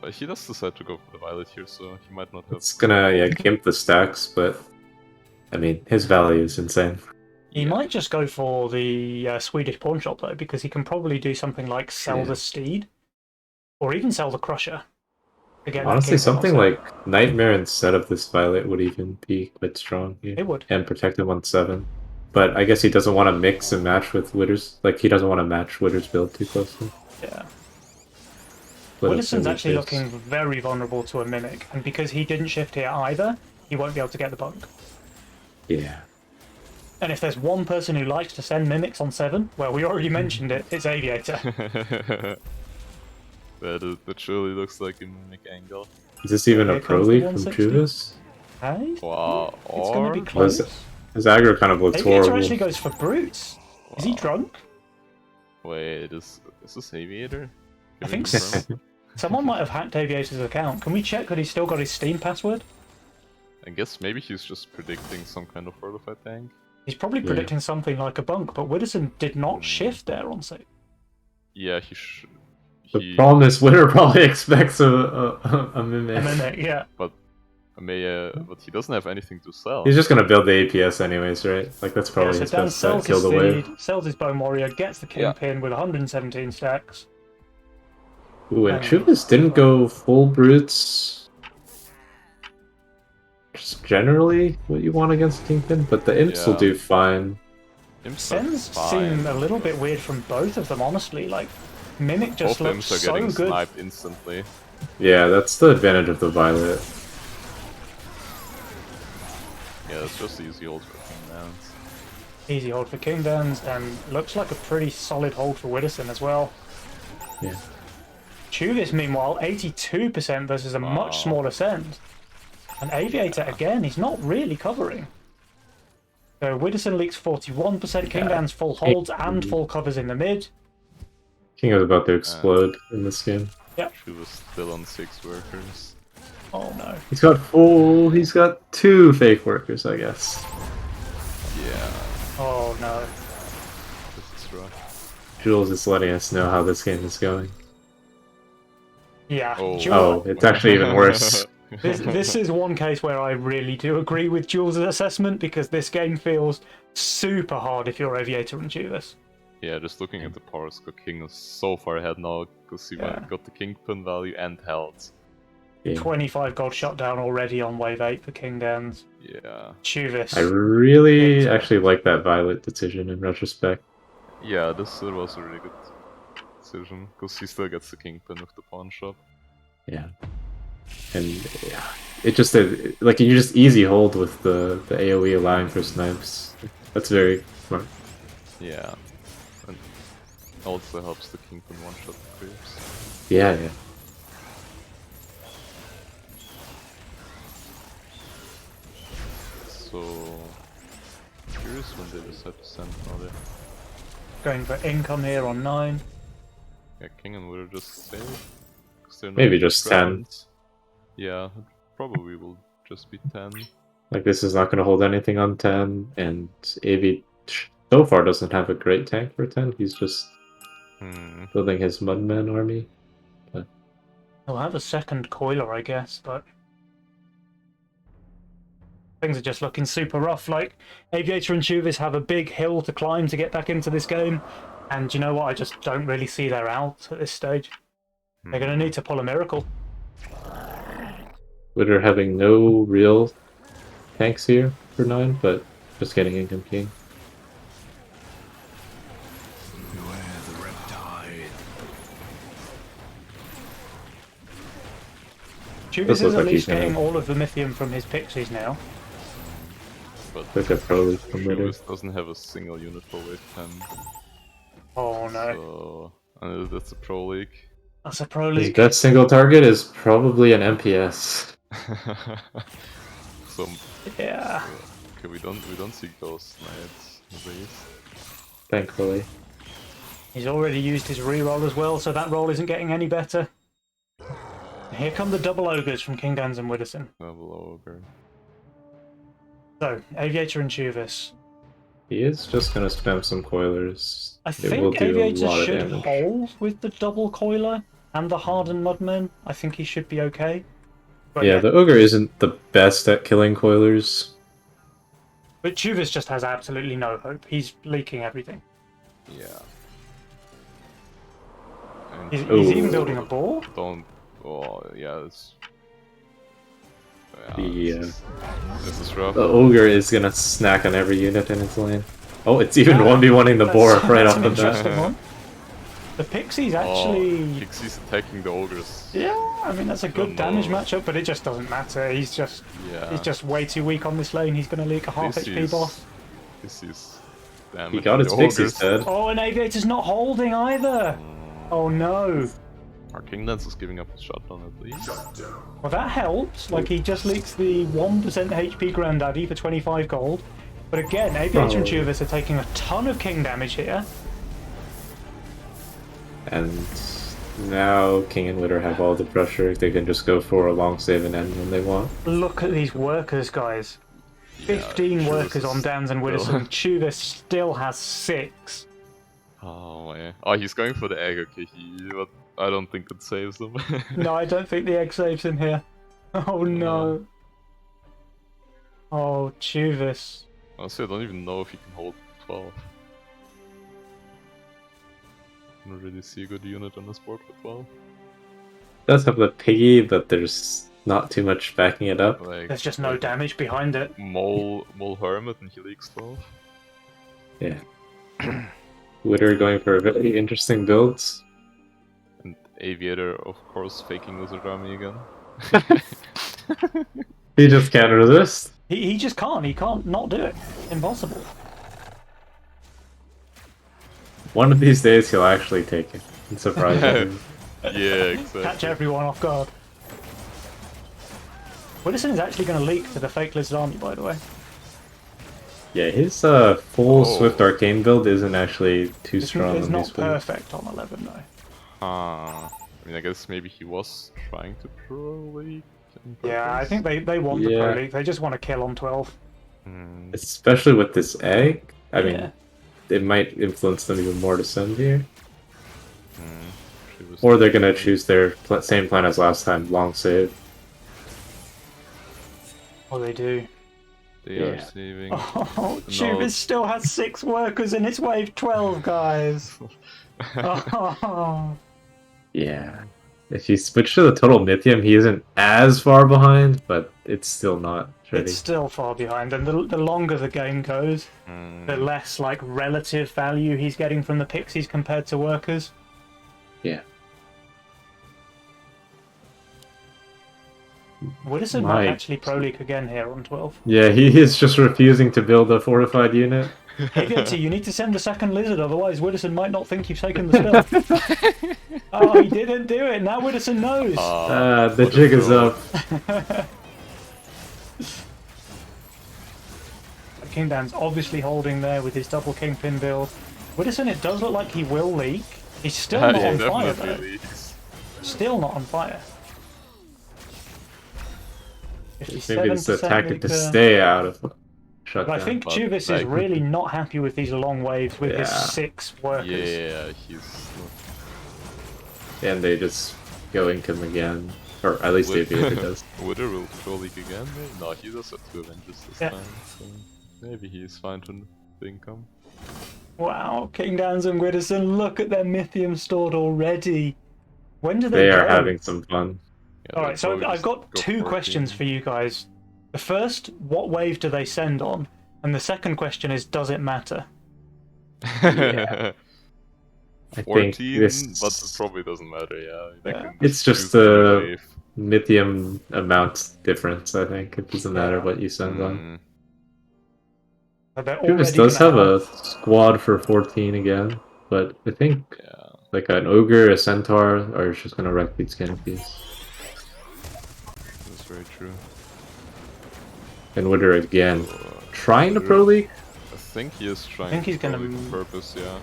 But he does decide to go for the Violet here, so he might not have... It's gonna, gimp the stacks, but... I mean, his value is insane. He might just go for the Swedish pawn shop, though, because he can probably do something like sell the Steed, or even sell the Crusher. Honestly, something like Nightmare instead of this Violet would even be quite strong here. It would. And protect him on 7. But I guess he doesn't want to mix and match with Wither's. Like, he doesn't want to match Wither's build too closely. Yeah. Witterson's actually looking very vulnerable to a Mimic, and because he didn't shift here either, he won't be able to get the bunk. Yeah. And if there's one person who likes to send Mimics on 7, well, we already mentioned it, it's Aviator. That surely looks like a Mimic angle. Is this even a pro lead from Chuvis? Hey? Wow. It's going to be close. His aggro kind of looks Aviator horrible. actually goes for Brutes. Wow. Is he drunk? Wait, is this Aviator? I think so. Someone might have hacked Aviator's account. Can we check that he's still got his Steam password? I guess maybe he's just predicting some kind of fortified tank. He's probably predicting something like a bunk, but Widderson did not shift there on save. Yeah, The problem is Winter probably expects a Mimic. A Mimic, yeah. But he doesn't have anything to sell. He's just gonna build the APS anyways, right? Like, that's probably his best bet. Kill the wave. Sells his Bone Warrior, gets the Kingpin with 117 stacks. Ooh, and Chuvis didn't go full Brutes. Just generally what you want against Kingpin, but the Imps will do fine. Sens seem a little bit weird from both of them, honestly. Like, Mimic just both looks Imps are getting so good. sniped instantly. Yeah, that's the advantage of the Violet. Yeah, that's just easy hold for Kingdens. Easy hold for Kingdens, and looks like a pretty solid hold for Widderson as well. Yeah. Chuvis, meanwhile, 82% versus a much smaller send. And Aviator, again, he's not really covering. So Widderson leaks 41%, Kingdens full holds and full covers in the mid. King was about to explode in this game. Yeah. She was still on 6 workers. Oh no. He's got 2 fake workers, I guess. Yeah. Oh no. This is rough. Jules is letting us know how this game is going. Yeah. Oh, it's actually even worse. This is one case where I really do agree with Jules' assessment, because this game feels super hard if you're Aviator and Chuvis. Yeah, just looking at the power score, King is so far ahead now because he got the Kingpin value and health. Yeah. 25 gold shot down already on wave 8 for Kingdens. Yeah. Chuvis. I really actually like that Violet decision in retrospect. Yeah, this was a really good decision because he still gets the Kingpin with the pawn shop. Yeah. And it just like you just easy hold with the AoE allowing for snipes. That's very smart. Yeah. And also helps the Kingpin one-shot the creeps. Yeah, yeah. So curious when they decide to send now there. Going for income here on 9. Yeah, King and Widow just stay. Maybe just 10. Yeah, probably will just be 10. Like, this is not going to hold anything on 10, and AV so far doesn't have a great tank for 10. He's just building his Mudman army. But He'll have a second Coiler, I guess, but things are just looking super rough. Like, Aviator and Chuvis have a big hill to climb to get back into this game, and you know what? I just don't really see their out at this stage. They're going to need to pull a miracle. Witter having no real tanks here for 9, but just getting income king. Beware the riptide. Chubis This is looks at like least he's gonna- getting all of the Mythium from his pixies now. But Look at Pro League from Witter. Chubis doesn't have a single unit for wave 10. Oh no. So, that's a pro league. That's a pro His league. best single target is probably an MPS. So, Yeah. okay, we don't see ghost knights at least. Thankfully. He's already used his reroll as well, so that roll isn't getting any better. Here come the double ogres from King Dans and Widdowson. Double ogre. So, Aviator and Chubis. He is just gonna spam some coilers. I It will think do a Aviator lot of should damage. hold with the double coiler and the hardened mudmen. I think he should be okay. But Yeah, the ogre isn't the best at killing coilers. But Chubis just has absolutely no hope. He's leaking everything. Yeah. And He's even Ooh. building a board. don't. Oh yeah, it's. The, this is rough. The ogre is gonna snack on every unit in its lane. Oh, it's even Yeah, 1v1ing the boar right that's off an the interesting bat. one. The Pixies actually... Oh, Pixie's attacking the ogres. Yeah, I mean that's a good Don't damage know. matchup, but it just doesn't matter. He's just way too weak on this lane. He's going to leak a half This HP is- boss. This is. Damn He it, got the his pixies ogres. dead. Oh, and Aviator's not holding either. Oh no. Our King Dance is giving up his shotgun at least. Well, that helps. Like he just leaks the 1% HP Granddaddy for 25 gold. But again, Aviator and Oh. Chubis are taking a ton of king damage here. And now King and Witter have all the pressure. They can just go for a long save and end when they want. Look at these workers, guys. 15 Chubis workers on is Dans and still- Widdowson. Chubis still has 6. Oh yeah. Oh, he's going for the egg. Okay, but I don't think it saves them. No, I don't think the egg saves him here. Oh no. Oh, Chubis. Honestly, I don't even know if he can hold 12. I don't really see a good unit on this board for 12. Does have the piggy, but there's not too much backing it up. Like, There's just no like damage behind it. Mole Hermit and he leaks 12. Yeah. Witter going for a very interesting build. And Aviator, of course, faking Wizard Army again. He just can't resist. He just can't. He can't not do it. Impossible. One of these days he'll actually take it and surprise everyone. Yeah, exactly. Catch everyone off guard. Widdowson is actually going to leak to the fake Lizard Army, by the way. Yeah, his full Oh. Swift Arcane build isn't actually too It's, strong it's on not these builds. perfect on 11, though. I mean, I guess maybe he was trying to pro league. on Yeah, I purpose. think they want the Yeah. Pro League. They just want to kill on 12. Hmm. Especially with this egg. I mean, Yeah. it might influence them even more to send here. She was- Or they're gonna choose their same plan as last time, long save. Oh, they do. They are Yeah. saving. Oh, Chubis still has 6 workers in its wave 12, guys. Oh. Yeah. If you switch to the total Mythium, he isn't as far behind, but it's still not ready. It's still far behind, and the longer the game goes, the less like relative value he's getting from the Pixies compared to workers. Yeah. Widdowson Might. might actually pro league again here on 12. Yeah, he is just refusing to build a fortified unit. Aviator, you need to send a second lizard, otherwise Widdowson might not think you've taken the spell. Oh, he didn't do it. Now Widdowson knows. The what a jig is throw. up. King Dan's obviously holding there with his double kingpin build. Widdowson, it does look like he will leak. He's still not Yeah, on fire definitely though. leaks. Still not on fire. Maybe it's a 57% tactic to leaker. stay out of But shutdown. I think But, Chubis is like- really not happy with these long waves with his Yeah. 6 workers. Yeah, he's And they just go income again. Or at least Wid- Aviator does. Wither will pro league again, maybe? No, he does have 2 Avengers this Yeah. time, so maybe he's fine to the income. Wow, King Dans and Widdowson, look at their Mythium stored already. When do they They go? are having some fun. Yeah, All they'll right, so probably I've just got go 2 14. questions for you guys. The first, what wave do they send on? And the second question is, does it matter? Yeah. I think 14, this... but it probably doesn't matter, yeah. They Yeah. can It's choose just any a wave. lithium amount difference, I think. It doesn't matter Yeah. what you send on. Mm, But they're Chubis already does gonna have a squad for 14 again, but I think yeah, like an ogre, a centaur are just gonna wreck these canopies. that's very true. And Wither again. So, Trying to Wither- Pro League? I think he is trying think he's to gonna probably on purpose, yeah.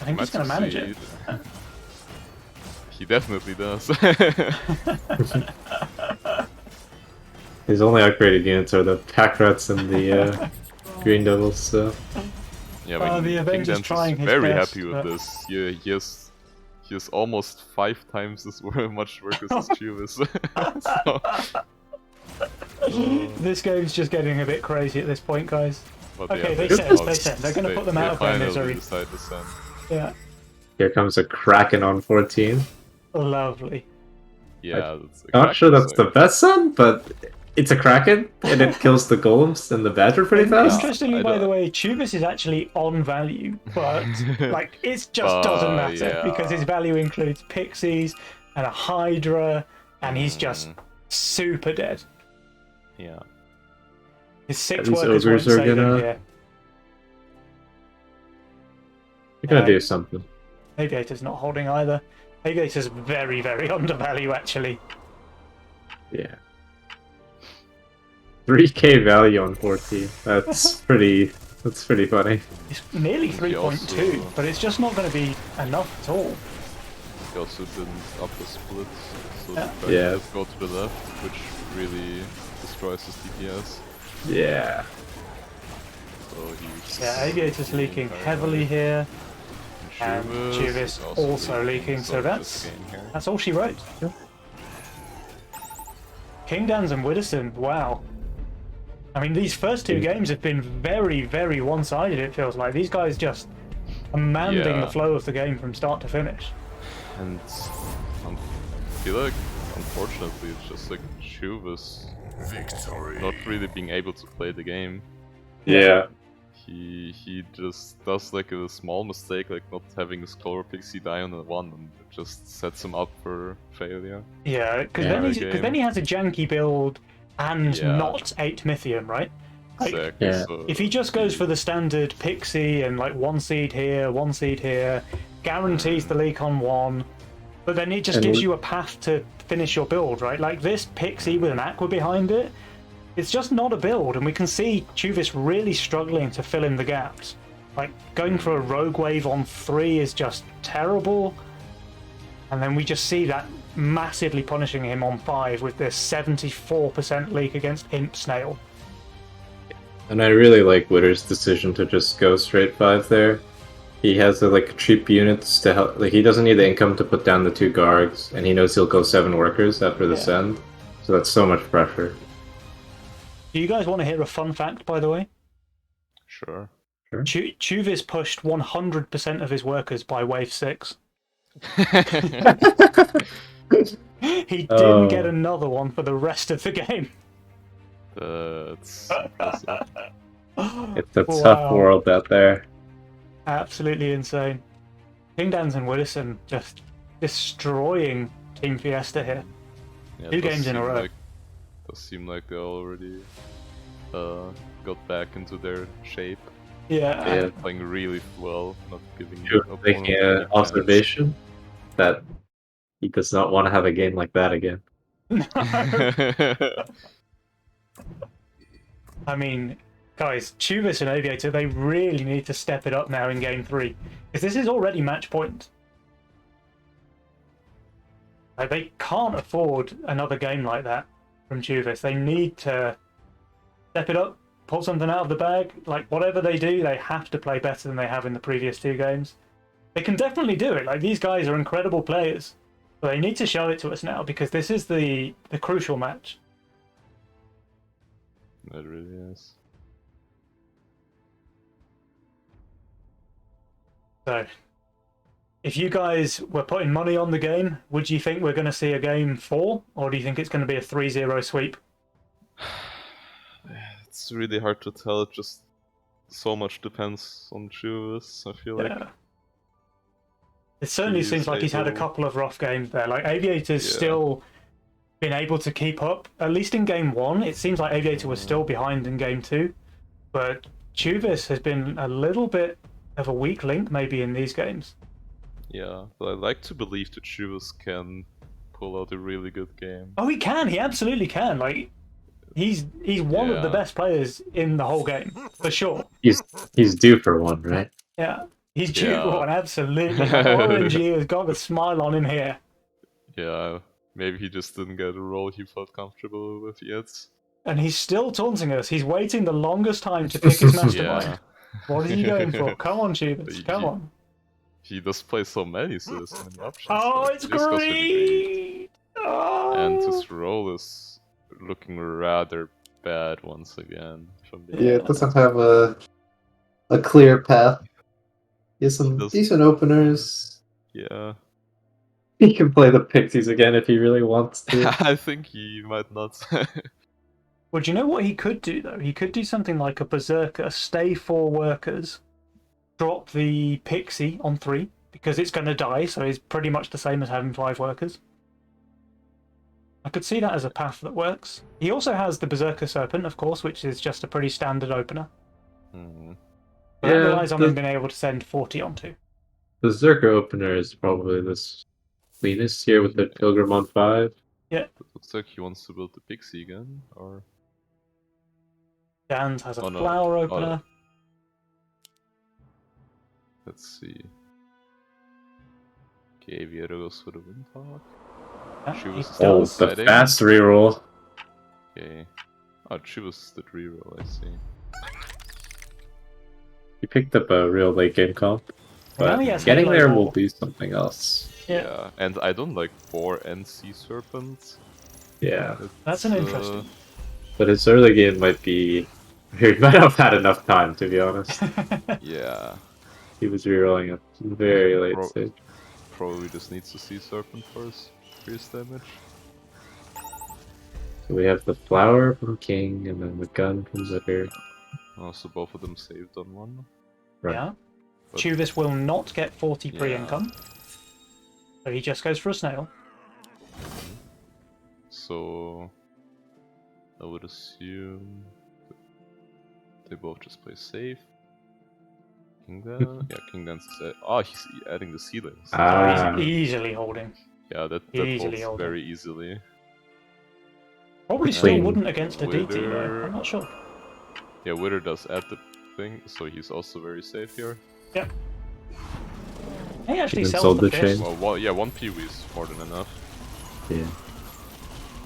I think he's gonna manage it. He definitely does. His only upgraded units are the pack rats and the green devils, so... Yeah, I mean, the King Avenger's Dance trying is his very best, happy with but- this. He has almost 5 times as much workers as Chubis. This game's just getting a bit crazy at this point, guys. But Okay, yeah, they send. They're gonna put them out of their finally misery. decide to send. Yeah, Here comes a Kraken on 14. lovely. Yeah, that's Not sure that's exactly the best son, but it's a Kraken, and it kills the golems and the badger pretty fast. Interestingly, I by don't- the way, Chubis is actually on value, but like it just doesn't matter yeah. because his value includes pixies and a hydra, and he's just super dead. Yeah. His 6 These workers won't ogres are save him gonna- here. You're gonna do something. Aviator's not holding either. Aviator's very, very undervalue actually. Yeah. 3k value on 14. That's pretty funny. It's nearly He 3.2, also- but it's just not going to be enough at all. He also didn't up the split, so Yeah. the fact Yeah. does go to the left, which really destroys his DPS. Yeah. So he's Yeah, Aviator's leaking very heavily here, and Chubis Chubis is also leaking, so just that's gain here. that's all she wrote. King Dans and Widdowson, wow. I mean, these first 2 games have been very, very one-sided, it feels like. These guys just commanding Yeah. the flow of the game from start to finish. And I feel like, unfortunately, it's just like Chubis Victory. not really being able to play the game. Yeah. He just does like a small mistake, like not having his Clover Pixie die on the 1, and it just sets him up for failure. Yeah, because Yeah. then he has a janky build and Yeah. not 8 Mythium, right? Like, Exactly. Yeah. So if he just goes for the standard Pixie and like 1 seed here, 1 seed here, guarantees the leak on 1, but then it just And gives we- you a path to finish your build, right? Like this Pixie with an Aqua behind it, it's just not a build, and we can see Chubis really struggling to fill in the gaps. Like going for a Rogue Wave on 3 is just terrible, and then we just see that massively punishing him on 5 with this 74% leak against Imp Snail. And I really like Witter's decision to just go straight 5 there. He has like cheap units to help. Like he doesn't need the income to put down the 2 guards, and he knows he'll go 7 workers after the Yeah. send. So that's so much pressure. Do you guys want to hear a fun fact, by the way? sure. Chuvis pushed 100% of his workers by wave 6. He didn't get another one for the rest of the game. That's impressive. It's a Wow. tough world out there. Absolutely insane. King Dans and Widdowson just destroying Team Fiesta here. Yeah, 2 it does games in a seem row. Does seem like they already got back into their shape. Yeah. Yeah. Playing really well, not giving You're opponent making any an chance. observation that he does not want to have a game like that again. I mean, guys, Chubis and Aviator, they really need to step it up now in game 3. Because this is already match point. Like, they can't afford another game like that from Chubis. They need to step it up, pull something out of the bag. Like, whatever they do, they have to play better than they have in the previous 2 games. They can definitely do it. Like, these guys are incredible players. But they need to show it to us now, because this is the crucial match. It really is. So, If you guys were putting money on the game, would you think we're going to see a game 4, or do you think it's going to be a 3-0 sweep? It's really hard to tell. It just so much depends on Chuvas, I feel like. It certainly seems like he's had a couple of rough games there. Like, Aviator's still been able to keep up. At least in game 1, it seems like Aviator was still behind in game 2. But Chuvas has been a little bit of a weak link, maybe, in these games. Yeah, but I like to believe that Chuvas can pull out a really good game. Oh, he can. He absolutely can. Like, he's one of the best players in the whole game, for sure. He's due for one, right? Yeah, he's due for one, absolutely. Orangey has got a smile on him here. Yeah, maybe he just didn't get a role he felt comfortable with yet. And he's still taunting us. He's waiting the longest time to pick his mastermind. What is he going for? Come on, Chubas, come on. He does play so many, so there's so many options. Oh, it's great! Oh. And his role is looking rather bad once again. Yeah, it doesn't have a clear path. He has some decent openers. Yeah. He can play the Pixies again if he really wants to. I think he might not. Well, do you know what he could do, though? He could do something like a Berserker, stay 4 workers, drop the Pixie on 3, because it's going to die, so it's pretty much the same as having 5 workers. I could see that as a path that works. He also has the Berserker Serpent, of course, which is just a pretty standard opener. But that relies on him being able to send 40 onto. Berserker opener is probably the cleanest here with the Pilgrim on 5. Yeah. It looks like he wants to build the Pixie again, or... Dan's has a flower opener. Let's see. Okay, Aviator goes for the Windhawk. The fast reroll. Okay. Oh, Chivas did reroll, I see. He picked up a real late game comp. But getting there will be something else. Yeah, and I don't like Boar and Sea Serpent. Yeah. That's an interesting. But his early game might be... He might have had enough time, to be honest. Yeah. He was rerolling at very late stage. Probably just needs to Sea Serpent for his increased damage. So we have the flower from King, and then the gun from Litter. Oh, so both of them saved on one. Right. Yeah. Chuvas will not get 40 pre-income. So he just goes for a snail. So... I would assume... They both just play safe. King Dan? Yeah, King Dan's is... Oh, he's adding the ceilings. So he's easily holding. Yeah, that holds very easily. Probably still wouldn't against a DT though, I'm not sure. Yeah, Wither does add the thing, so he's also very safe here. Yep. He actually sells the fish. Well, yeah, 1 Pee-wee is more than enough. Yeah.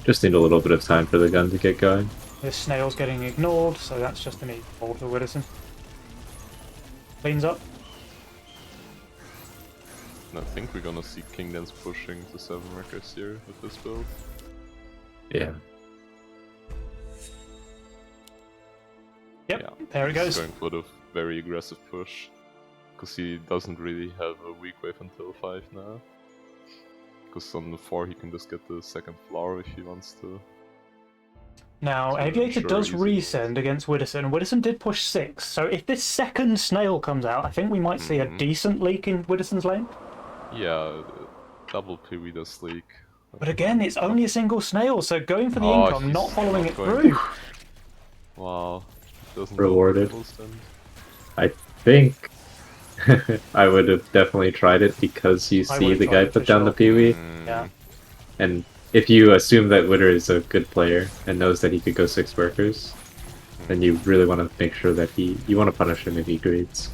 Just need a little bit of time for the gun to get going. This snail's getting ignored, so that's just an easy hold for Widdowson. Cleans up. And I think we're gonna see King Dan's pushing the 7 records here with this build. Yeah. Yep, there it goes. He's going for the very aggressive push. Because he doesn't really have a weak wave until 5 now. Because on the 4 he can just get the second flower if he wants to. Now, so Aviator does resend against Widdowson. Widdowson did push 6, so if this second snail comes out, I think we might see a decent leak in Widdowson's lane. Yeah, double Pee-wee does leak. But again, it's only a single snail, so going for the income, not following it through. Wow. Rewarded. I think I would have definitely tried it because you see the guy put down the Pee-wee. Yeah. And if you assume that Witter is a good player and knows that he could go 6 workers, then you really want to make sure that you want to punish him if he greeds.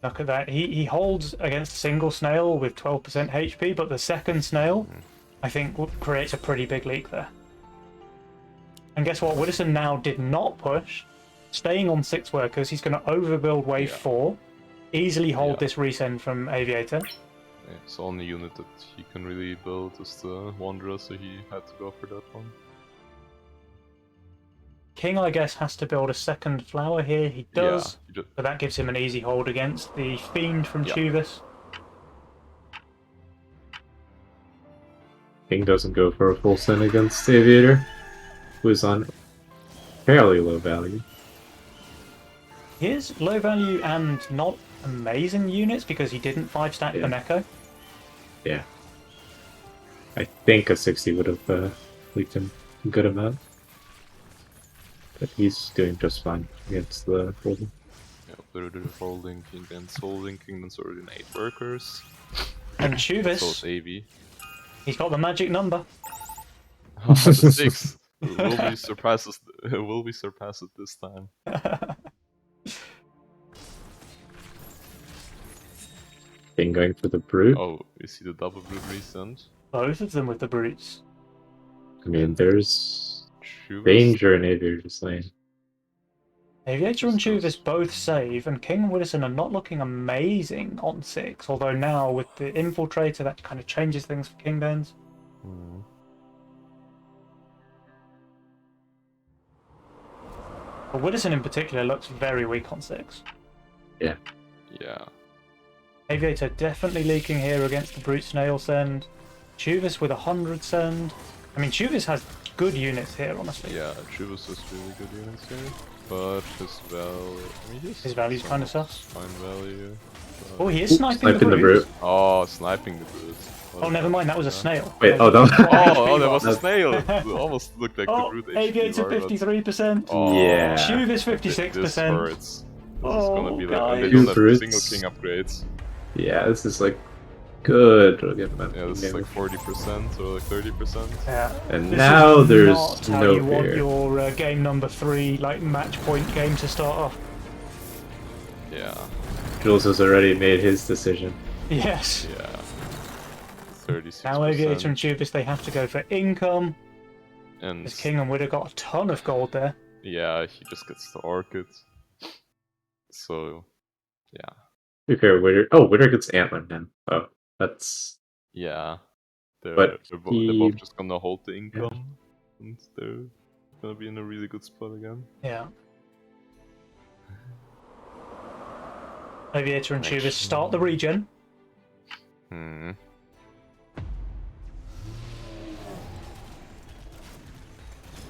Look at that. He holds against a single snail with 12% HP, but the second snail, I think, creates a pretty big leak there. And guess what? Widdowson now did not push. Staying on 6 workers, he's going to overbuild wave 4. Easily hold this resend from Aviator. Yeah, it's the only unit that he can really build is the Wanderer, so he had to go for that one. King, I guess, has to build a second flower here. He does, but that gives him an easy hold against the Fiend from Chuvas. King doesn't go for a full send against Aviator, who is on fairly low value. He is low value and not amazing units because he didn't 5-stack the Neko. Yeah. I think a 60 would have leaked him a good amount. But he's doing just fine against the Golden. Yeah, Blue holding, Kingdens holding, Kingdens already in 8 workers. And So it's Chubis, AV. he's got the magic number. Oh, the 6 will be surpassed this time. King going for the Brute. Oh, you see the double Brute recent. Both of them with the brutes. I mean, there's Chubis. danger in Aviator's lane. Aviator and Chubis both save, and King and Widdowson are not looking amazing on 6, although now with the Infiltrator that kind of changes things for Kingdens. Hmm. But Widdowson in particular looks very weak on 6. Yeah. Yeah. Aviator definitely leaking here against the Brute Snail send. Chubis with 100 send. I mean, Chubis has good units here, honestly. Yeah, Chubis has really good units here. But his value... I mean, His value's kind of sus. Fine value. Oh, he is sniping Sniping the the Brute. Brute. Oh, sniping the Brute. Oh, never mind, that was a snail. Wait, oh, no. Oh, that was a snail! It almost looked like the Brute HP Aviator bar, but- 53%. Oh, Yeah. Chubis This 56%. hurts. This is gonna be like... guys. And they don't have Brutes. single king upgrades. Yeah, this is like good. Yeah, this is like 40% or like 30%. Yeah. And This now is there's not how no you want fear. your game number 3 like match point game to start off. Yeah. Jules has already made his decision. Yes. Yeah. 36%. Now Aviator and Chubis, they have to go for income. And Because King and Widow got a ton of gold there. yeah, he just gets the Orchid. So, yeah. To be fair, Witter gets Antler now. Oh, that's... Yeah. They're, But they're he- both just gonna hold the income. And they're gonna be in a really good spot again. Yeah. Aviator and Chubis start the regen. Hmm.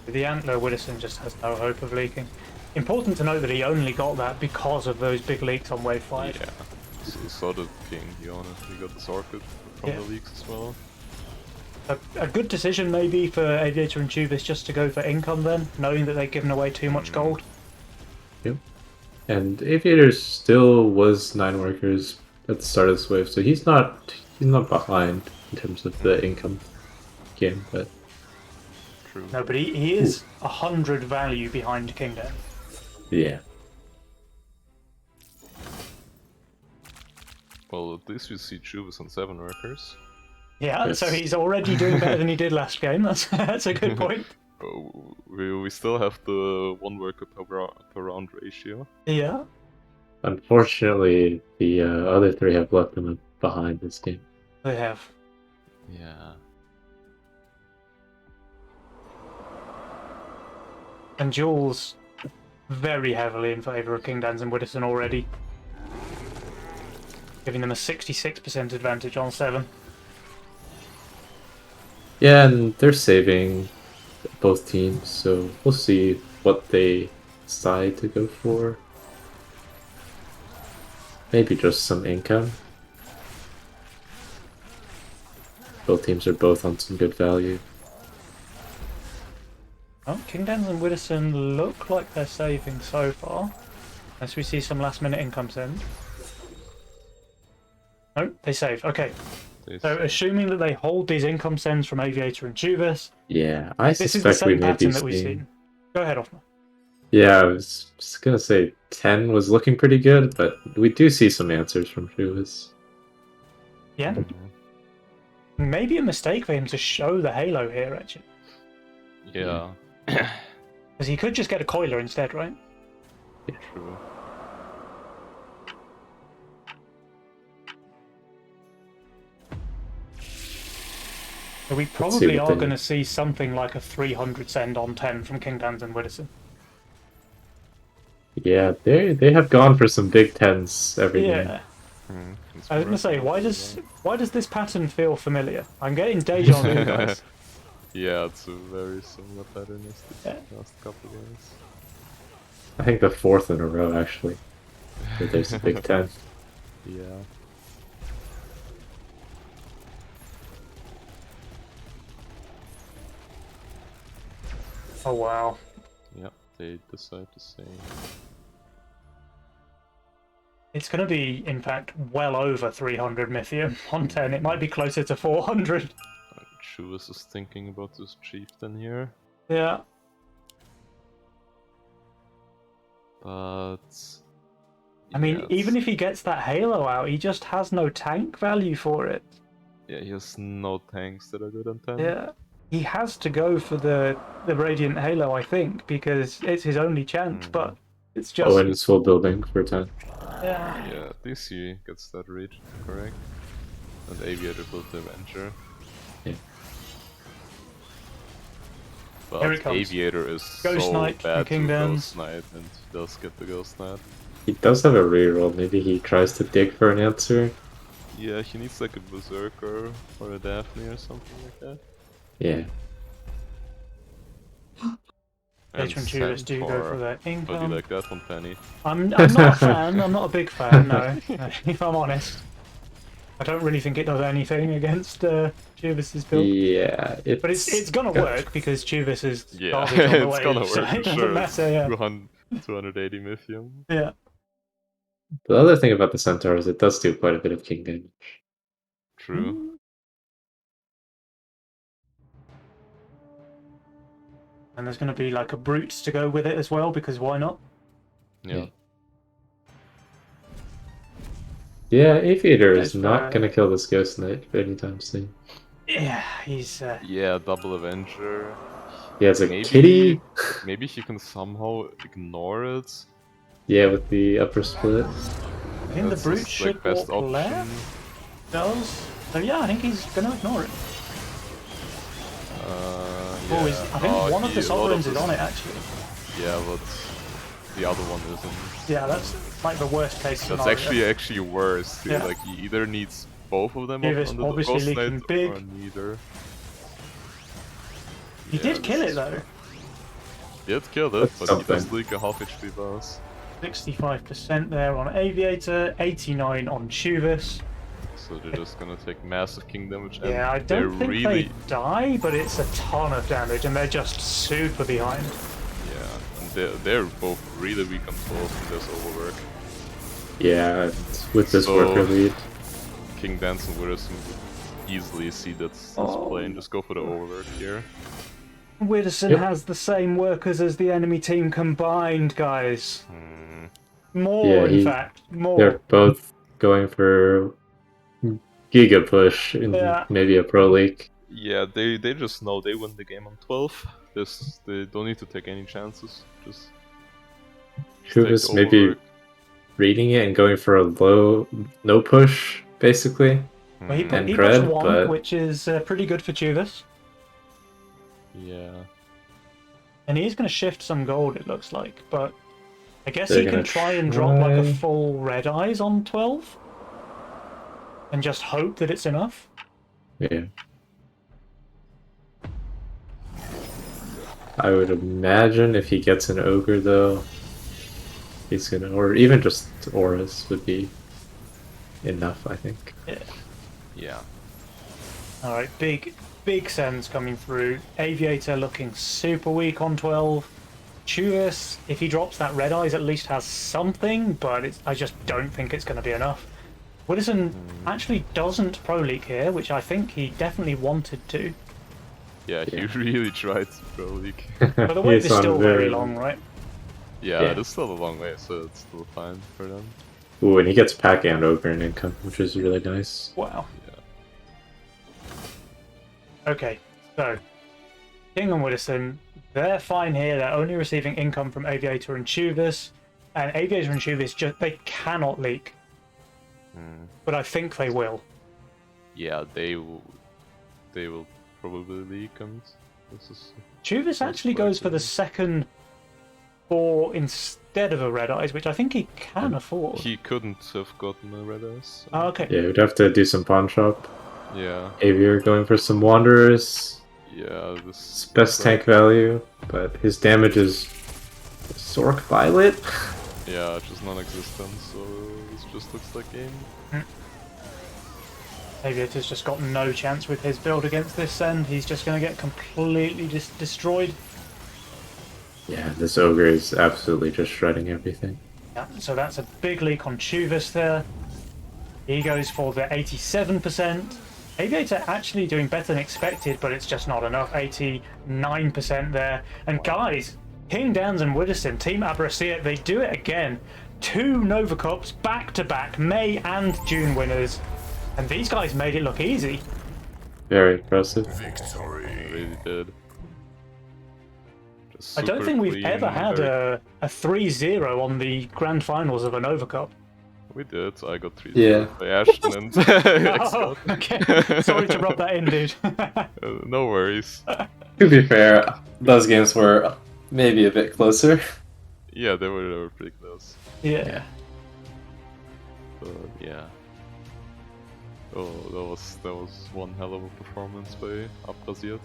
The Antler, Widdowson just has no hope of leaking. Important to note that he only got that because of those big leaks on wave 5. Yeah. So did King, he honestly got this Orchid from Yeah. the leaks as well. A good decision maybe for Aviator and Chubis just to go for income then, knowing that they've given away too much gold. Yep. And Aviator still was 9 workers at the start of this wave, so he's not behind in terms of the income game, but True. No, but he is 100 value behind Kingdom. yeah. Well, at least we see Chubis on 7 workers. Yeah, Yes. so he's already doing better than he did last game. That's a good point. Oh, we still have the 1 worker per round ratio. Yeah. Unfortunately, the other 3 have left them behind this game. They have. Yeah. And Jules very heavily in favour of King Dans and Widdowson already. Giving them a 66% advantage on 7. Yeah, and they're saving both teams, so we'll see what they decide to go for. Maybe just some income. Both teams are both on some good value. Well, King Dans and Widdowson look like they're saving so far. Unless we see some last minute income send. No, they saved. Okay. So assuming that they hold these income sends from Aviator and Chubis, Yeah, I this is the suspect we same may be pattern that we've seeing... seen. Go ahead, Ofma. Yeah, I was just gonna say 10 was looking pretty good, but we do see some answers from Chubis. Yeah. Maybe a mistake for him to show the halo here, actually. Yeah. Because he could just get a coiler instead, right? True. So we see probably what are they going to need. see something like a 300 send on 10 from King Dans and Widdowson. Yeah, they have gone for some big 10s every game. Yeah. I was gonna say, why does this pattern feel familiar? I'm getting deja vu, guys. Yeah, it's a very similar pattern as the last couple games. I think the 4th in a row, actually. That there's a Big Ten. Yeah. Oh wow. Yeah, they decide the same. It's going to be, in fact, well over 300 Mythium on 10. It might be closer to 400. Chuvas is thinking about this chieftain here. Yeah. But... I mean, even if he gets that Halo out, he just has no tank value for it. Yeah, he has no tanks that are good on 10. Yeah. He has to go for the Radiant Halo, I think, because it's his only chance, but it's just... Oh, and it's full building for 10. Yeah. Yeah, DC gets that read, correct. And Aviator built the Avenger. Yeah. But Here it comes. Aviator is Ghost so Knight bad from to Kingdom. Ghost Knight and does get the Ghost Knight. He does have a reroll. Maybe he tries to dig for an answer. Yeah, he needs like a Berserker or a Daphne or something like that. Yeah. Patron and Chuvas do go for their How do you income. like that one, Penny? I'm not a fan. I'm not a big fan, no. If I'm honest. I don't really think it does anything against Chuvas' build. Yeah, But it's gonna work because Chuvas is Yeah, garbage on the it's way, gonna work so for it doesn't sure. matter, yeah. 280 Mythium. Yeah. The other thing about the Centaur is it does do quite a bit of king damage. True. And there's gonna be like a brute to go with it as well, because why not? Yeah. Yeah, Aviator is That's not right. gonna kill this Ghost Knight anytime soon. Yeah, he's Yeah, double Avenger. He has a kitty. Maybe he can somehow ignore it. Yeah, with the upper split. I think That's the brute his, should like, best walk option. left. Does. So yeah, I think he's gonna ignore it. Yeah. Oh, I think one of the sovereigns is on it it. actually. Yeah, but the other one isn't. Yeah, that's like the worst case That's scenario. actually worse. Too. Yeah. Like he either needs both of them Davis on the obviously Ghost leaking Knight big. or neither. He Yeah, did kill this it is- though. He did kill it, That's but he does something. leak a half HP boss. 65% there on Aviator, 89 on Chuvas. So they're just gonna take massive king damage. And Yeah, I they're don't think really, they die, but it's a ton of damage, and they're just super behind. yeah, and they're both really weak on both in this overwork. Yeah, and with this So- worker lead. King Dance and Widdowson would easily see this play and just go for the overwork here. Widdowson Yep. has the same workers as the enemy team combined, guys. More, Yeah, in fact. More. They're both going for Giga Push in Yeah. maybe a Pro League. Yeah, they just know they win the game on 12. They don't need to take any chances. Just take Chuvas the maybe overwork. reading it and going for a low, no push, basically. Well, he And pushed Dread, one, but- which is pretty good for Chuvas. Yeah. And he's going to shift some gold, it looks like. But I guess They're he can gonna try and drop like a try. full red eyes on 12. And just hope that it's enough. Yeah. I would imagine if he gets an ogre though, he's gonna, or even just auras would be enough, I think. Yeah. Alright, big sends coming through. Aviator looking super weak on 12. Chuvas, if he drops that red eyes, at least has something, but I just don't think it's going to be enough. Widdowson actually doesn't pro leak here, which I think he definitely wanted to. Yeah, he really tried to pro league. But the wait He's is on still very long, right? Yeah, Yeah. it is still a long way, so it's still fine for them. Ooh, and he gets pack and ogre in income, which is really nice. Wow. Yeah. Okay, so King and Widdowson, they're fine here. They're only receiving income from Aviator and Chuvas, and Aviator and Chuvas just they cannot leak. But I think they will. Yeah, they will probably leak, and this is Chuvas actually goes for the second 4 in instead of a Red Eyes, which I think he can afford. He couldn't have gotten a Red Eyes. Oh, okay. Yeah, we'd have to do some pawn shop. Yeah. Avier going for some Wanderers. Yeah, this It's best tank value, but his damage is Sork Violet. Yeah, just non-existent, so this just looks like game. Aviator's just got no chance with his build against this end. He's just going to get completely destroyed. Yeah, this ogre is absolutely just shredding everything. Yeah, so that's a big leak on Chuvas there. He goes for the 87%. Aviator actually doing better than expected, but it's just not enough. 89% there. And guys, King Dans and Widdowson, Team Abrasia, they do it again. 2 Nova Cups back-to-back, May and June winners. And these guys made it look easy. Very impressive. Victory. They really did. I don't think we've ever had a 3-0 on the grand finals of a Nova Cup. We did. I got 3 Yeah. by Ashton and Oh, okay. Sorry to rub that in, dude. No worries. To be fair, those games were maybe a bit closer. Yeah, they were pretty close. Yeah. But yeah. Oh, that was one hell of a performance by Abrasiert.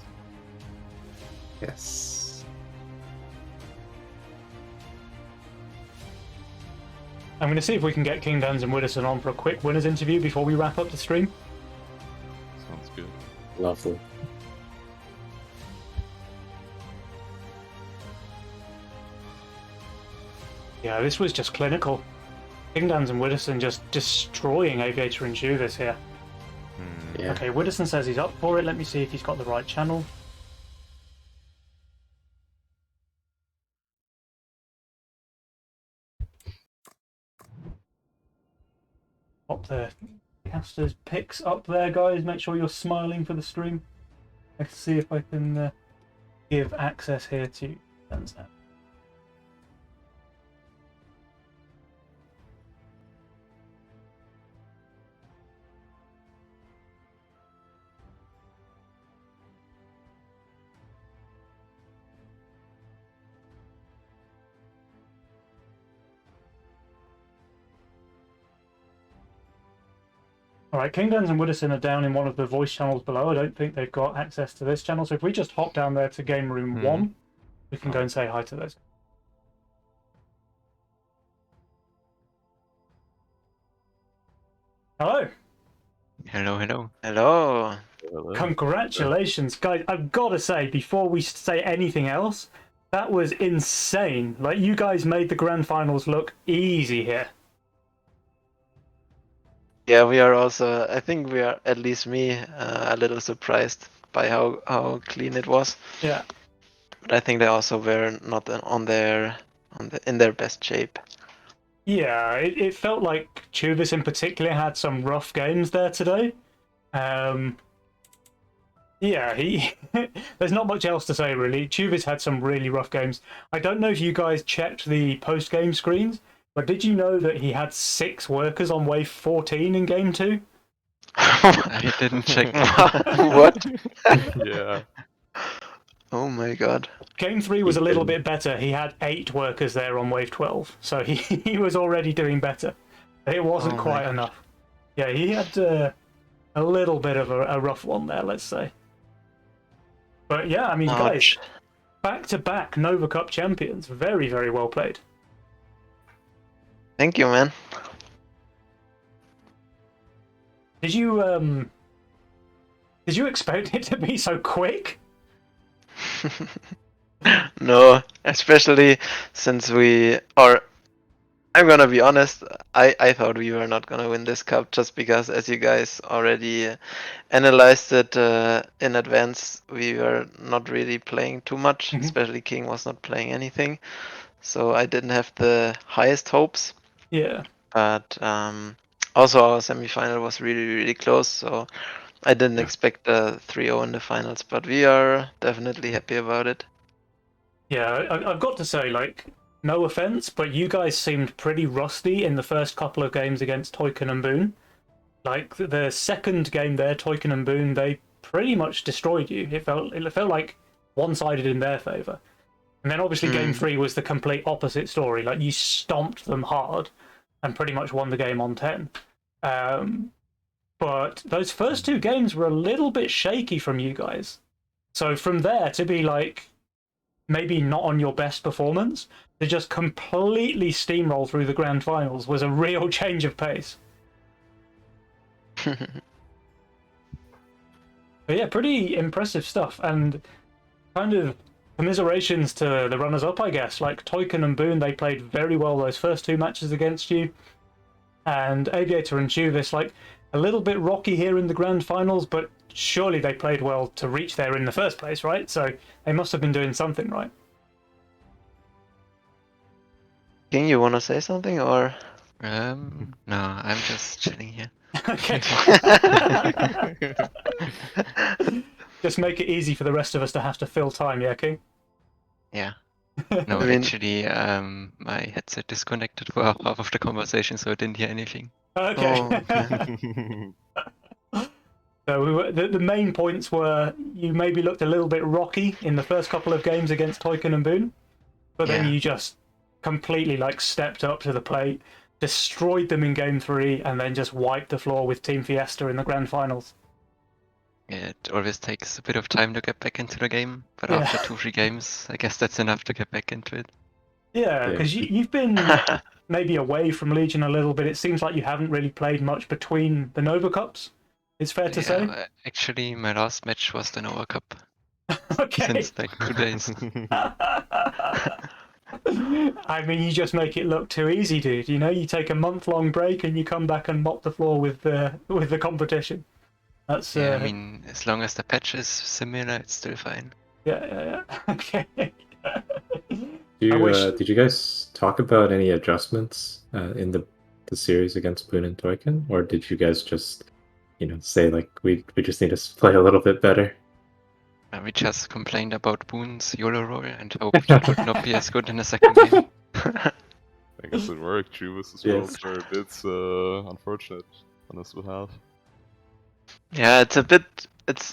Yes. I'm going to see if we can get King Dans and Widdowson on for a quick winners interview before we wrap up the stream. Sounds good. Lovely. Yeah, this was just clinical. King Dans and Widdowson just destroying Aviator and Chuvas here. Yeah. Okay, Widdowson says he's up for it. Let me see if he's got the right channel. Pop the caster's picks up there, guys. Make sure you're smiling for the stream. Let's see if I can give access here to Dans now. Alright, King Dans and Widdowson are down in one of the voice channels below. I don't think they've got access to this channel. So if we just hop down there to Game Room 1, we can go and say hi to those. Hello. Hello, hello. Hello. Hello. Congratulations, guys. I've got to say, before we say anything else, that was insane. Like, you guys made the grand finals look easy here. Yeah, we are also, I think we are, at least me, a little surprised by how clean it was. Yeah. But I think they also were not in their best shape. Yeah, it felt like Chuvas in particular had some rough games there today. Yeah, there's not much else to say really. Chuvas had some really rough games. I don't know if you guys checked the post-game screens, but did you know that he had 6 workers on wave 14 in game 2? I didn't check. What? Yeah. Oh my god. Game 3 was a little bit better. He had 8 workers there on wave 12, so he was already doing better. It wasn't quite enough. Yeah, he had a little bit of a rough one there, let's say. But yeah, I mean, guys, back-to-back Nova Cup champions. Very, very well played. Thank you, man. Did you expect it to be so quick? No, especially since I'm gonna be honest, I thought we were not gonna win this cup just because, as you guys already analyzed it in advance, we were not really playing too much, especially King was not playing anything. So I didn't have the highest hopes. Yeah. But also our semi-final was really, really close, so I didn't expect a 3-0 in the finals, but we are definitely happy about it. Yeah, I've got to say, like, no offense, but you guys seemed pretty rusty in the first couple of games against Toyken and Boone. Like, the second game there, Toyken and Boone, they pretty much destroyed you. It felt like one-sided in their favour. And then obviously game 3 was the complete opposite story. Like you stomped them hard and pretty much won the game on 10. But those first 2 games were a little bit shaky from you guys. So from there to be like maybe not on your best performance, to just completely steamroll through the grand finals was a real change of pace. But yeah, pretty impressive stuff, and kind of commiserations to the runners-up, I guess. Like Toyken and Boone, they played very well those first 2 matches against you, and Aviator and Chuvis, like a little bit rocky here in the grand finals, but surely they played well to reach there in the first place, right? So they must have been doing something right. King, you want to say something, or? No, I'm just chilling here. Okay. Just make it easy for the rest of us to have to fill time, yeah, King? Yeah. No, I mean- actually, my headset disconnected for half of the conversation, so I didn't hear anything. Okay. So we were, the main points were you maybe looked a little bit rocky in the first couple of games against Toyken and Boone, but then Yeah. you just completely like stepped up to the plate, destroyed them in game 3, and then just wiped the floor with Team Fiesta in the grand finals. It always takes a bit of time to get back into the game, but Yeah. after 2-3 games, I guess that's enough to get back into it. Yeah, because you've been maybe away from Legion a little bit. It seems like you haven't really played much between the Nova Cups. It's fair to say. Actually, my last match was the Nova Cup. Okay. Since like 2 days. I mean, you just make it look too easy, dude. You know, you take a month-long break and you come back and mop the floor with the competition. That's Yeah, I mean, as long as the patch is similar, it's still fine. yeah. Okay. Did you guys talk about any adjustments in the series against Boone and Toyken, or did you guys just, say like we just need to play a little bit better? We just complained about Boone's YOLO roll and hoped it would not be as good in the second game. I guess it worked. Juvis' rolls were a bit unfortunate on his behalf. Yeah,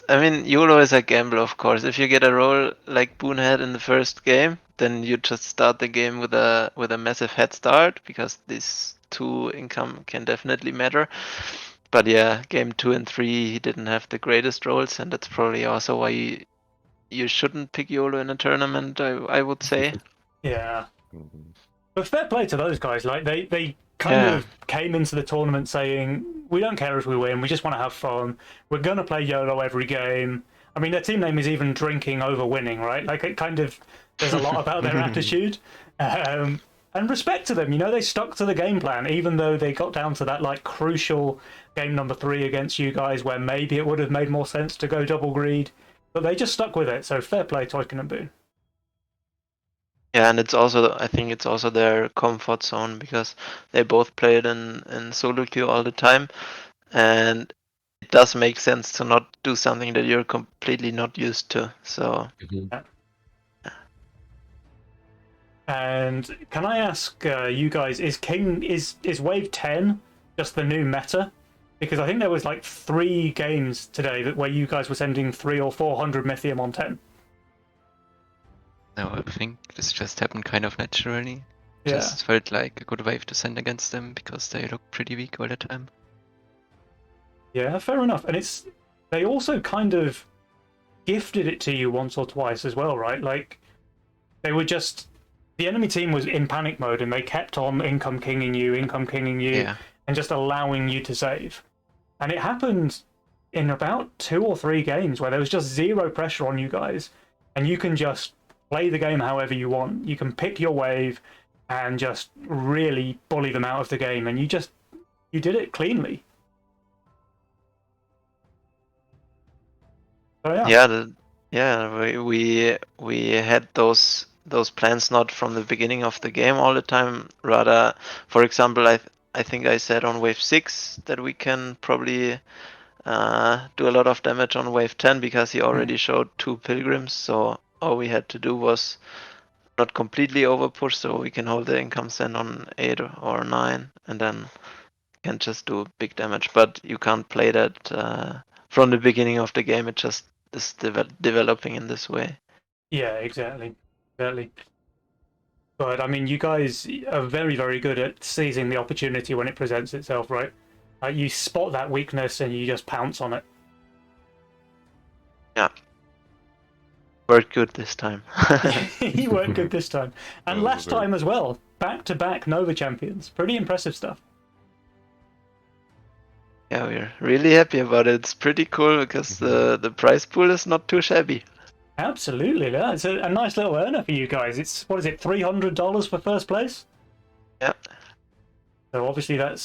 I mean, YOLO is a gamble, of course. If you get a roll like Boone had in the first game, then you just start the game with a massive head start, because these 2 income can definitely matter. But yeah, game 2 and 3, he didn't have the greatest rolls, and that's probably also why you shouldn't pick YOLO in a tournament, I would say. Yeah. But fair play to those guys. Like they kind of came into the tournament saying, we don't care if we win, we just want to have fun. We're going to play YOLO every game. I mean, their team name is even drinking over winning, right? Like it kind of, there's a lot about their attitude. And respect to them, they stuck to the game plan, even though they got down to that like crucial game number 3 against you guys where maybe it would have made more sense to go double greed. But they just stuck with it, so fair play, Toyken and Boone. Yeah, and I think it's also their comfort zone, because they both played in solo queue all the time, and it does make sense to not do something that you're completely not used to. So. Yeah. And can I ask you guys, is Wave 10 just the new meta? Because I think there was like 3 games today where you guys were sending 300 or 400 Mythium on 10. No, I think this just happened kind of naturally. Yeah. Just felt like a good wave to send against them because they look pretty weak all the time. Yeah, fair enough. And they also kind of gifted it to you once or twice as well, right? Like they were just, the enemy team was in panic mode and they kept on income kinging you, Yeah. and just allowing you to save. And it happened in about 2 or 3 games where there was just zero pressure on you guys, and you can just play the game however you want. You can pick your wave and just really bully them out of the game, and you did it cleanly. So, Yeah, we had those plans not from the beginning of the game all the time. Rather, for example, I think I said on wave 6 that we can probably do a lot of damage on wave 10 because he already showed 2 pilgrims. So all we had to do was not completely overpush, so we can hold the income send on 8 or 9, and then can just do big damage. But you can't play that from the beginning of the game. It just is developing in this way. yeah, exactly. Exactly. But I mean, you guys are very, very good at seizing the opportunity when it presents itself, right? You spot that weakness and you just pounce on it. Yeah. Worked good this time. You weren't good this time. And That was last very- time as well. Back-to-back Nova champions. Pretty impressive stuff. Yeah, we're really happy about it. It's pretty cool because the prize pool is not too shabby. Absolutely, yeah. It's a nice little earner for you guys. It's, what is it, $300 for first place? Yeah. So obviously that's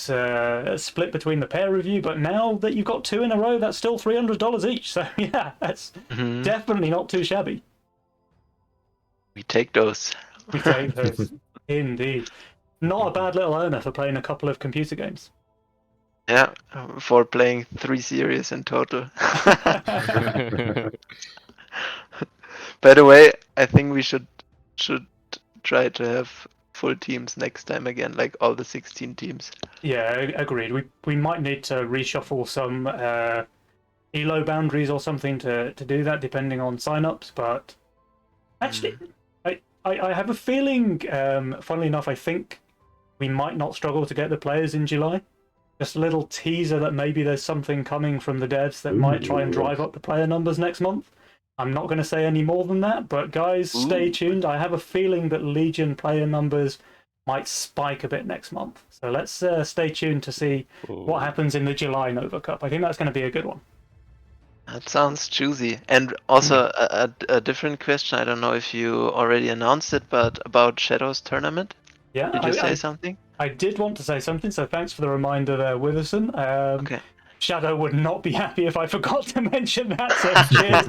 split between the pair of you, but now that you've got 2 in a row, that's still $300 each. So yeah, that's definitely not too shabby. We take those. We take those. Indeed. Not a bad little earner for playing a couple of computer games. Yeah, for playing 3 series in total. By the way, I think we should try to have full teams next time again, like all the 16 teams. Yeah, agreed. We might need to reshuffle some elo boundaries or something to do that, depending on signups. But actually, I have a feeling, funnily enough, I think we might not struggle to get the players in July. Just a little teaser that maybe there's something coming from the devs that might try and drive up the player numbers next month. I'm not going to say any more than that, but guys, stay tuned. I have a feeling that Legion player numbers might spike a bit next month. So let's stay tuned to see what happens in the July Nova Cup. I think that's going to be a good one. That sounds juicy. And also a different question. I don't know if you already announced it, but about Shadow's tournament. Yeah, Did you say something? I did want to say something, so thanks for the reminder there, Witherson. Okay. Shadow would not be happy if I forgot to mention that, so cheers,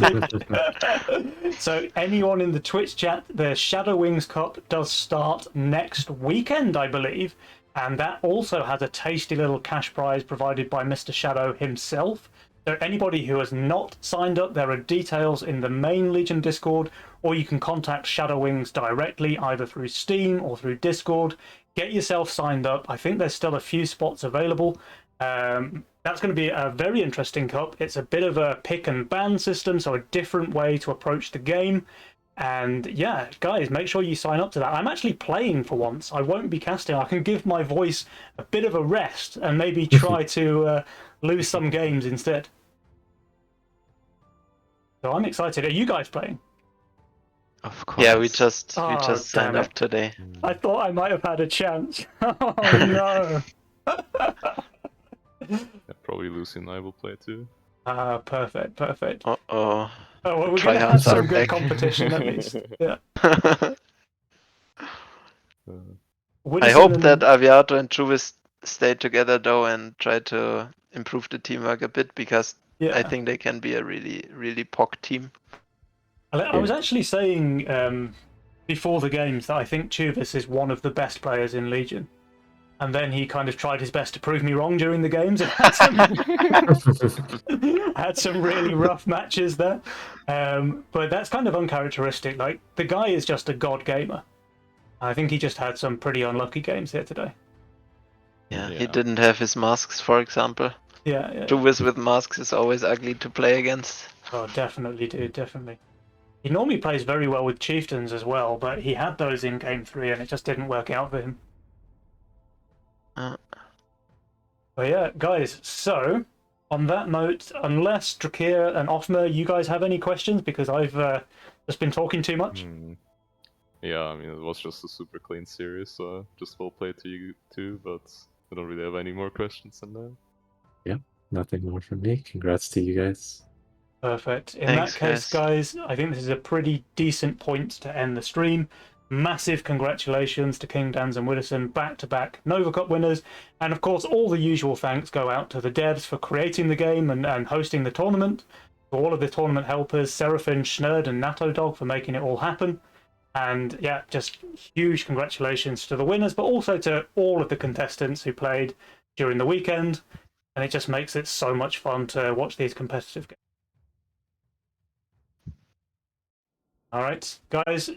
dude. So anyone in the Twitch chat, the Shadow Wings Cup does start next weekend, I believe, and that also has a tasty little cash prize provided by Mr. Shadow himself. So anybody who has not signed up, there are details in the main Legion Discord, or you can contact Shadow Wings directly, either through Steam or through Discord. Get yourself signed up. I think there's still a few spots available. That's going to be a very interesting cup. It's a bit of a pick and ban system, so a different way to approach the game. And yeah, guys, make sure you sign up to that. I'm actually playing for once. I won't be casting. I can give my voice a bit of a rest and maybe try to lose some games instead. So I'm excited. Are you guys playing? Of course. Yeah, we just damn signed up it. today. I thought I might have had a chance. Oh no. Yeah, probably Lucy and I will play too. Perfect. Uh-oh. Oh, well, we're Try going to have hard some are good back. competition at least. Yeah. I hope that Aviato and Juvis stay together though and try to improve the teamwork a bit, because I think they can be a really, really POC team. I was actually saying before the games that I think Chuvis is one of the best players in Legion. And then he kind of tried his best to prove me wrong during the games. Had some really rough matches there. But that's kind of uncharacteristic. Like, the guy is just a god gamer. I think he just had some pretty unlucky games here today. Yeah, he didn't have his masks, for example. Yeah. Juvis with masks is always ugly to play against. Oh, definitely, dude, definitely. He normally plays very well with chieftains as well, but he had those in game 3 and it just didn't work out for him. But yeah, guys, so on that note, unless Drachir and Ofma, you guys have any questions, because I've just been talking too much. Yeah, I mean, it was just a super clean series, so just well played to you too, but I don't really have any more questions than that. Yeah, nothing more from me. Congrats to you guys. Perfect. In Thanks, that case, guys, I think this is a pretty decent point to end the stream. Massive congratulations to King Danz and Widdowson, back-to-back Nova Cup winners. And of course, all the usual thanks go out to the devs for creating the game and hosting the tournament. To all of the tournament helpers, Seraphin, Schnerd and Natodog for making it all happen. And yeah, just huge congratulations to the winners, but also to all of the contestants who played during the weekend. And it just makes it so much fun to watch these competitive games. All right, guys.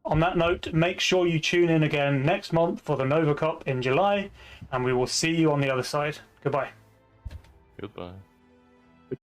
On that note, make sure you tune in again next month for the Nova Cup in July, and we will see you on the other side. Goodbye. Goodbye.